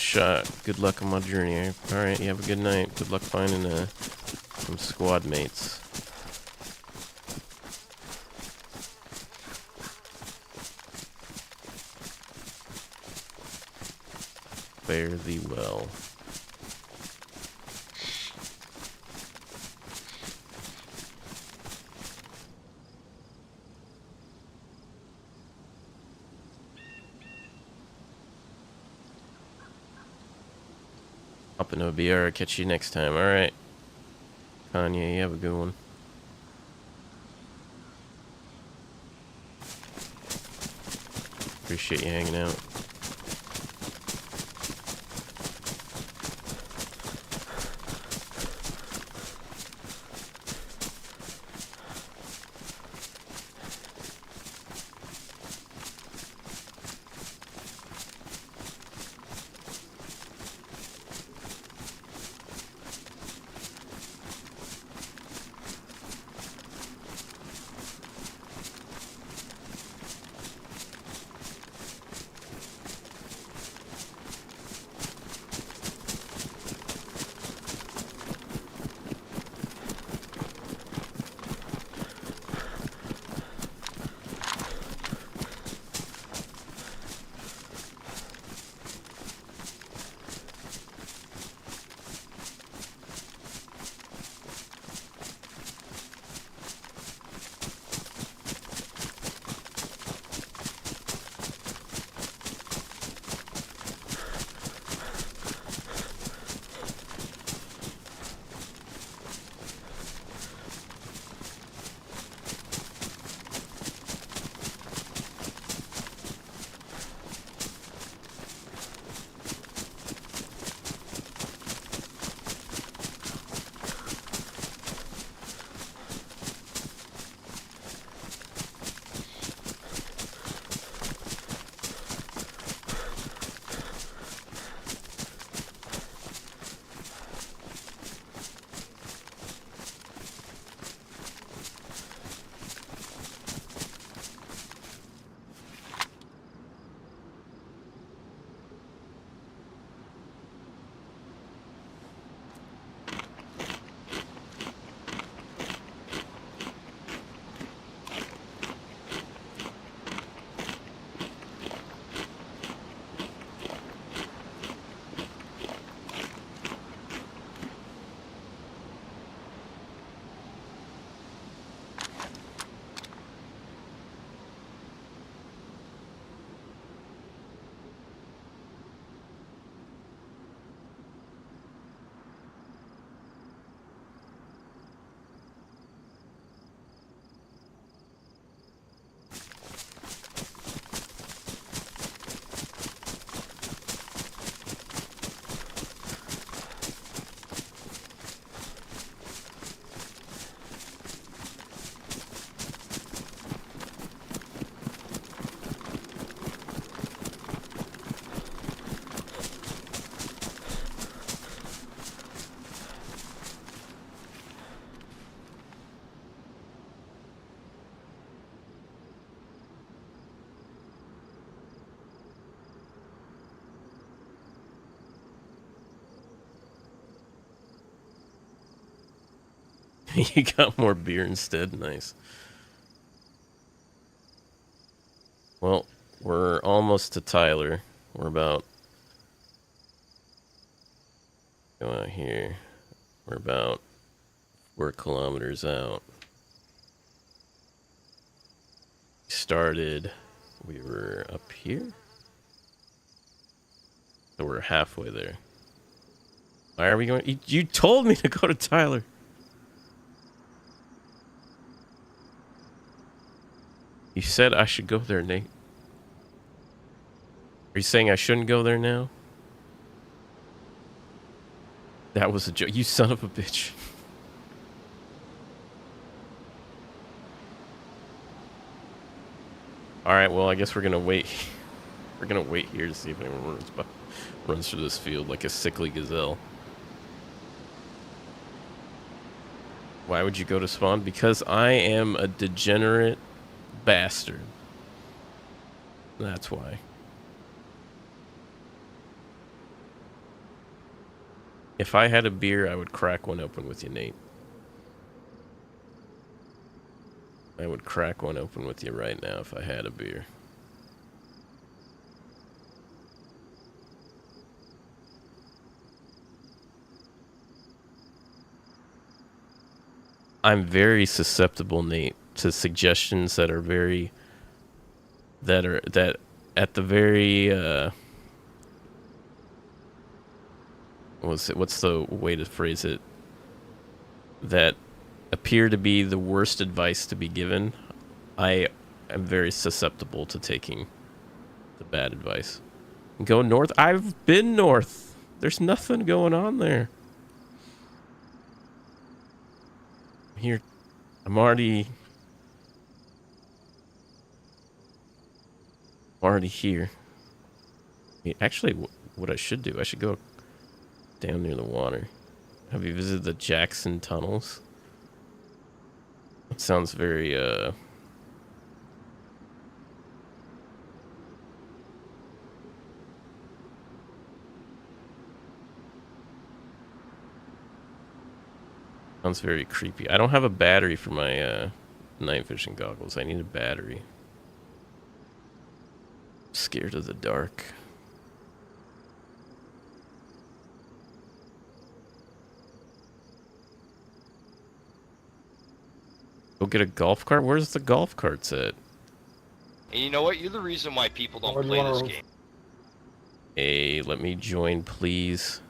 shot. Good luck on my journey. Alright, you have a good night. Good luck finding some squad mates. Fare thee well. Up in OBR. Catch you next time. Alright. Kanye, you have a good one. Appreciate you hanging out. You got more beer instead. Nice. Well, we're almost to Tyler. We're about... Go out here. We're about 4 kilometers out. Started... We were up here? So we're halfway there. Why are we going... You told me to go to Tyler. You said I should go there, Nate. Are you saying I shouldn't go there now? That was a joke. You son of a bitch. Alright, well, I guess we're gonna wait. We're gonna wait here to see if anyone runs through this field like a sickly gazelle. Why would you go to spawn? Because I am a degenerate bastard. That's why. If I had a beer, I would crack one open with you, Nate. I would crack one open with you right now if I had a beer. I'm very susceptible, Nate, to suggestions that are very that at the very what's the way to phrase it, that appear to be the worst advice to be given. I am very susceptible to taking the bad advice. Go north. I've been north. There's nothing going on there. Here, I'm already here. Actually, what I should do, I should go down near the water. Have you visited the Jackson tunnels? That sounds very sounds very creepy. I don't have a battery for my night vision goggles. I need a battery. I'm scared of the dark. Go get a golf cart? Where's the golf carts at? And you know what? You're the reason why people don't play this game. Hey, let me join, please.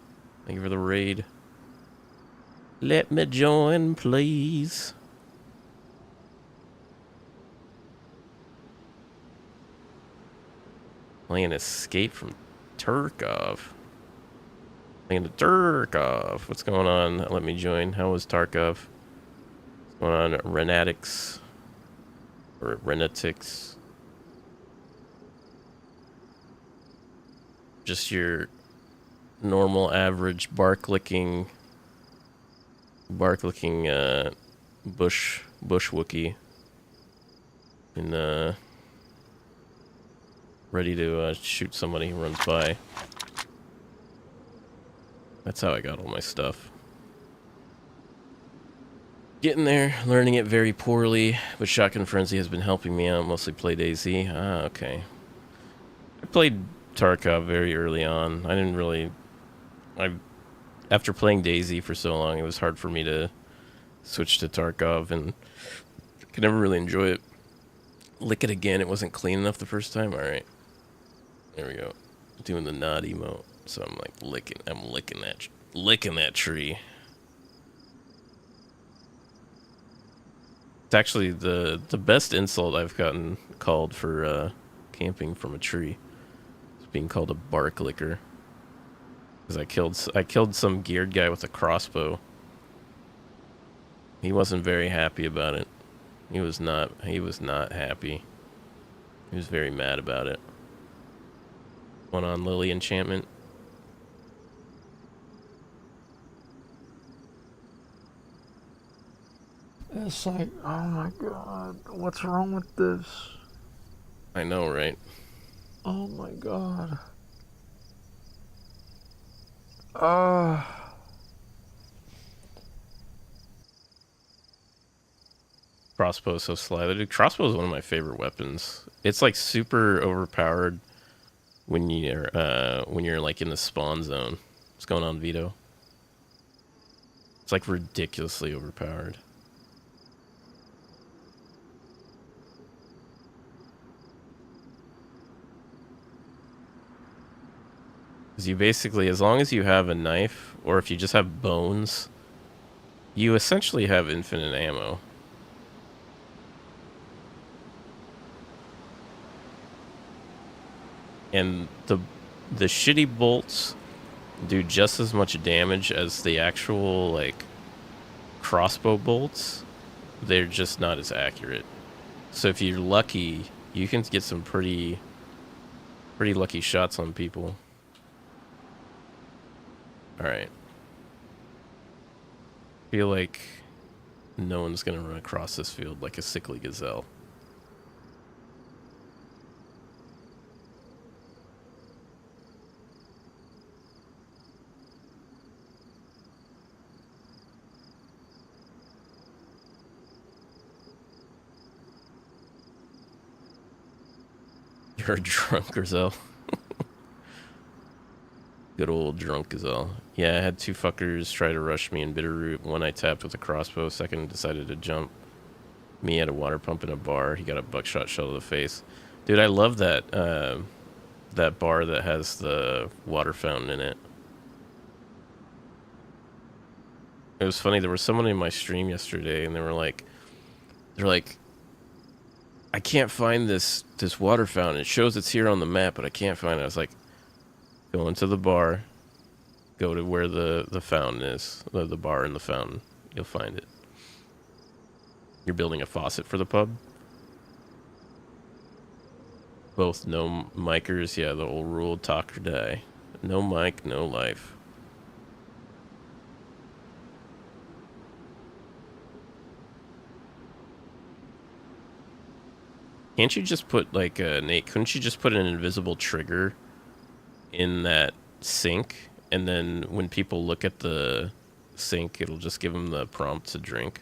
Thank you for the raid. Let me join, please. Playing Escape from Tarkov. Playing the Tarkov. What's going on? Let me join. How was Tarkov? What's going on? Renatics. Or Renatics. Just your normal average bark-licking bush Wookie. And ready to shoot somebody who runs by. That's how I got all my stuff. Getting there, learning it very poorly, but Shotgun Frenzy has been helping me out. Mostly play DayZ. Ah, okay. I played Tarkov very early on. I didn't really... After playing DayZ for so long, it was hard for me to switch to Tarkov, and I could never really enjoy it. Lick it again. It wasn't clean enough the first time. All right. There we go. Doing the nod emote. So I'm like licking that tree. It's actually the best insult I've gotten called for camping from a tree. It's being called a bark licker. Because I killed some geared guy with a crossbow. He wasn't very happy about it. He was not happy. He was very mad about it. One on Lily enchantment. It's like, oh my god, what's wrong with this? I know, right? Oh my god. Crossbow's so sly. Dude, crossbow is one of my favorite weapons. It's like super overpowered when you're like in the spawn zone. What's going on, Vito? It's like ridiculously overpowered. Because you basically, as long as you have a knife, or if you just have bones, you essentially have infinite ammo. And the shitty bolts do just as much damage as the actual, like, crossbow bolts. They're just not as accurate. So if you're lucky, you can get some pretty lucky shots on people. Alright. Feel like no one's gonna run across this field like a sickly gazelle. Or drunk Gazelle. Good old drunk Gazelle. Yeah, I had two fuckers try to rush me in Bitterroot. One I tapped with a crossbow. Second decided to jump me at a water pump in a bar. He got a buckshot shell to the face. Dude, I love that that bar that has the water fountain in it. It was funny. There was someone in my stream yesterday, and they're like, I can't find this water fountain. It shows it's here on the map, but I can't find it. I was like, go into the bar, go to where the fountain is, the bar and the fountain. You'll find it. You're building a faucet for the pub? Both no micers. Yeah, the old rule, talk or die. No mic, no life. Can't you just put, like, Nate, couldn't you just put an invisible trigger in that sink? And then when people look at the sink, it'll just give them the prompt to drink?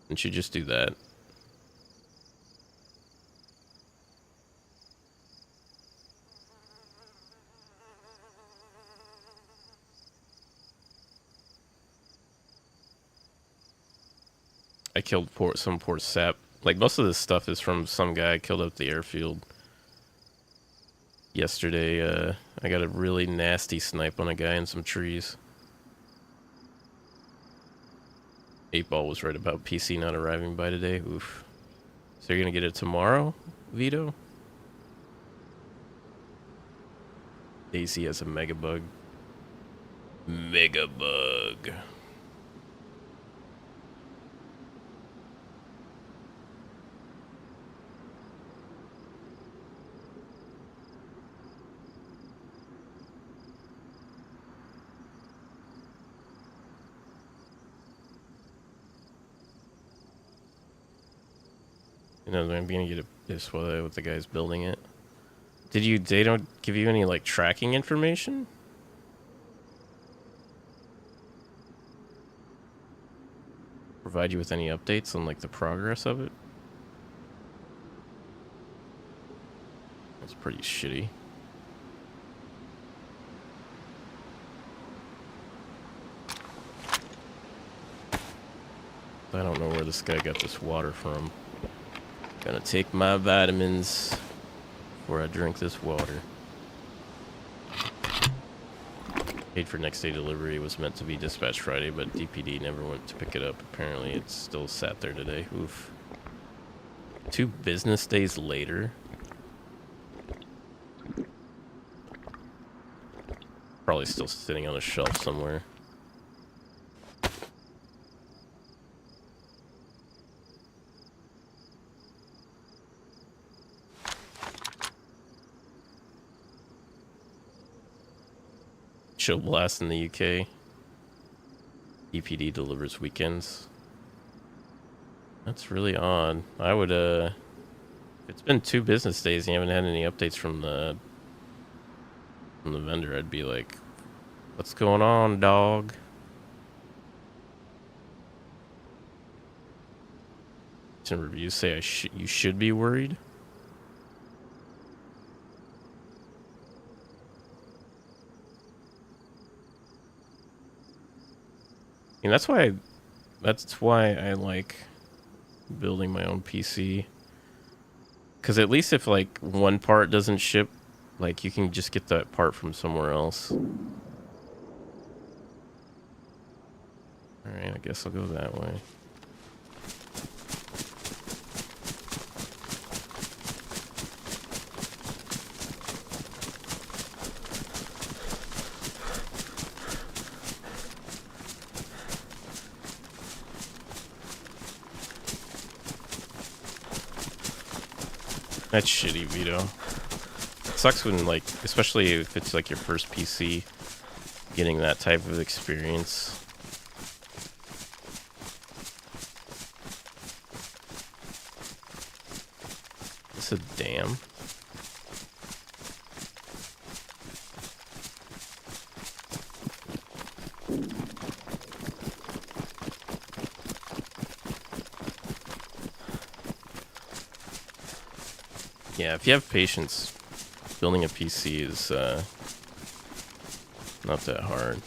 Couldn't you just do that? I killed some poor sap. Like, most of this stuff is from some guy I killed at the airfield. Yesterday, I got a really nasty snipe on a guy in some trees. 8-Ball was right about PC not arriving by today. Oof. So you're gonna get it tomorrow, Vito? DayZ has a mega bug. Mega bug. You know, I'm gonna get this while the guy's building it. They don't give you any, like, tracking information? Provide you with any updates on, like, the progress of it? That's pretty shitty. I don't know where this guy got this water from. Gonna take my vitamins before I drink this water. Paid for next day delivery. Was meant to be dispatched Friday, but DPD never went to pick it up. Apparently it's still sat there today. Oof. 2 business days later. Probably still sitting on a shelf somewhere. Chill blast in the UK. EPD delivers weekends. That's really odd. I would, if it's been 2 business days and you haven't had any updates from the vendor, I'd be like, what's going on, dog? Some reviews say you should be worried. And that's why I like building my own PC. Because at least if, like, one part doesn't ship, like, you can just get that part from somewhere else. Alright, I guess I'll go that way. That's shitty, Vito. It sucks when, like, especially if it's, like, your first PC, getting that type of experience. Is this a dam? Yeah, if you have patience, building a PC is not that hard.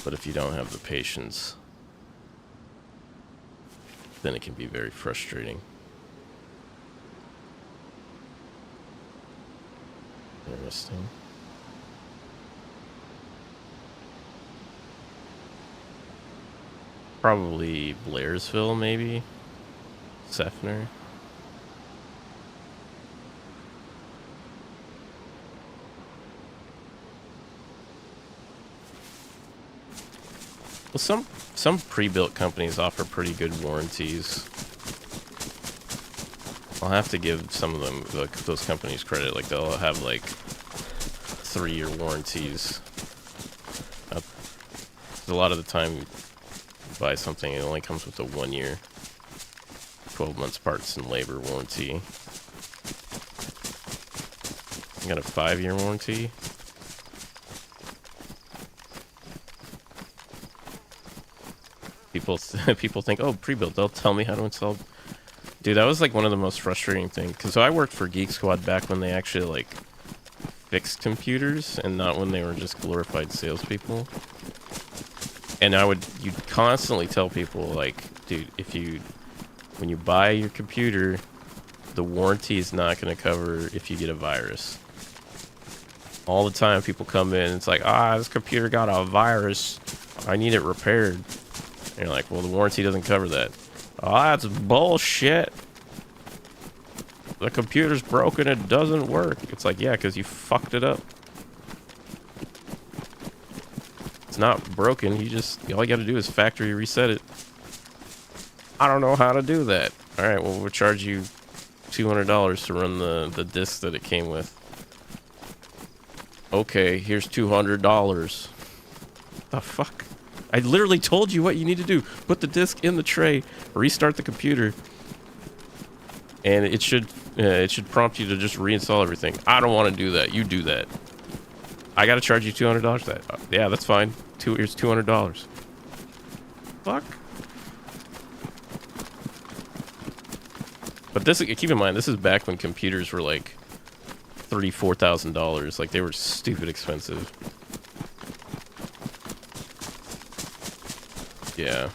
But if you don't have the patience, then it can be very frustrating. Interesting. Probably Blairsville, maybe? Sefner? Well, some pre-built companies offer pretty good warranties. I'll have to give some of them, those companies, credit. Like, they'll have, like, 3-year warranties. A lot of the time, you buy something, it only comes with a 1-year, 12 months parts and labor warranty. You got a 5-year warranty. People think, oh, pre-built, they'll tell me how to install. Dude, that was like one of the most frustrating things, because I worked for Geek Squad back when they actually like fixed computers and not when they were just glorified salespeople. And you'd constantly tell people, like, dude, when you buy your computer, the warranty is not going to cover if you get a virus. All the time people come in, it's like, this computer got a virus, I need it repaired. And you're like, well, the warranty doesn't cover that. Oh, that's bullshit. The computer's broken, it doesn't work. It's like, yeah, because you fucked it up. It's not broken, all you gotta do is factory reset it. I don't know how to do that. Alright, well, we'll charge you $200 to run the disc that it came with. Okay, here's $200. The fuck? I literally told you what you need to do. Put the disc in the tray, restart the computer, and it should prompt you to just reinstall everything. I don't want to do that. You do that. I gotta charge you $200 for that. Yeah, that's fine. Here's $200. Fuck. But keep in mind, this is back when computers were like $3,000-$4,000. Like, they were stupid expensive. Yeah.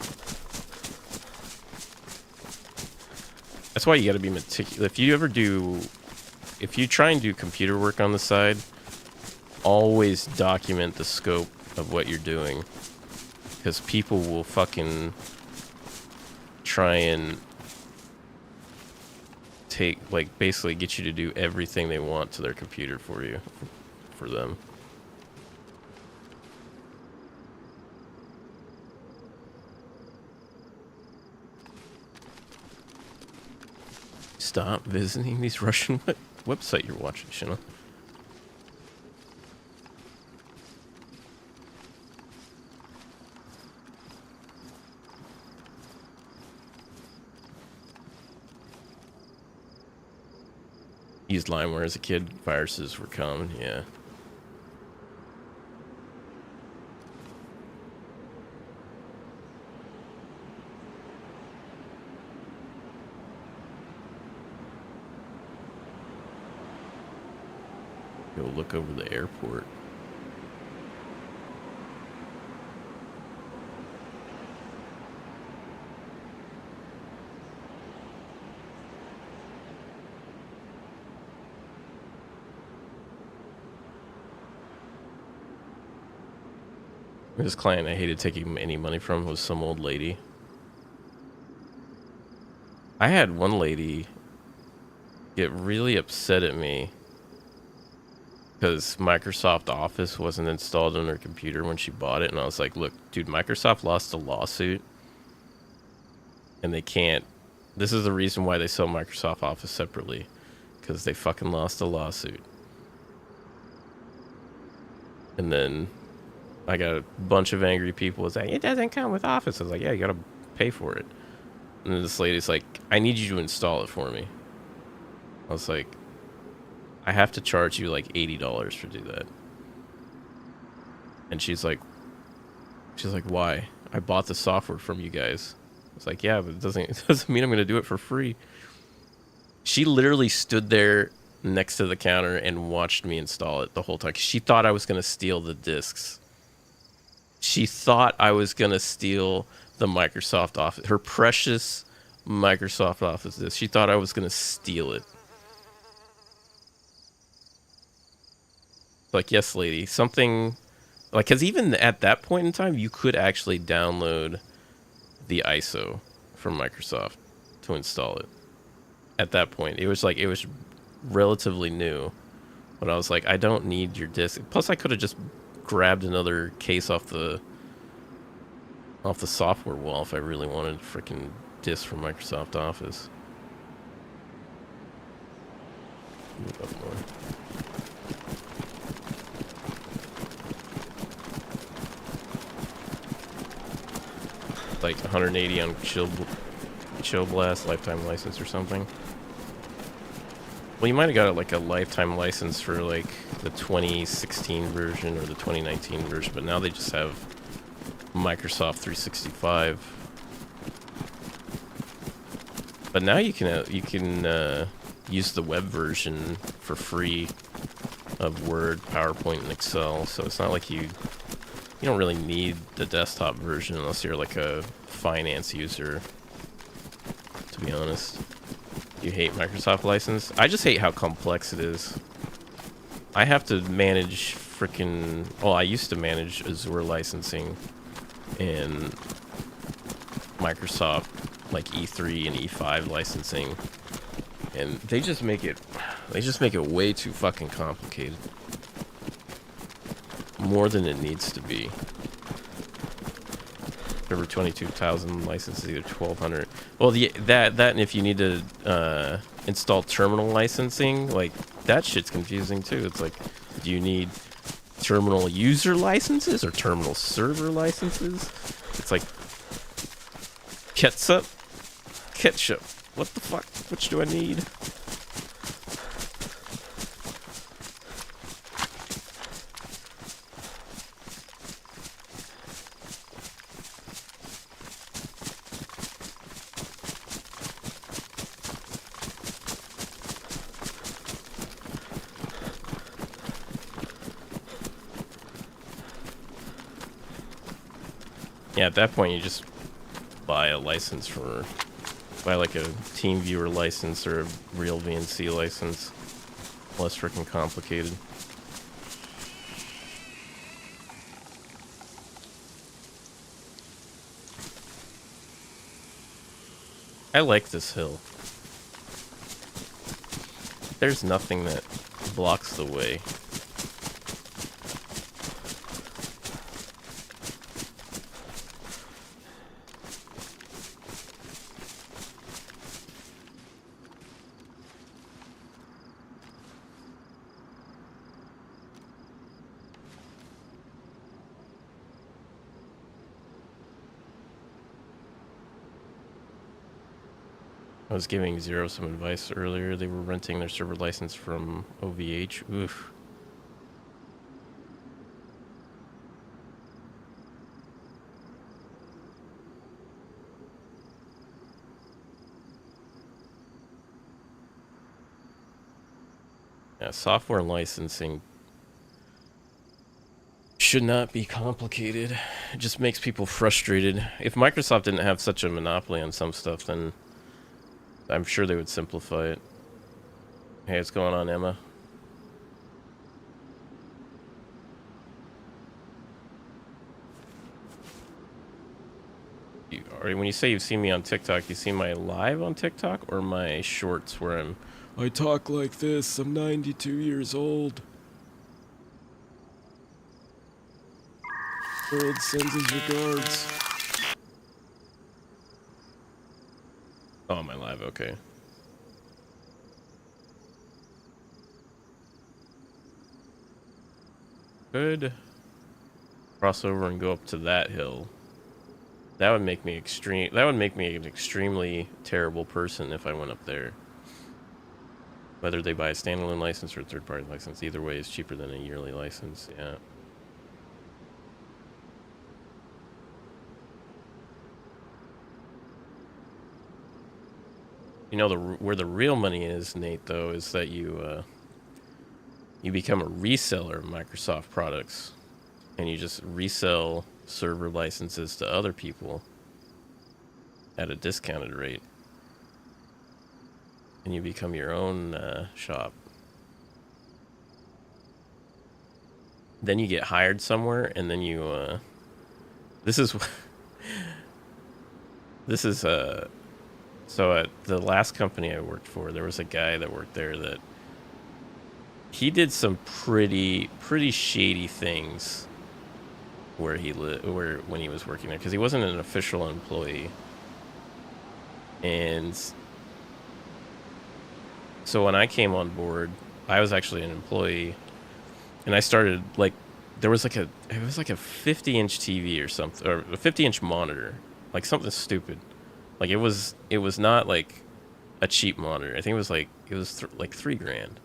That's why you gotta be meticulous. If you try and do computer work on the side, always document the scope of what you're doing. Because people will fucking try and basically get you to do everything they want to their computer for them. Stop visiting these Russian website you're watching, Shina. Used LimeWare as a kid. Viruses were common, yeah. Go look over the airport. This client I hated taking any money from was some old lady. I had one lady get really upset at me because Microsoft Office wasn't installed on her computer when she bought it, and I was like, look, dude, Microsoft lost a lawsuit, and they can't. This is the reason why they sell Microsoft Office separately, because they fucking lost a lawsuit. And then I got a bunch of angry people saying, it doesn't come with Office. I was like, yeah, you gotta pay for it. And then this lady's like, I need you to install it for me. I was like, I have to charge you like $80 to do that. And she's like, why? I bought the software from you guys. It's like, yeah, but it doesn't mean I'm going to do it for free. She literally stood there next to the counter and watched me install it the whole time. She thought I was going to steal the discs. She thought I was going to steal the Microsoft Office, her precious Microsoft Office disc. She thought I was going to steal it. Like, yes, lady, something like, because even at that point in time, you could actually download the ISO from Microsoft to install it. At that point, it was relatively new, but I was like, I don't need your disc. Plus, I could have just grabbed another case off the software wall if I really wanted a freaking disc from Microsoft Office. Move up more. Like 180 on Chill Blast lifetime license or something. Well, you might have got like a lifetime license for like the 2016 version or the 2019 version, but now they just have Microsoft 365. But now you can use the web version for free of Word, PowerPoint, and Excel. So it's not like you don't really need the desktop version unless you're like a finance user, to be honest. You hate Microsoft license? I just hate how complex it is. I have to manage freaking... Well, I used to manage Azure licensing and Microsoft, like E3 and E5 licensing. And they just make it way too fucking complicated. More than it needs to be. Over 22,000 licenses, either 1,200. Well, that and if you need to install terminal licensing, like that shit's confusing too. It's like, do you need terminal user licenses or terminal server licenses? It's like ketchup. What the fuck? Which do I need? Yeah, at that point you just buy a license buy like a TeamViewer license or a real VNC license. Less freaking complicated. I like this hill. There's nothing that blocks the way. I was giving Zero some advice earlier. They were renting their server license from OVH. Oof. Yeah, software licensing should not be complicated. It just makes people frustrated. If Microsoft didn't have such a monopoly on some stuff, then I'm sure they would simplify it. Hey, what's going on, Emma? When you say you've seen me on TikTok, you see my live on TikTok or my shorts where I talk like this, I'm 92 years old. World sends his regards. Oh, my live, okay. Could cross over and go up to that hill. That would make me an extremely terrible person if I went up there. Whether they buy a standalone license or a third-party license, either way is cheaper than a yearly license, yeah. You know, where the real money is, Nate, though, is that you become a reseller of Microsoft products, and you just resell server licenses to other people at a discounted rate, and you become your own shop. Then you get hired somewhere, and then you this is this is so at the last company I worked for, there was a guy that worked there that he did some pretty shady things where he when he was working there, because he wasn't an official employee. And so when I came on board, I was actually an employee, and I started, like, there was like it was like a 50-inch TV or something, or a 50-inch monitor, like something stupid. Like it was not like a cheap monitor. I think it was like like $3,000, and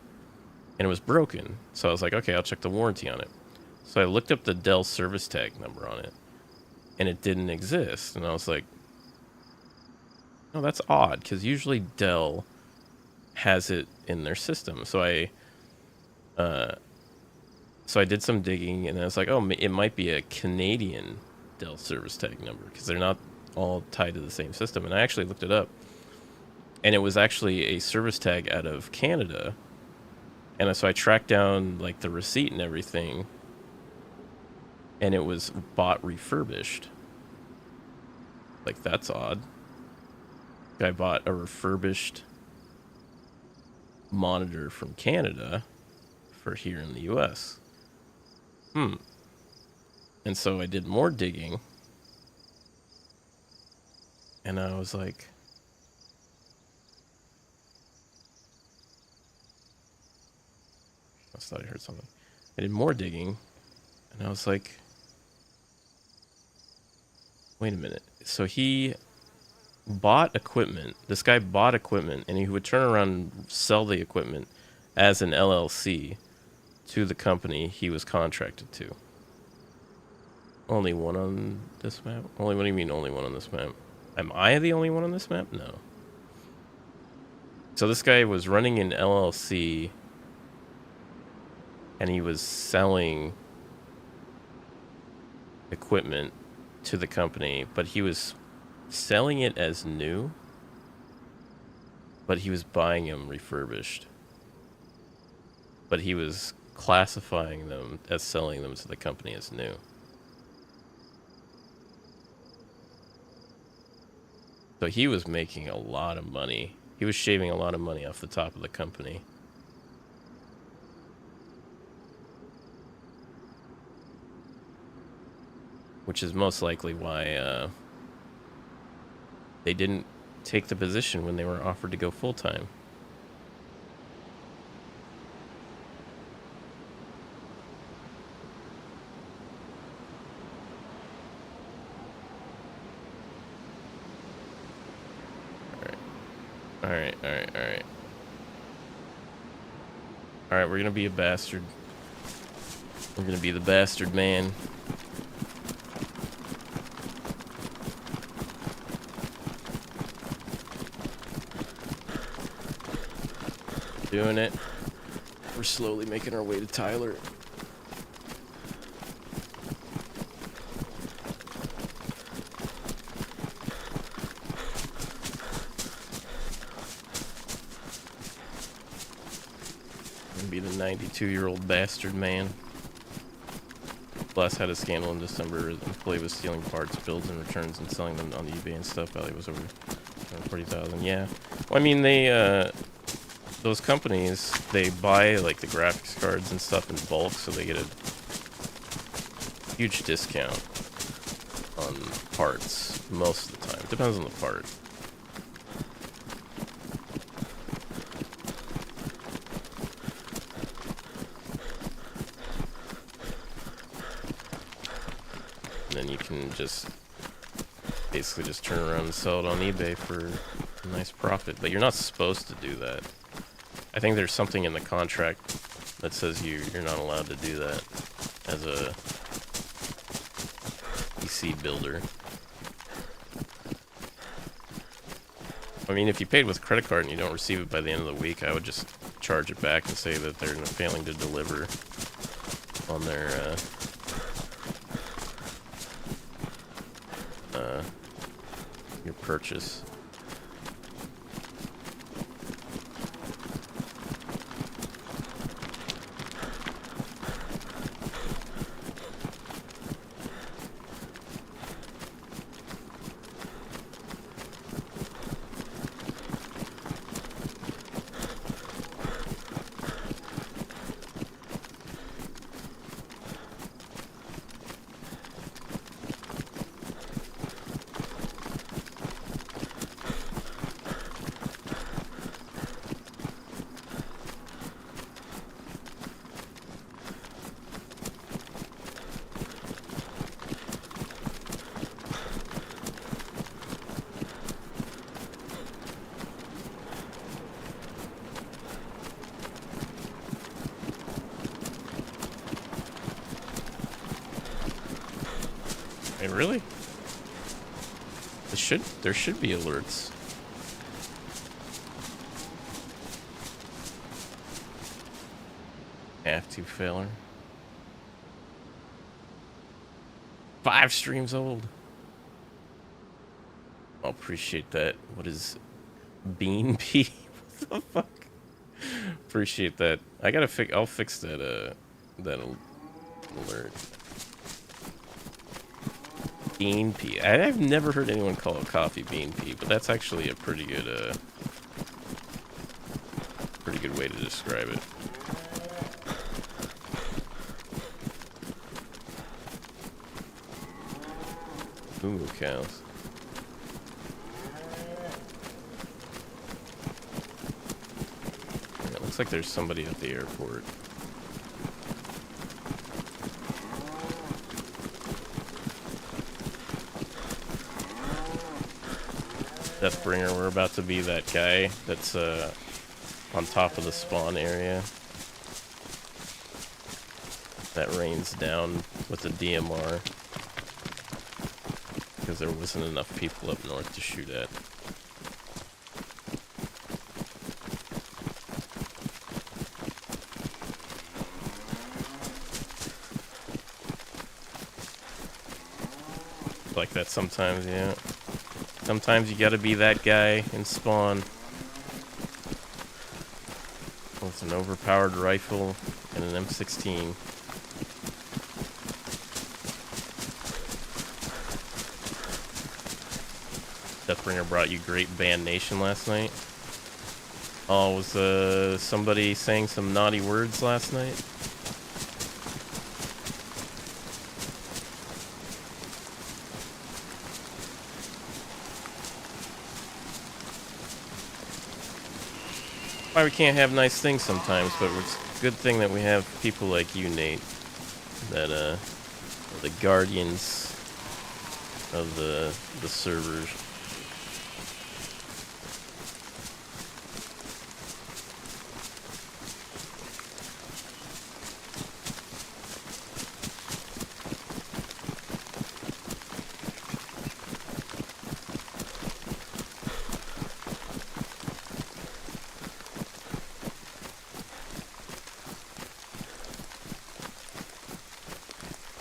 it was broken. So I was like, okay, I'll check the warranty on it. So I looked up the Dell service tag number on it, and it didn't exist. And I was like, oh, that's odd, because usually Dell has it in their system. So I did some digging, and I was like, oh, it might be a Canadian Dell service tag number, because they're not all tied to the same system. And I actually looked it up, and it was actually a service tag out of Canada. And so I tracked down, like, the receipt and everything, and it was bought refurbished. Like, that's odd. Guy bought a refurbished monitor from Canada for here in the US. And so I did more digging, and I was like, I thought I heard something. I did more digging, and I was like, wait a minute. So he bought equipment. This guy bought equipment, and he would turn around and sell the equipment as an LLC to the company he was contracted to. Only one on this map? What do you mean only one on this map? Am I the only one on this map? No. So this guy was running an LLC, and he was selling equipment to the company, but he was selling it as new, but he was buying them refurbished. But he was classifying them as selling them to the company as new. So he was making a lot of money. He was shaving a lot of money off the top of the company. Which is most likely why they didn't take the position when they were offered to go full-time. Alright, we're gonna be a bastard. We're gonna be the bastard man. Doing it. We're slowly making our way to Tyler. Be the 92-year-old bastard man. Blast had a scandal in December. The employee was stealing parts, builds, and returns and selling them on eBay and stuff. Value was over 40,000. Yeah. Well, I mean, they those companies, they buy like the graphics cards and stuff in bulk, so they get a huge discount on parts most of the time. Depends on the part. And then you can just basically just turn around and sell it on eBay for a nice profit. But you're not supposed to do that. I think there's something in the contract that says you're not allowed to do that as a PC builder. I mean, if you paid with a credit card and you don't receive it by the end of the week, I would just charge it back and say that they're failing to deliver on their your purchase. Hey, really? There should be alerts. Active failure. 5 streams old. I'll appreciate that. What is Bean P? What the fuck? Appreciate that. I'll fix that that alert. Bean P. I've never heard anyone call a coffee Bean P, but that's actually a pretty good way to describe it. Ooh, cows. Yeah, it looks like there's somebody at the airport. Deathbringer, we're about to be that guy that's on top of the spawn area that rains down with the DMR because there wasn't enough people up north to shoot at. Like that sometimes, yeah. Sometimes you gotta be that guy in spawn with an overpowered rifle and an M16. Deathbringer brought you great Band Nation last night. Oh, was somebody saying some naughty words last night? Why we can't have nice things sometimes, but it's a good thing that we have people like you, Nate, that are the guardians of the servers.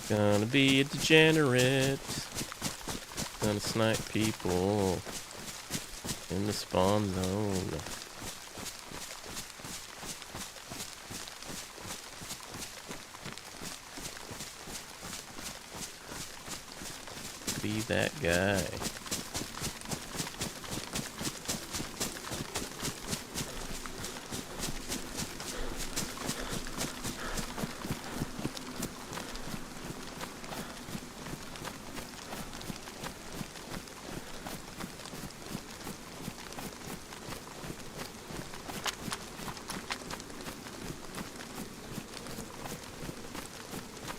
Gonna be a degenerate. Gonna snipe people in the spawn zone. Be that guy.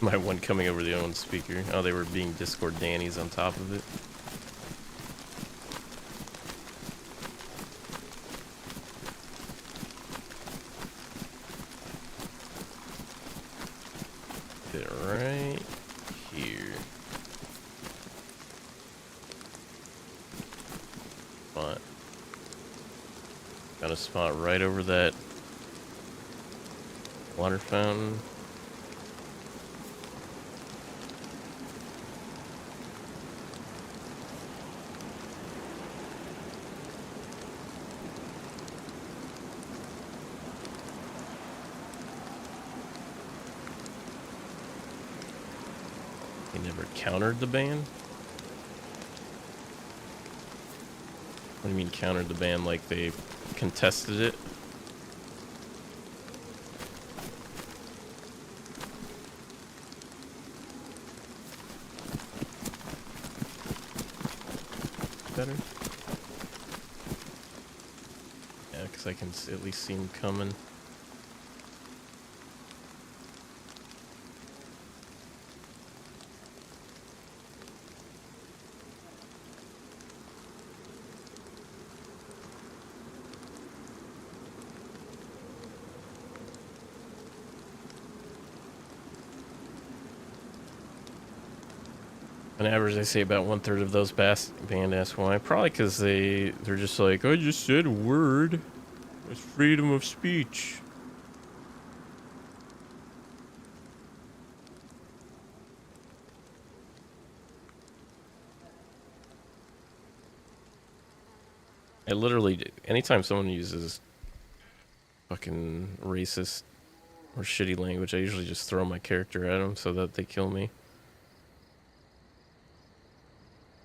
My one coming over the own speaker. Oh, they were being Discord Dannies on top of it. Get it right here. But Got a spot right over that water fountain. They never countered the ban? What do you mean countered the ban? Like they contested it? Better? Yeah, because I can at least see him coming. On average, they say about 1/3 of those banned ask why. Probably because they're just like, I just said a word. It's freedom of speech. I literally, anytime someone uses fucking racist or shitty language, I usually just throw my character at them so that they kill me.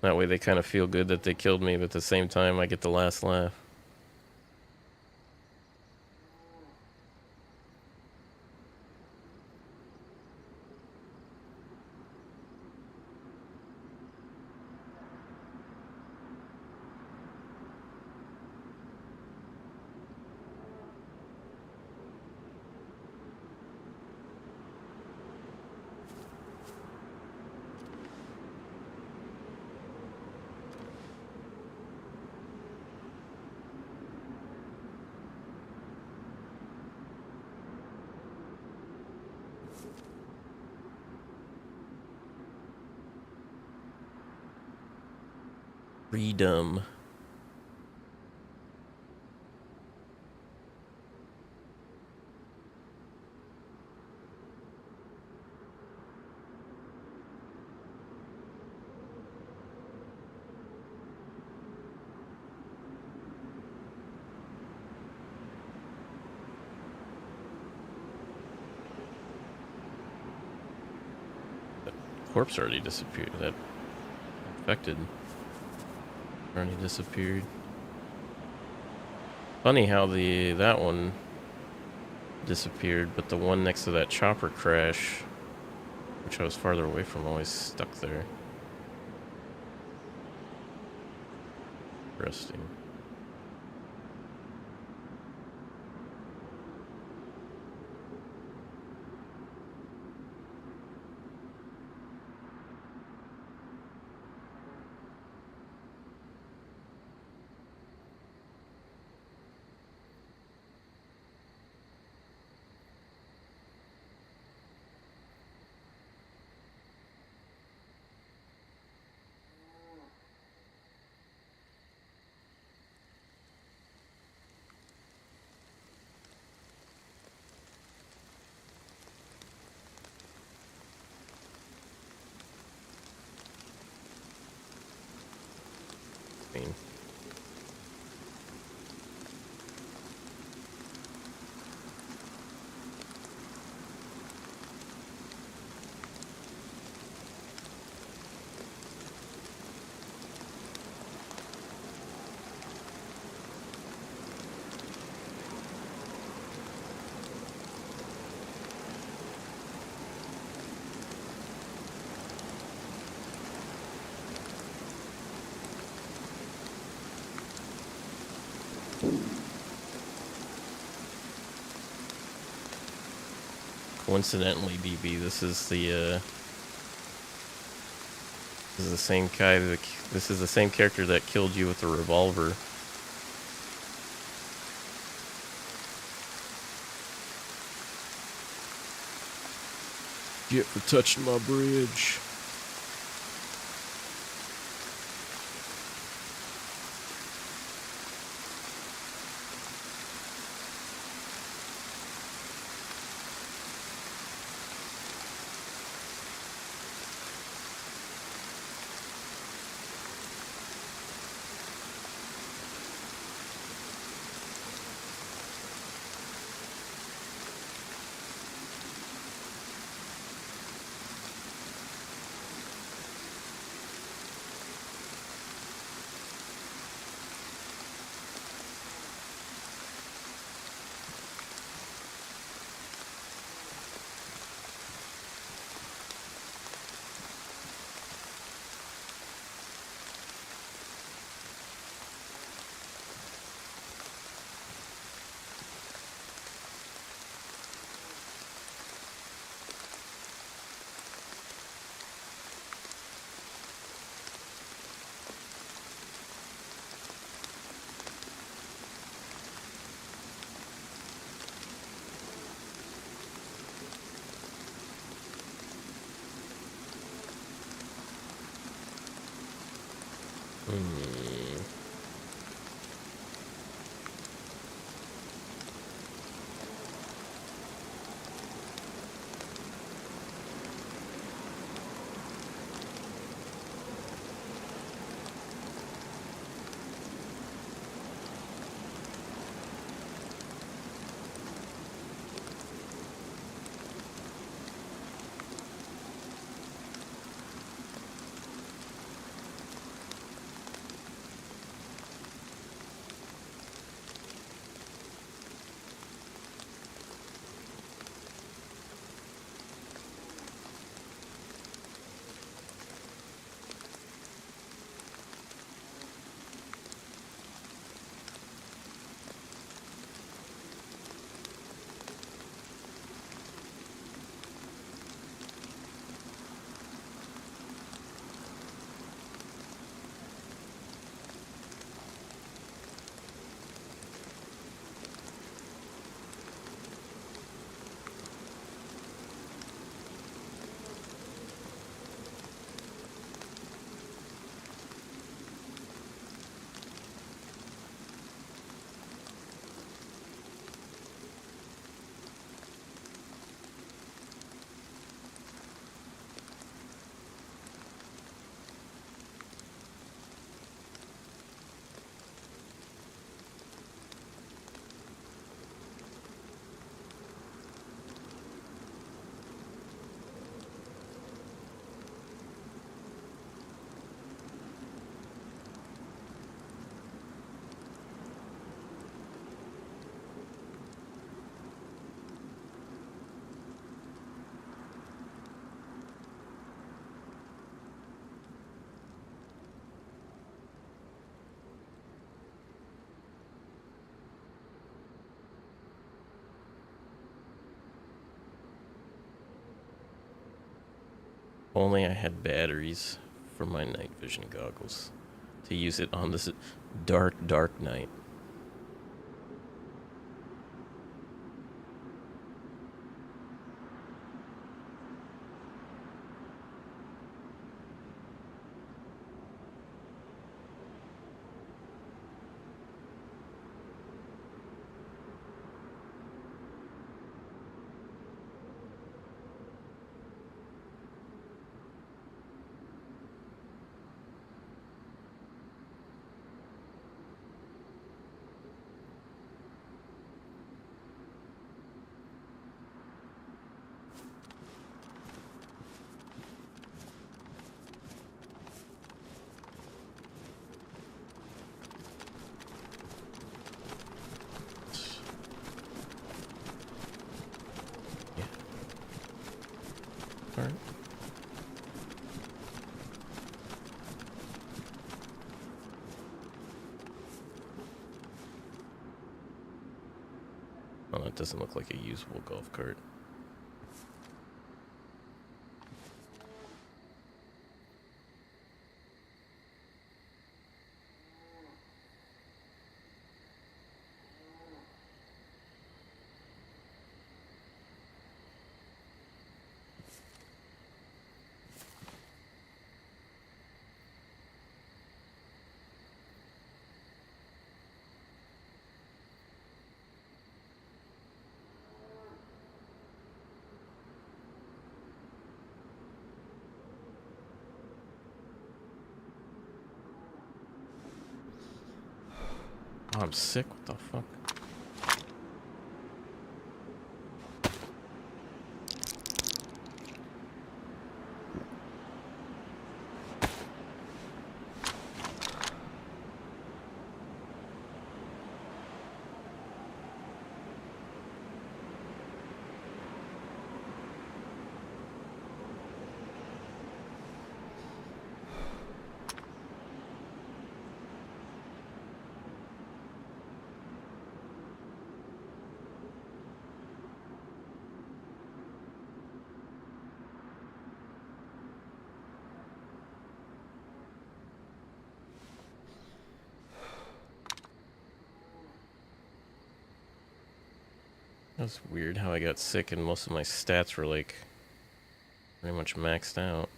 That way they kind of feel good that they killed me, but at the same time I get the last laugh. Freedom. That corpse already disappeared. That infected already disappeared. Funny how that one disappeared, but the one next to that chopper crash, which I was farther away from, always stuck there. Interesting. Coincidentally, DB, this is the same guy this is the same character that killed you with the revolver. Get for touching my bridge. Hmm. Only I had batteries for my night vision goggles to use it on this dark, dark night. Yeah. All right. Oh, that doesn't look like a usable golf cart. Oh, I'm sick. What the fuck? That's weird how I got sick and most of my stats were like pretty much maxed out.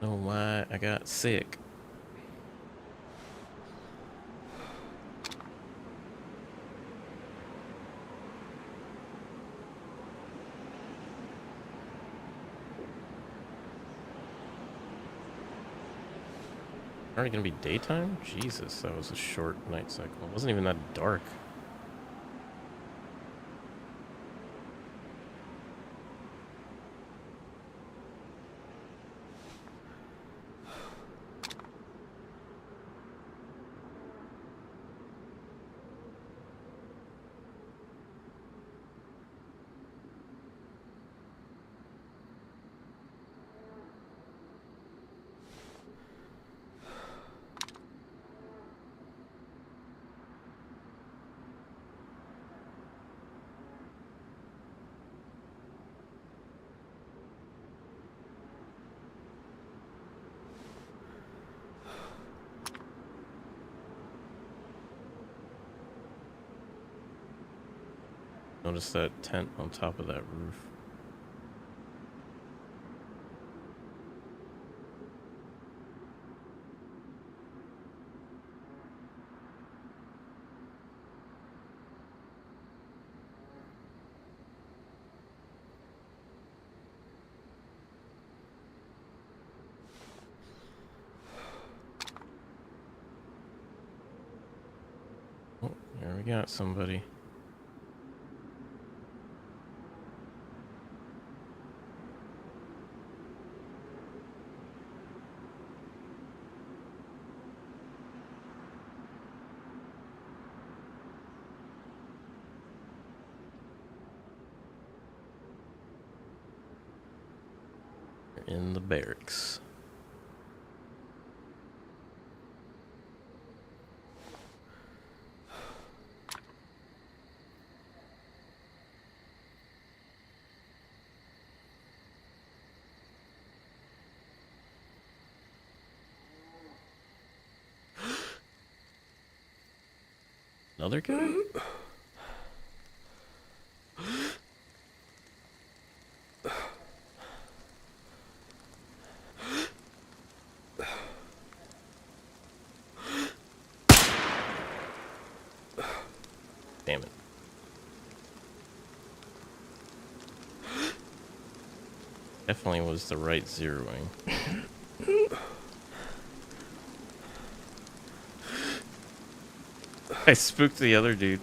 Know why I got sick. Already gonna be daytime? Jesus, that was a short night cycle. It wasn't even that dark. Notice that tent on top of that roof. Oh, there we got somebody. They're in the barracks. Another guy? Damn it. Definitely was the right zeroing. I spooked the other dude.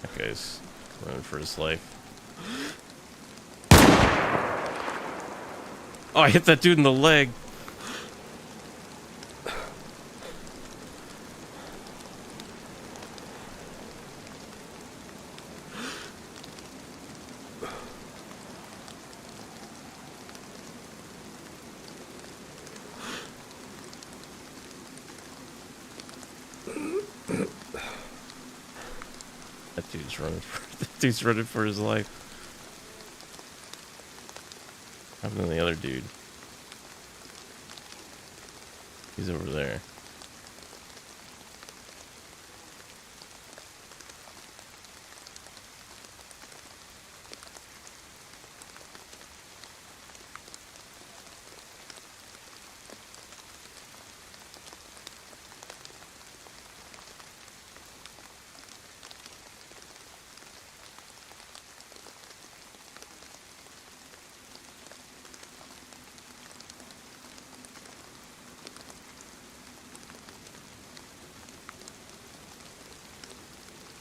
That guy's running for his life. Oh, I hit that dude in the leg. That dude's running for his life. What happened to the other dude? He's over there.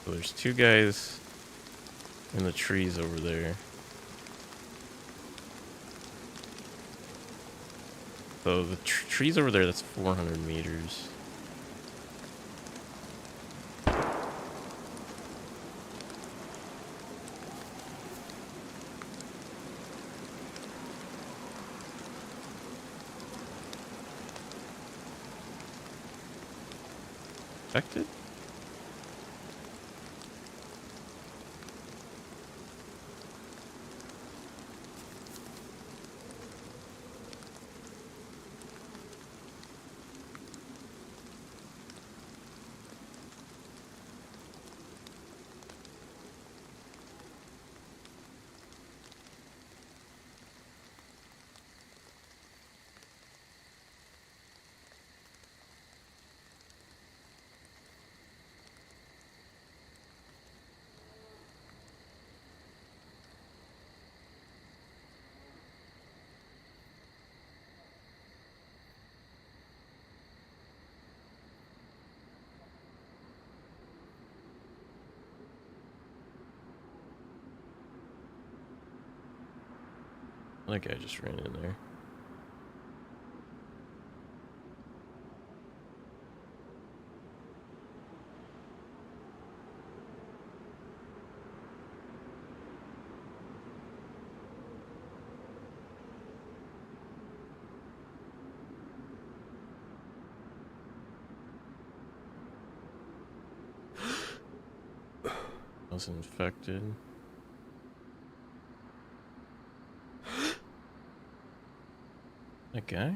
So there's two guys in the trees over there. So the trees over there, that's 400 meters. infected? That guy just ran in there. I was infected. That guy?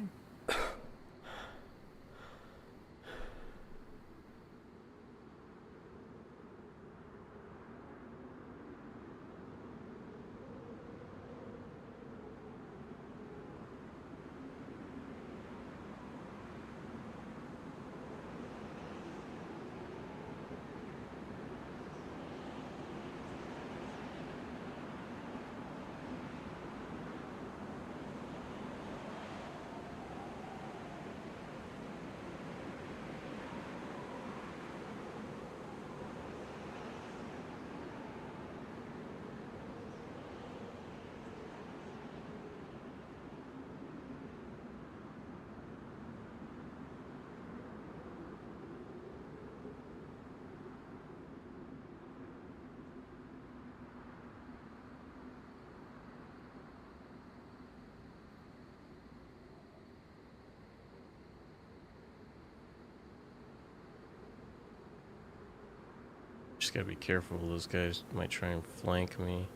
Just gotta be careful. Those guys might try and flank me.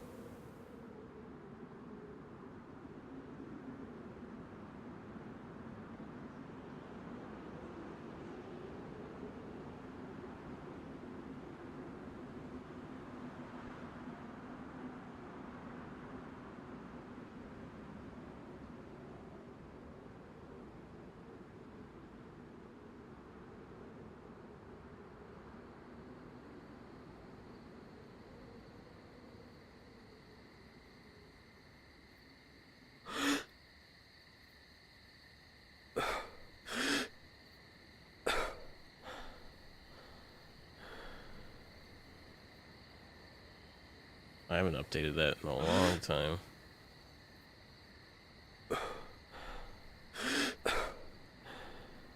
I haven't updated that in a long time.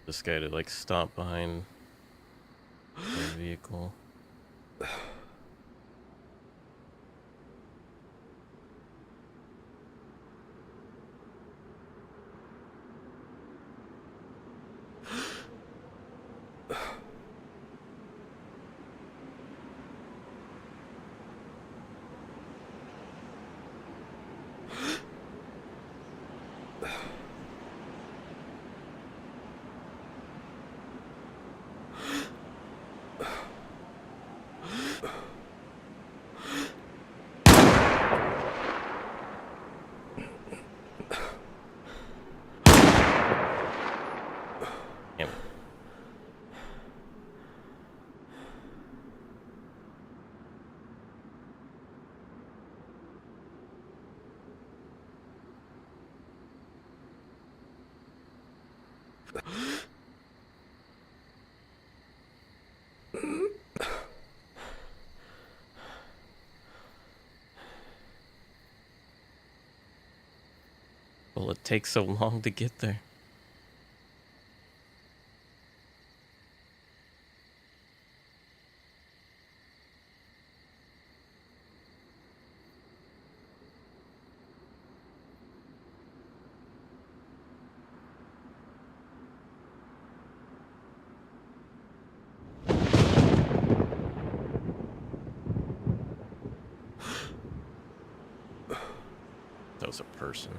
This guy to like stop behind the vehicle. Damn. Well, it takes so long to get there. That was a person.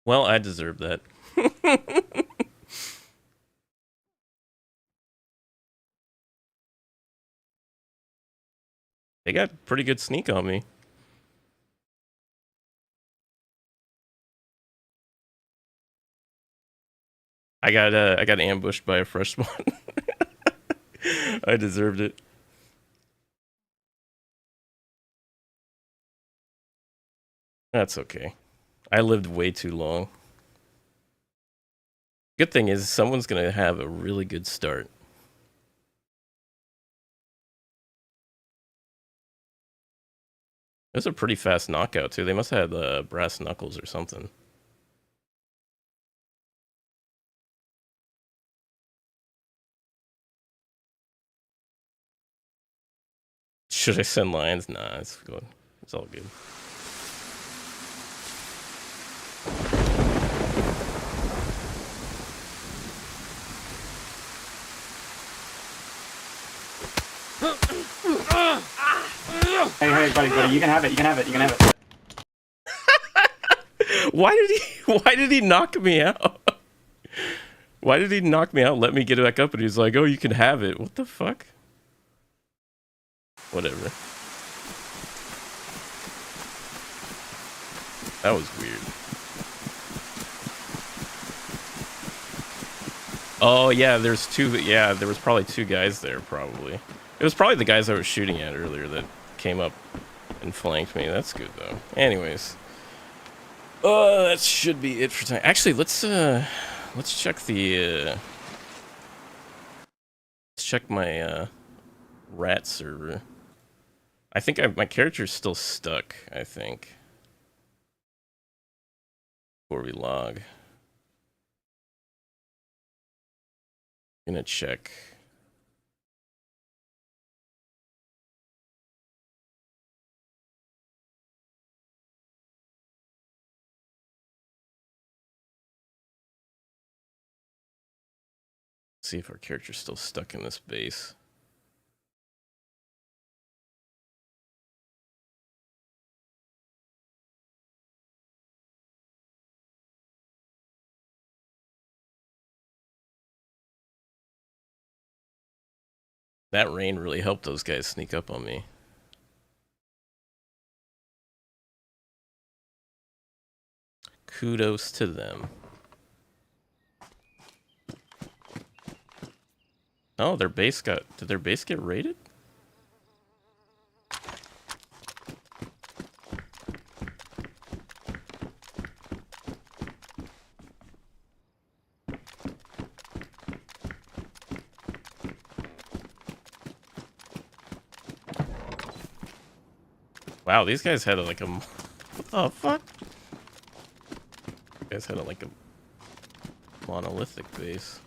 Well, I deserve that. They got pretty good sneak on me. I got ambushed by a fresh spawn. I deserved it. That's okay. I lived way too long. Good thing is someone's gonna have a really good start. It was a pretty fast knockout too. They must have had brass knuckles or something. Should I send lions? Nah, it's good. It's all good. Hey, buddy, you can have it, you can have it, you can have it. Why did he knock me out? Why did he knock me out? Let me get it back up, and he's like, "Oh, you can have it." What the fuck? Whatever. That was weird. Oh yeah, there's two. Yeah, there was probably two guys there. Probably. It was probably the guys I was shooting at earlier that came up and flanked me. That's good though. Anyways, that should be it for tonight. Actually, let's check the let's check my rat server. I think my character's still stuck. I think before we log, I'm gonna check. See if our character's still stuck in this base. That rain really helped those guys sneak up on me. Kudos to them. Oh, their base got... Did their base get raided? Wow, these guys had like a... What the fuck? These guys had like a monolithic base.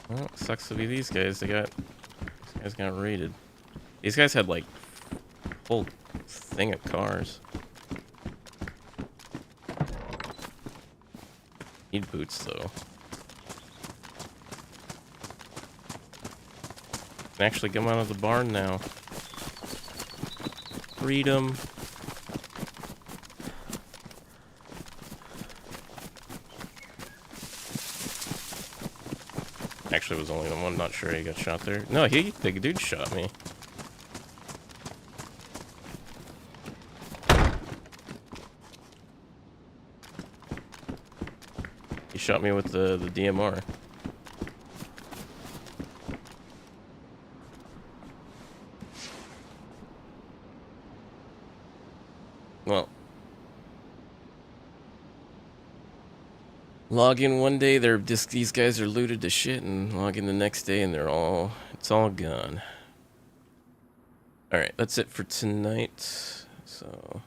Well, it sucks to be these guys. These guys got raided. These guys had like full thing of cars. Need boots though. Can actually come out of the barn now. Freedom. actually was only the one. Not sure he got shot there. No, the dude shot me. He shot me with the DMR. Well, log in one day, these guys are looted to shit, and log in the next day, and it's all gone. All right, that's it for tonight. So.